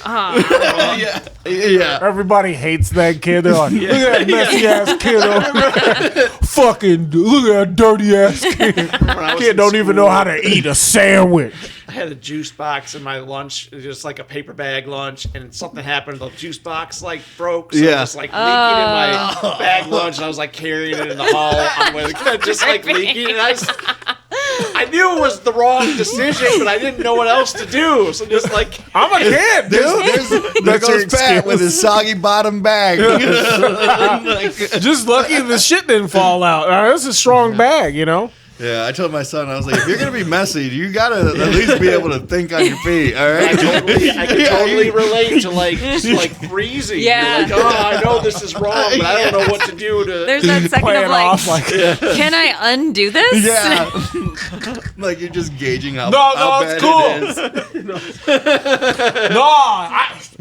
[SPEAKER 2] yeah.
[SPEAKER 3] Everybody hates that kid. They're like, look at that messy ass kid over there. Fucking look at that dirty ass kid. Kid don't even know how to eat a sandwich.
[SPEAKER 1] I had a juice box in my lunch, just like a paper bag lunch, and something happened. The juice box like broke, so it was like leaking in my bag lunch, and I was like carrying it in the hall on the way, just like leaking. And I knew it was the wrong decision, but I didn't know what else to do. So just like
[SPEAKER 3] I'm a kid, dude.
[SPEAKER 2] There goes Pat with his soggy bottom bag.
[SPEAKER 3] Just lucky the shit didn't fall out. That's a strong bag, you know.
[SPEAKER 2] Yeah, I told my son, I was like, if you're gonna be messy, you gotta at least be able to think on your feet. All right.
[SPEAKER 1] I can totally relate to like freezing.
[SPEAKER 4] Yeah.
[SPEAKER 1] You're like, I know this is wrong, but I don't know what to do to.
[SPEAKER 4] there's that second of like, can I undo this?
[SPEAKER 2] Yeah. Like you're just gauging how
[SPEAKER 3] No,
[SPEAKER 2] bad
[SPEAKER 3] it's cool.
[SPEAKER 2] it is.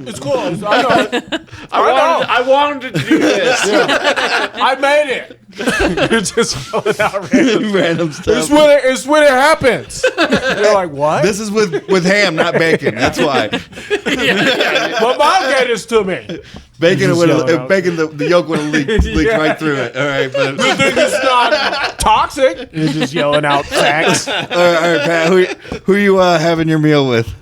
[SPEAKER 3] It's cool. I know.
[SPEAKER 1] I wanted to do this.
[SPEAKER 3] I made it. You're just throwing out
[SPEAKER 2] Random stuff.
[SPEAKER 3] It's when it happens. You're like, what?
[SPEAKER 2] This is with ham, not bacon. That's why.
[SPEAKER 3] My mom gave this to me.
[SPEAKER 2] Bacon
[SPEAKER 3] Just yelling out.
[SPEAKER 2] bacon the yolk would have leaked right through it. All right, but
[SPEAKER 3] You think it's not toxic? You're just yelling out facts.
[SPEAKER 2] all right, Pat. Who you having your meal with?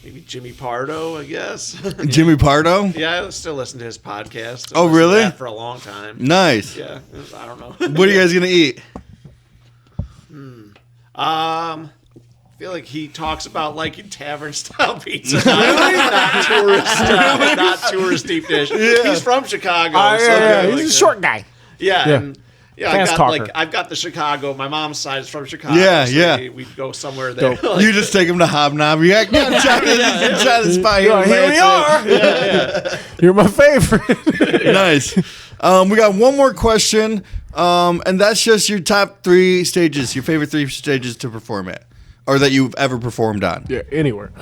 [SPEAKER 1] Maybe Jimmy Pardo, I guess.
[SPEAKER 2] Jimmy Pardo?
[SPEAKER 1] Yeah, I still listen to his podcast.
[SPEAKER 2] Oh, really?
[SPEAKER 1] That for a long time.
[SPEAKER 2] Nice.
[SPEAKER 1] Yeah, I don't know.
[SPEAKER 2] What are you guys gonna eat?
[SPEAKER 1] I feel like he talks about like tavern style pizza, not tourist deep dish. He's from Chicago.
[SPEAKER 3] He's a short guy.
[SPEAKER 1] I've got the Chicago. My mom's side is from Chicago. We'd go somewhere there.
[SPEAKER 2] You just take him to Hobnob. You're like, try this spot here.
[SPEAKER 3] Here we are. You're my favorite.
[SPEAKER 2] Nice. We got one more question, and that's just your top 3 stages, your favorite 3 stages to perform at, or that you've ever performed on.
[SPEAKER 3] Yeah, anywhere.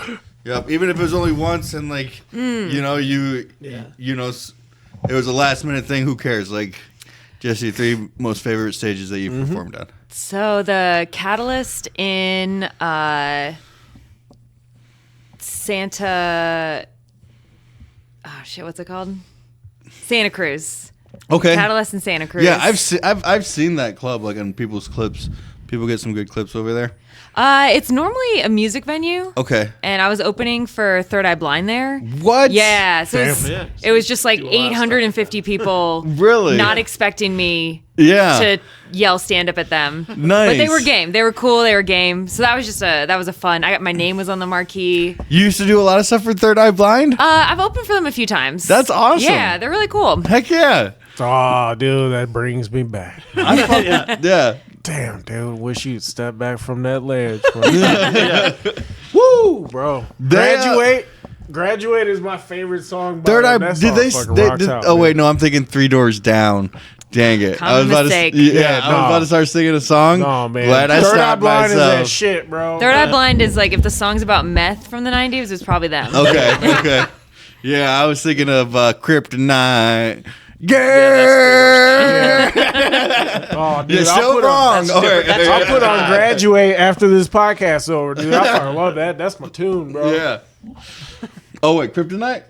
[SPEAKER 2] Yep. Even if it was only once, and like, you know, it was a last minute thing. Who cares? Like, just your 3 most favorite stages that you've performed on.
[SPEAKER 4] So the Catalyst in Santa. Oh shit! What's it called? Santa Cruz.
[SPEAKER 2] Okay.
[SPEAKER 4] Catalyst in Santa Cruz.
[SPEAKER 2] Yeah, I've seen that club like on people's clips. People get some good clips over there.
[SPEAKER 4] It's normally a music venue.
[SPEAKER 2] Okay.
[SPEAKER 4] And I was opening for Third Eye Blind there.
[SPEAKER 2] What?
[SPEAKER 4] Yeah. So it was just like
[SPEAKER 1] Do a lot of
[SPEAKER 4] 850 people.
[SPEAKER 2] Really?
[SPEAKER 4] Not expecting me
[SPEAKER 2] Yeah.
[SPEAKER 4] to yell stand up at them.
[SPEAKER 2] Nice.
[SPEAKER 4] But they were game. They were cool. They were game. So that was just a fun. I got my name was on the marquee.
[SPEAKER 2] You used to do a lot of stuff for Third Eye Blind?
[SPEAKER 4] I've opened for them a few times.
[SPEAKER 2] That's awesome.
[SPEAKER 4] Yeah, they're really cool.
[SPEAKER 2] Heck yeah.
[SPEAKER 3] Oh, dude, that brings me back.
[SPEAKER 2] Yeah.
[SPEAKER 3] Damn, dude, wish you'd step back from that ledge, bro. Woo, bro. Graduate is my favorite song. By
[SPEAKER 2] Third Eye,
[SPEAKER 3] them. That
[SPEAKER 2] did
[SPEAKER 3] song
[SPEAKER 2] they
[SPEAKER 3] fucking rocks out, man.
[SPEAKER 2] wait, no, I'm thinking 3 Doors Down. Dang it.
[SPEAKER 4] Common mistake.
[SPEAKER 2] I was about to start singing a song.
[SPEAKER 3] No, man.
[SPEAKER 2] Glad I
[SPEAKER 3] Third Eye
[SPEAKER 2] stopped
[SPEAKER 3] Blind is
[SPEAKER 2] myself.
[SPEAKER 3] that shit, bro.
[SPEAKER 4] Third Eye Blind is like if the song's about meth from the 90s, it's probably them.
[SPEAKER 2] Okay. Yeah, I was thinking of Kryptonite. Yeah.
[SPEAKER 3] Oh, dude,
[SPEAKER 2] You're so wrong.
[SPEAKER 3] I'll put on Graduate after this podcast over, dude. I fucking love that. That's my tune, bro.
[SPEAKER 2] Yeah. Oh, wait, Kryptonite?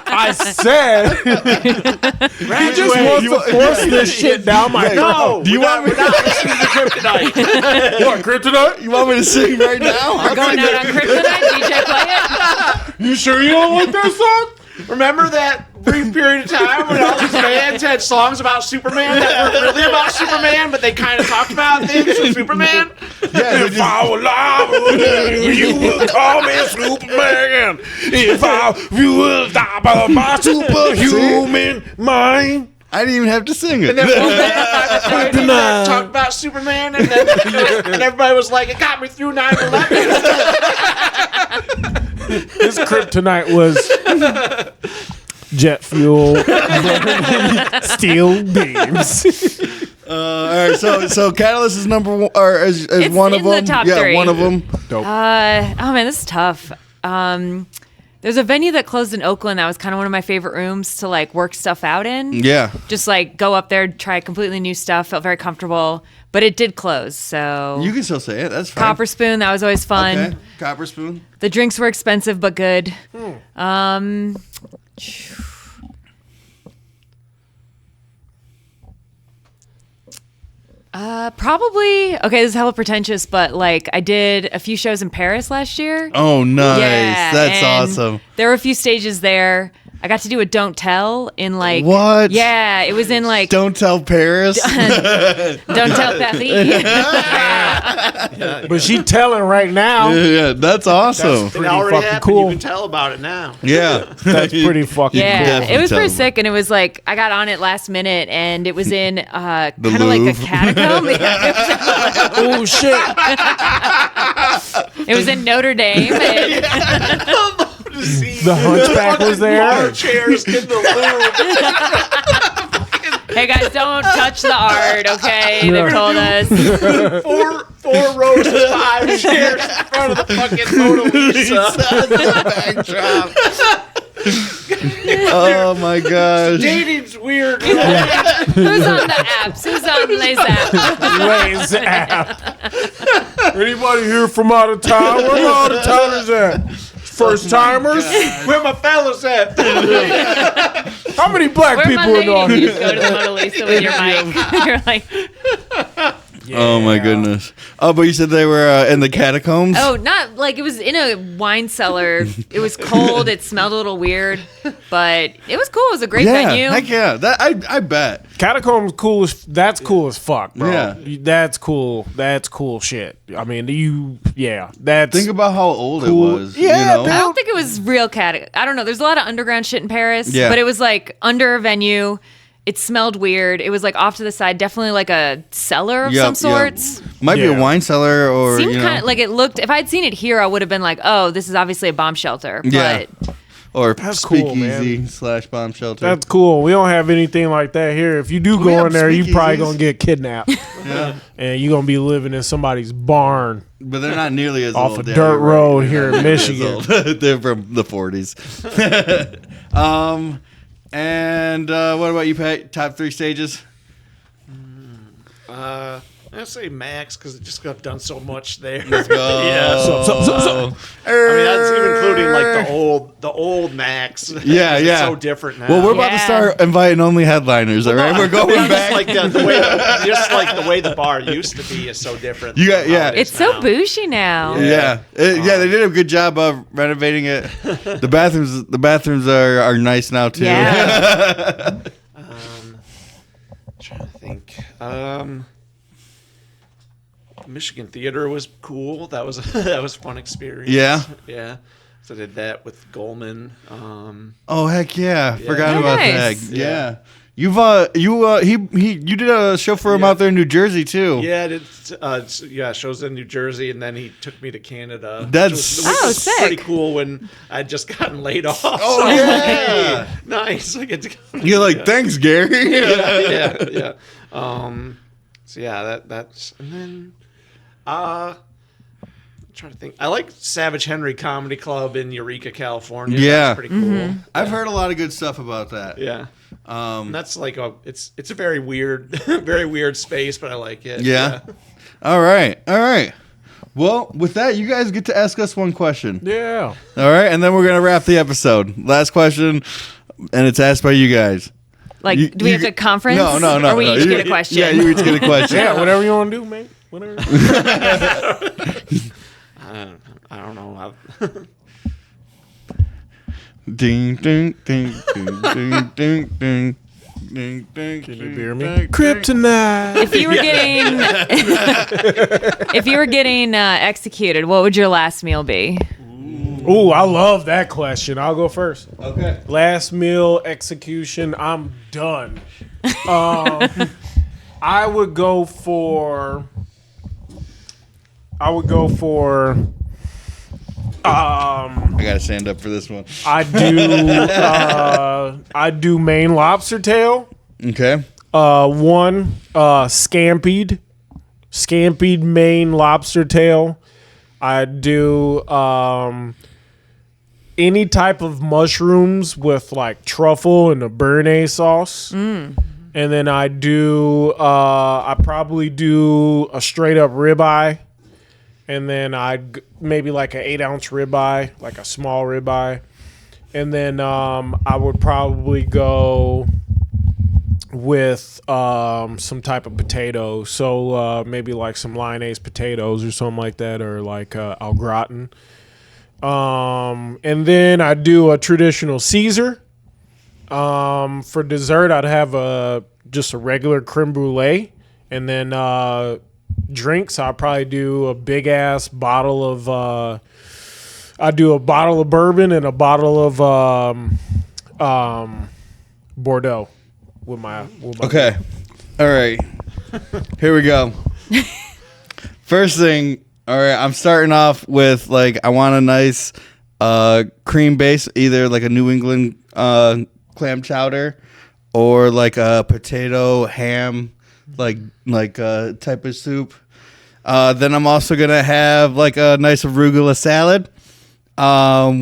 [SPEAKER 3] I said, you just want to force this shit down my throat.
[SPEAKER 2] Do you want me to
[SPEAKER 1] listening to Kryptonite?
[SPEAKER 3] What, Kryptonite?
[SPEAKER 2] You want me to sing right now?
[SPEAKER 4] We're going out on Kryptonite. DJ, play it.
[SPEAKER 3] You sure you don't like that song?
[SPEAKER 1] Remember that brief period of time when all these bands had songs about Superman that weren't really about Superman, but they kind of talked about things with Superman.
[SPEAKER 2] Yeah,
[SPEAKER 3] If I were alive, you would call me Superman. If you would die by my superhuman mind.
[SPEAKER 2] I didn't even have to sing it.
[SPEAKER 1] And then one day, talked about Superman, and then and everybody was like, "It got me through 9/11."
[SPEAKER 3] His kryptonite was jet fuel, steel beams.
[SPEAKER 2] All right, so Catalyst is number one, or is
[SPEAKER 4] It's
[SPEAKER 2] one of
[SPEAKER 4] in the
[SPEAKER 2] them?
[SPEAKER 4] top
[SPEAKER 2] Yeah,
[SPEAKER 4] three.
[SPEAKER 2] one of them.
[SPEAKER 3] Dope.
[SPEAKER 4] Oh man, this is tough. There's a venue that closed in Oakland that was kind of one of my favorite rooms to like work stuff out in.
[SPEAKER 2] Yeah.
[SPEAKER 4] Just like go up there, try completely new stuff. Felt very comfortable, but it did close. So
[SPEAKER 2] You can still say it. That's fine.
[SPEAKER 4] Copper Spoon, that was always fun.
[SPEAKER 2] Okay. Copper Spoon.
[SPEAKER 4] The drinks were expensive but good. Probably okay. This is hella pretentious, but like I did a few shows in Paris last year.
[SPEAKER 2] Oh, nice.
[SPEAKER 4] Yeah,
[SPEAKER 2] That's
[SPEAKER 4] and
[SPEAKER 2] awesome.
[SPEAKER 4] There were a few stages there. I got to do a Don't Tell in like
[SPEAKER 2] What?
[SPEAKER 4] Yeah, it was in like
[SPEAKER 2] Don't tell Paris.
[SPEAKER 4] Don't Tell Paris.
[SPEAKER 3] But she telling right now.
[SPEAKER 2] Yeah, that's awesome.
[SPEAKER 1] It
[SPEAKER 3] Pretty
[SPEAKER 1] already
[SPEAKER 3] fucking
[SPEAKER 1] happened.
[SPEAKER 3] cool.
[SPEAKER 1] You can tell about it now.
[SPEAKER 2] Yeah.
[SPEAKER 3] That's pretty fucking
[SPEAKER 4] Yeah,
[SPEAKER 2] definitely
[SPEAKER 4] it was
[SPEAKER 2] tell
[SPEAKER 4] pretty
[SPEAKER 2] them.
[SPEAKER 4] sick, and it was like I got on it last minute, and it was in kind of like a
[SPEAKER 2] Louvre.
[SPEAKER 4] catacomb.
[SPEAKER 3] Oh shit!
[SPEAKER 4] It was in Notre Dame. And
[SPEAKER 1] To see
[SPEAKER 3] The Hunchback was there.
[SPEAKER 1] bar chairs in the Louvre.
[SPEAKER 4] hey guys, don't touch the art, okay? They told us.
[SPEAKER 1] four rows of 5 chairs in front of the fucking Mona Lisa.
[SPEAKER 2] Backdrop. Oh my gosh.
[SPEAKER 1] Dating's weird.
[SPEAKER 4] Who's on the apps? Who's on Les apps?
[SPEAKER 3] Waze app. Anybody here from out of town? Where the out of towners at? First timers?
[SPEAKER 1] Where my fellas at?
[SPEAKER 3] How many black
[SPEAKER 4] Where my
[SPEAKER 3] people in the
[SPEAKER 4] ladies? You
[SPEAKER 3] audience?
[SPEAKER 4] just go to the Mona Lisa with your mic. You're like,
[SPEAKER 2] Oh my goodness. Oh, but you said they were in the catacombs?
[SPEAKER 4] oh, not like it was in a wine cellar. It was cold. It smelled a little weird, but it was cool. It was a great
[SPEAKER 2] yeah.
[SPEAKER 4] venue.
[SPEAKER 2] Heck yeah. That I bet.
[SPEAKER 3] Catacombs cool as that's cool as fuck, bro.
[SPEAKER 2] Yeah.
[SPEAKER 3] That's cool. That's cool shit. I mean, that's
[SPEAKER 2] Think about how old
[SPEAKER 3] Cool.
[SPEAKER 2] it was.
[SPEAKER 3] Yeah,
[SPEAKER 2] you know?
[SPEAKER 4] I don't think it was real cat. I don't know. There's a lot of underground shit in Paris,
[SPEAKER 2] Yeah.
[SPEAKER 4] but it was like under a venue. It smelled weird. It was like off to the side, definitely like a cellar of some sorts.
[SPEAKER 2] Might be
[SPEAKER 3] Yeah.
[SPEAKER 2] a wine cellar or
[SPEAKER 4] Seemed
[SPEAKER 2] you know,
[SPEAKER 4] kind of like it looked. If I'd seen it here, I would have been like, "Oh, this is obviously a bomb shelter."
[SPEAKER 2] Yeah.
[SPEAKER 4] But
[SPEAKER 2] or
[SPEAKER 3] That's cool,
[SPEAKER 2] speakeasy
[SPEAKER 3] man.
[SPEAKER 2] / bomb shelter.
[SPEAKER 3] That's cool. We don't have anything like that here. If you do
[SPEAKER 2] We
[SPEAKER 3] go
[SPEAKER 2] have
[SPEAKER 3] in there, you probably
[SPEAKER 2] speakeasies.
[SPEAKER 3] gonna get kidnapped,
[SPEAKER 2] yeah.
[SPEAKER 3] and you gonna be living in somebody's barn
[SPEAKER 2] But they're not nearly as
[SPEAKER 3] off
[SPEAKER 2] old.
[SPEAKER 3] a
[SPEAKER 2] Yeah,
[SPEAKER 3] dirt
[SPEAKER 2] you're right.
[SPEAKER 3] road
[SPEAKER 2] They're
[SPEAKER 3] here
[SPEAKER 2] not
[SPEAKER 3] in
[SPEAKER 2] nearly as
[SPEAKER 3] Michigan.
[SPEAKER 2] old. They're from the 40s. And what about you, Pat? Top 3 stages?
[SPEAKER 1] I'd say Max because it just got done so much there.
[SPEAKER 2] Let's go.
[SPEAKER 1] Yeah.
[SPEAKER 3] So.
[SPEAKER 1] I mean, that's even including like the old Max.
[SPEAKER 2] Yeah,
[SPEAKER 1] It's
[SPEAKER 2] yeah.
[SPEAKER 1] so different now.
[SPEAKER 2] Well, we're about to
[SPEAKER 4] Yeah.
[SPEAKER 2] start inviting only headliners, all right? We're going
[SPEAKER 1] Just
[SPEAKER 2] back.
[SPEAKER 1] like the way the bar used to be is so different.
[SPEAKER 2] You got-
[SPEAKER 1] from how
[SPEAKER 2] yeah.
[SPEAKER 1] it is
[SPEAKER 4] it's so
[SPEAKER 1] now.
[SPEAKER 4] bougie now.
[SPEAKER 2] Yeah, yeah, they did a good job of renovating it. The bathrooms are nice now too.
[SPEAKER 4] Yeah.
[SPEAKER 1] Trying to think. Michigan Theater was cool. That was that was a fun experience.
[SPEAKER 2] Yeah?
[SPEAKER 1] Yeah. So I did that with Goldman.
[SPEAKER 2] Oh heck yeah! Forgot
[SPEAKER 4] Oh,
[SPEAKER 2] about
[SPEAKER 4] nice.
[SPEAKER 2] that. Yeah. You've you did a show for him
[SPEAKER 1] Yeah.
[SPEAKER 2] out there in New Jersey too.
[SPEAKER 1] Yeah, I did shows in New Jersey, and then he took me to Canada.
[SPEAKER 2] That's-
[SPEAKER 1] which was
[SPEAKER 4] sick.
[SPEAKER 1] pretty cool when I'd just gotten laid off.
[SPEAKER 2] Oh,
[SPEAKER 1] So I was like,
[SPEAKER 2] yeah.
[SPEAKER 1] hey, nice. I get to go.
[SPEAKER 2] You're like, thanks, Gary.
[SPEAKER 1] yeah. So yeah, that's and then I'm trying to think. I like Savage Henry Comedy Club in Eureka, California.
[SPEAKER 2] Yeah.
[SPEAKER 1] That's pretty cool.
[SPEAKER 2] I've heard a lot of good stuff about that.
[SPEAKER 1] Yeah. And that's like it's a very weird very weird space, but I like it.
[SPEAKER 2] Yeah. All right. Well, with that, you guys get to ask us one question.
[SPEAKER 3] Yeah.
[SPEAKER 2] All right, and then we're gonna wrap the episode. Last question, and it's asked by you guys.
[SPEAKER 4] Like,
[SPEAKER 2] You-
[SPEAKER 4] do we
[SPEAKER 2] you
[SPEAKER 4] have to
[SPEAKER 2] get-
[SPEAKER 4] conference?
[SPEAKER 2] No.
[SPEAKER 4] Or we each
[SPEAKER 2] You-
[SPEAKER 4] get a question?
[SPEAKER 2] Yeah, you each get a question.
[SPEAKER 3] Yeah, whatever you want to do, man. Whatever.
[SPEAKER 1] I don't know.
[SPEAKER 2] Ding ding ding ding ding ding ding. Ding, ding,
[SPEAKER 3] Can you hear me? Kryptonite.
[SPEAKER 4] If you were getting executed, what would your last meal be?
[SPEAKER 3] Ooh, I love that question. I'll go first.
[SPEAKER 2] Okay.
[SPEAKER 3] Last meal execution. I'm done. I would go for.
[SPEAKER 2] I gotta stand up for this one.
[SPEAKER 3] I do Maine lobster tail.
[SPEAKER 2] Okay.
[SPEAKER 3] One scampied Maine lobster tail. I do any type of mushrooms with like truffle and a béarnaise sauce. And then I probably do a straight up ribeye. And then maybe like an 8-ounce ribeye, like a small ribeye. And then I would probably go with some type of potato. So maybe like some lyonnaise potatoes or something like that, or like au gratin. And then I do a traditional Caesar. For dessert, I'd have just a regular creme brulee. And then drinks, I'll probably do a big ass bottle of I do a bottle of bourbon and a bottle of Bordeaux with my
[SPEAKER 2] Okay. All right. Here we go. First thing, all right, I'm starting off with like I want a nice cream base, either like a New England clam chowder or like a potato ham like type of soup. Then I'm also gonna have like a nice arugula salad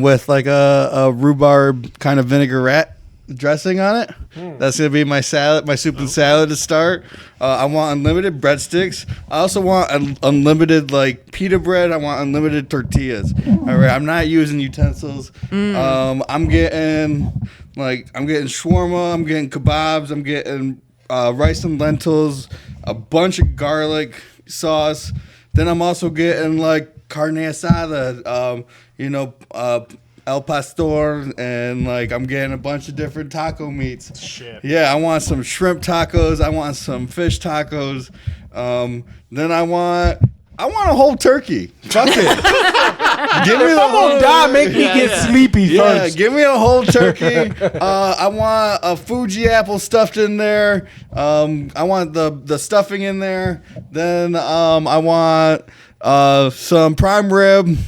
[SPEAKER 2] with like a rhubarb kind of vinaigrette dressing on it. That's gonna be my salad, my soup and salad to start. I want unlimited breadsticks. I also want unlimited like pita bread. I want unlimited tortillas. All right, I'm not using utensils. I'm getting shawarma. I'm getting kebabs. I'm getting rice and lentils, a bunch of garlic sauce. Then I'm also getting like carne asada, El Pastor, and like I'm getting a bunch of different taco meats.
[SPEAKER 3] Shit.
[SPEAKER 2] Yeah, I want some shrimp tacos. I want some fish tacos. Then I want a whole turkey. Fuck it. Give me the whole
[SPEAKER 3] die. Make me get sleepy first.
[SPEAKER 2] Give me a whole turkey. I want a Fuji apple stuffed in there. I want the stuffing in there. Then I want some prime rib.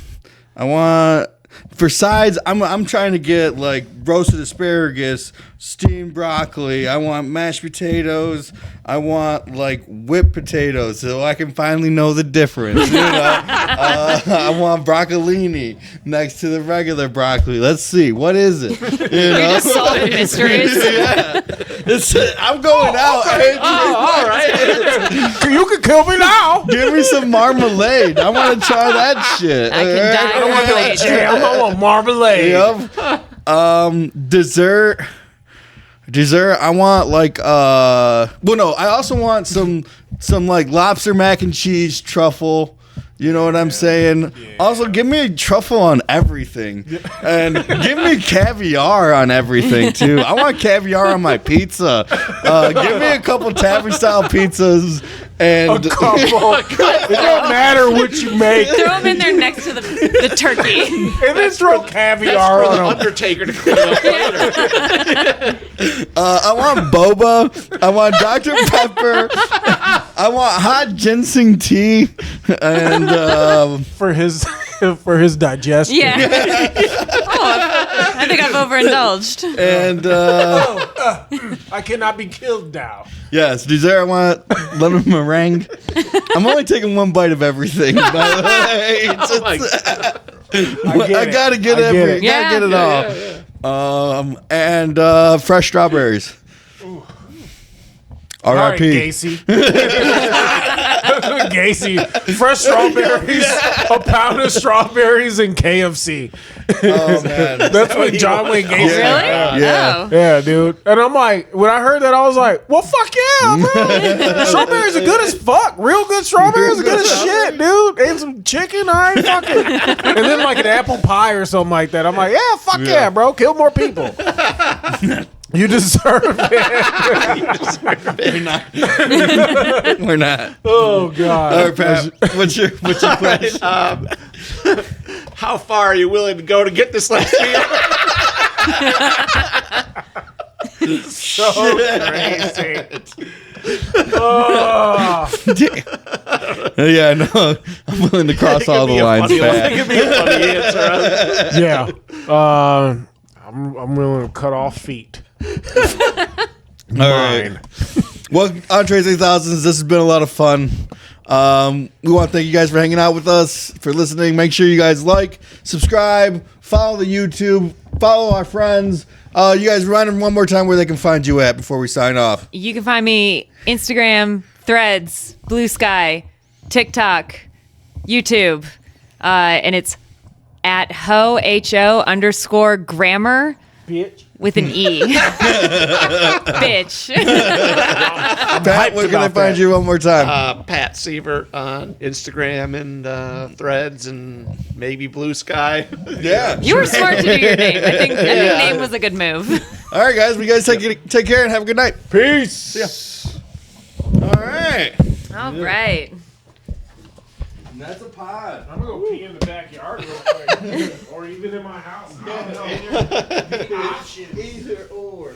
[SPEAKER 2] I want for sides. I'm trying to get like roasted asparagus, steamed broccoli. I want mashed potatoes. I want like whipped potatoes so I can finally know the difference. I want broccolini next to the regular broccoli. Let's see, what is it?
[SPEAKER 4] You're just solving mysteries.
[SPEAKER 2] Yeah. I'm going out.
[SPEAKER 3] Okay. All right. You can kill me now.
[SPEAKER 2] Give me some marmalade. I want to try that shit.
[SPEAKER 4] I can die.
[SPEAKER 3] I don't want no jam. I want marmalade.
[SPEAKER 2] Yep. Dessert, I want like I also want some like lobster mac and cheese truffle. You know what I'm saying? Yeah. Also, give me a truffle on everything. And give me caviar on everything, too. I want caviar on my pizza. Give me a couple tavern-style pizzas. And
[SPEAKER 3] a couple. It don't matter what you make.
[SPEAKER 4] Throw them in there next to the turkey.
[SPEAKER 3] And then throw caviar on them.
[SPEAKER 1] Undertaker to clean up later.
[SPEAKER 2] I want boba. I want Dr. Pepper. I want hot ginseng tea. And
[SPEAKER 3] for his digestion.
[SPEAKER 4] Yeah. I think I've overindulged.
[SPEAKER 2] And
[SPEAKER 3] I cannot be killed now.
[SPEAKER 2] Yes, dessert. I want lemon meringue. I'm only taking one bite of everything. By the way,
[SPEAKER 1] Oh my God.
[SPEAKER 2] I gotta get it. Gotta get it all. And fresh strawberries.
[SPEAKER 3] All right,
[SPEAKER 2] R.I.P.
[SPEAKER 3] Gacy. Gacy, fresh strawberries, a pound of strawberries, and KFC.
[SPEAKER 2] Oh man,
[SPEAKER 3] That's what John Wayne Gacy.
[SPEAKER 4] Really?
[SPEAKER 2] Yeah.
[SPEAKER 4] Oh.
[SPEAKER 3] Yeah, dude. And I'm like, when I heard that, I was like, well, fuck yeah, bro. Strawberries are good as fuck. Real good strawberries are good as shit, dude. And some chicken, I ain't fucking. And then like an apple pie or something like that. I'm like, yeah, fuck yeah, bro. Kill more people. You deserve it.
[SPEAKER 2] We're not.
[SPEAKER 3] Oh, God.
[SPEAKER 2] All right, Pat. What's your question?
[SPEAKER 1] How far are you willing to go to get this last meal?
[SPEAKER 3] So crazy. Oh.
[SPEAKER 2] Yeah, no, I'm willing to cross all the lines, Pat.
[SPEAKER 1] Give me a funny answer.
[SPEAKER 3] Yeah. I'm willing to cut off feet.
[SPEAKER 2] All right. Well, Entree's 8000s, this has been a lot of fun. We want to thank you guys for hanging out with us, for listening. Make sure you guys like, subscribe, follow the YouTube, follow our friends. You guys remind them one more time where they can find you at before we sign off.
[SPEAKER 4] You can find me Instagram, Threads, Blue Sky, TikTok, YouTube, and it's at ho_grammar
[SPEAKER 3] Bitch.
[SPEAKER 4] with an E. Bitch.
[SPEAKER 2] Pat, where can I find you one more time?
[SPEAKER 1] Pat Sievert on Instagram and Threads and maybe Blue Sky.
[SPEAKER 2] Yeah.
[SPEAKER 4] You were smart to do your name. I think name was a good move.
[SPEAKER 2] All right, guys. You guys take care and have a good night.
[SPEAKER 3] Peace.
[SPEAKER 2] Yeah. All right.
[SPEAKER 4] All right.
[SPEAKER 2] That's a pod.
[SPEAKER 3] I'm going to go pee in the backyard real quick. Or even in my house. I don't know.
[SPEAKER 2] Either or.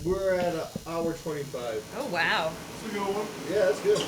[SPEAKER 2] We're at an hour 25.
[SPEAKER 4] Oh, wow.
[SPEAKER 3] That's a good one.
[SPEAKER 2] Yeah, that's good.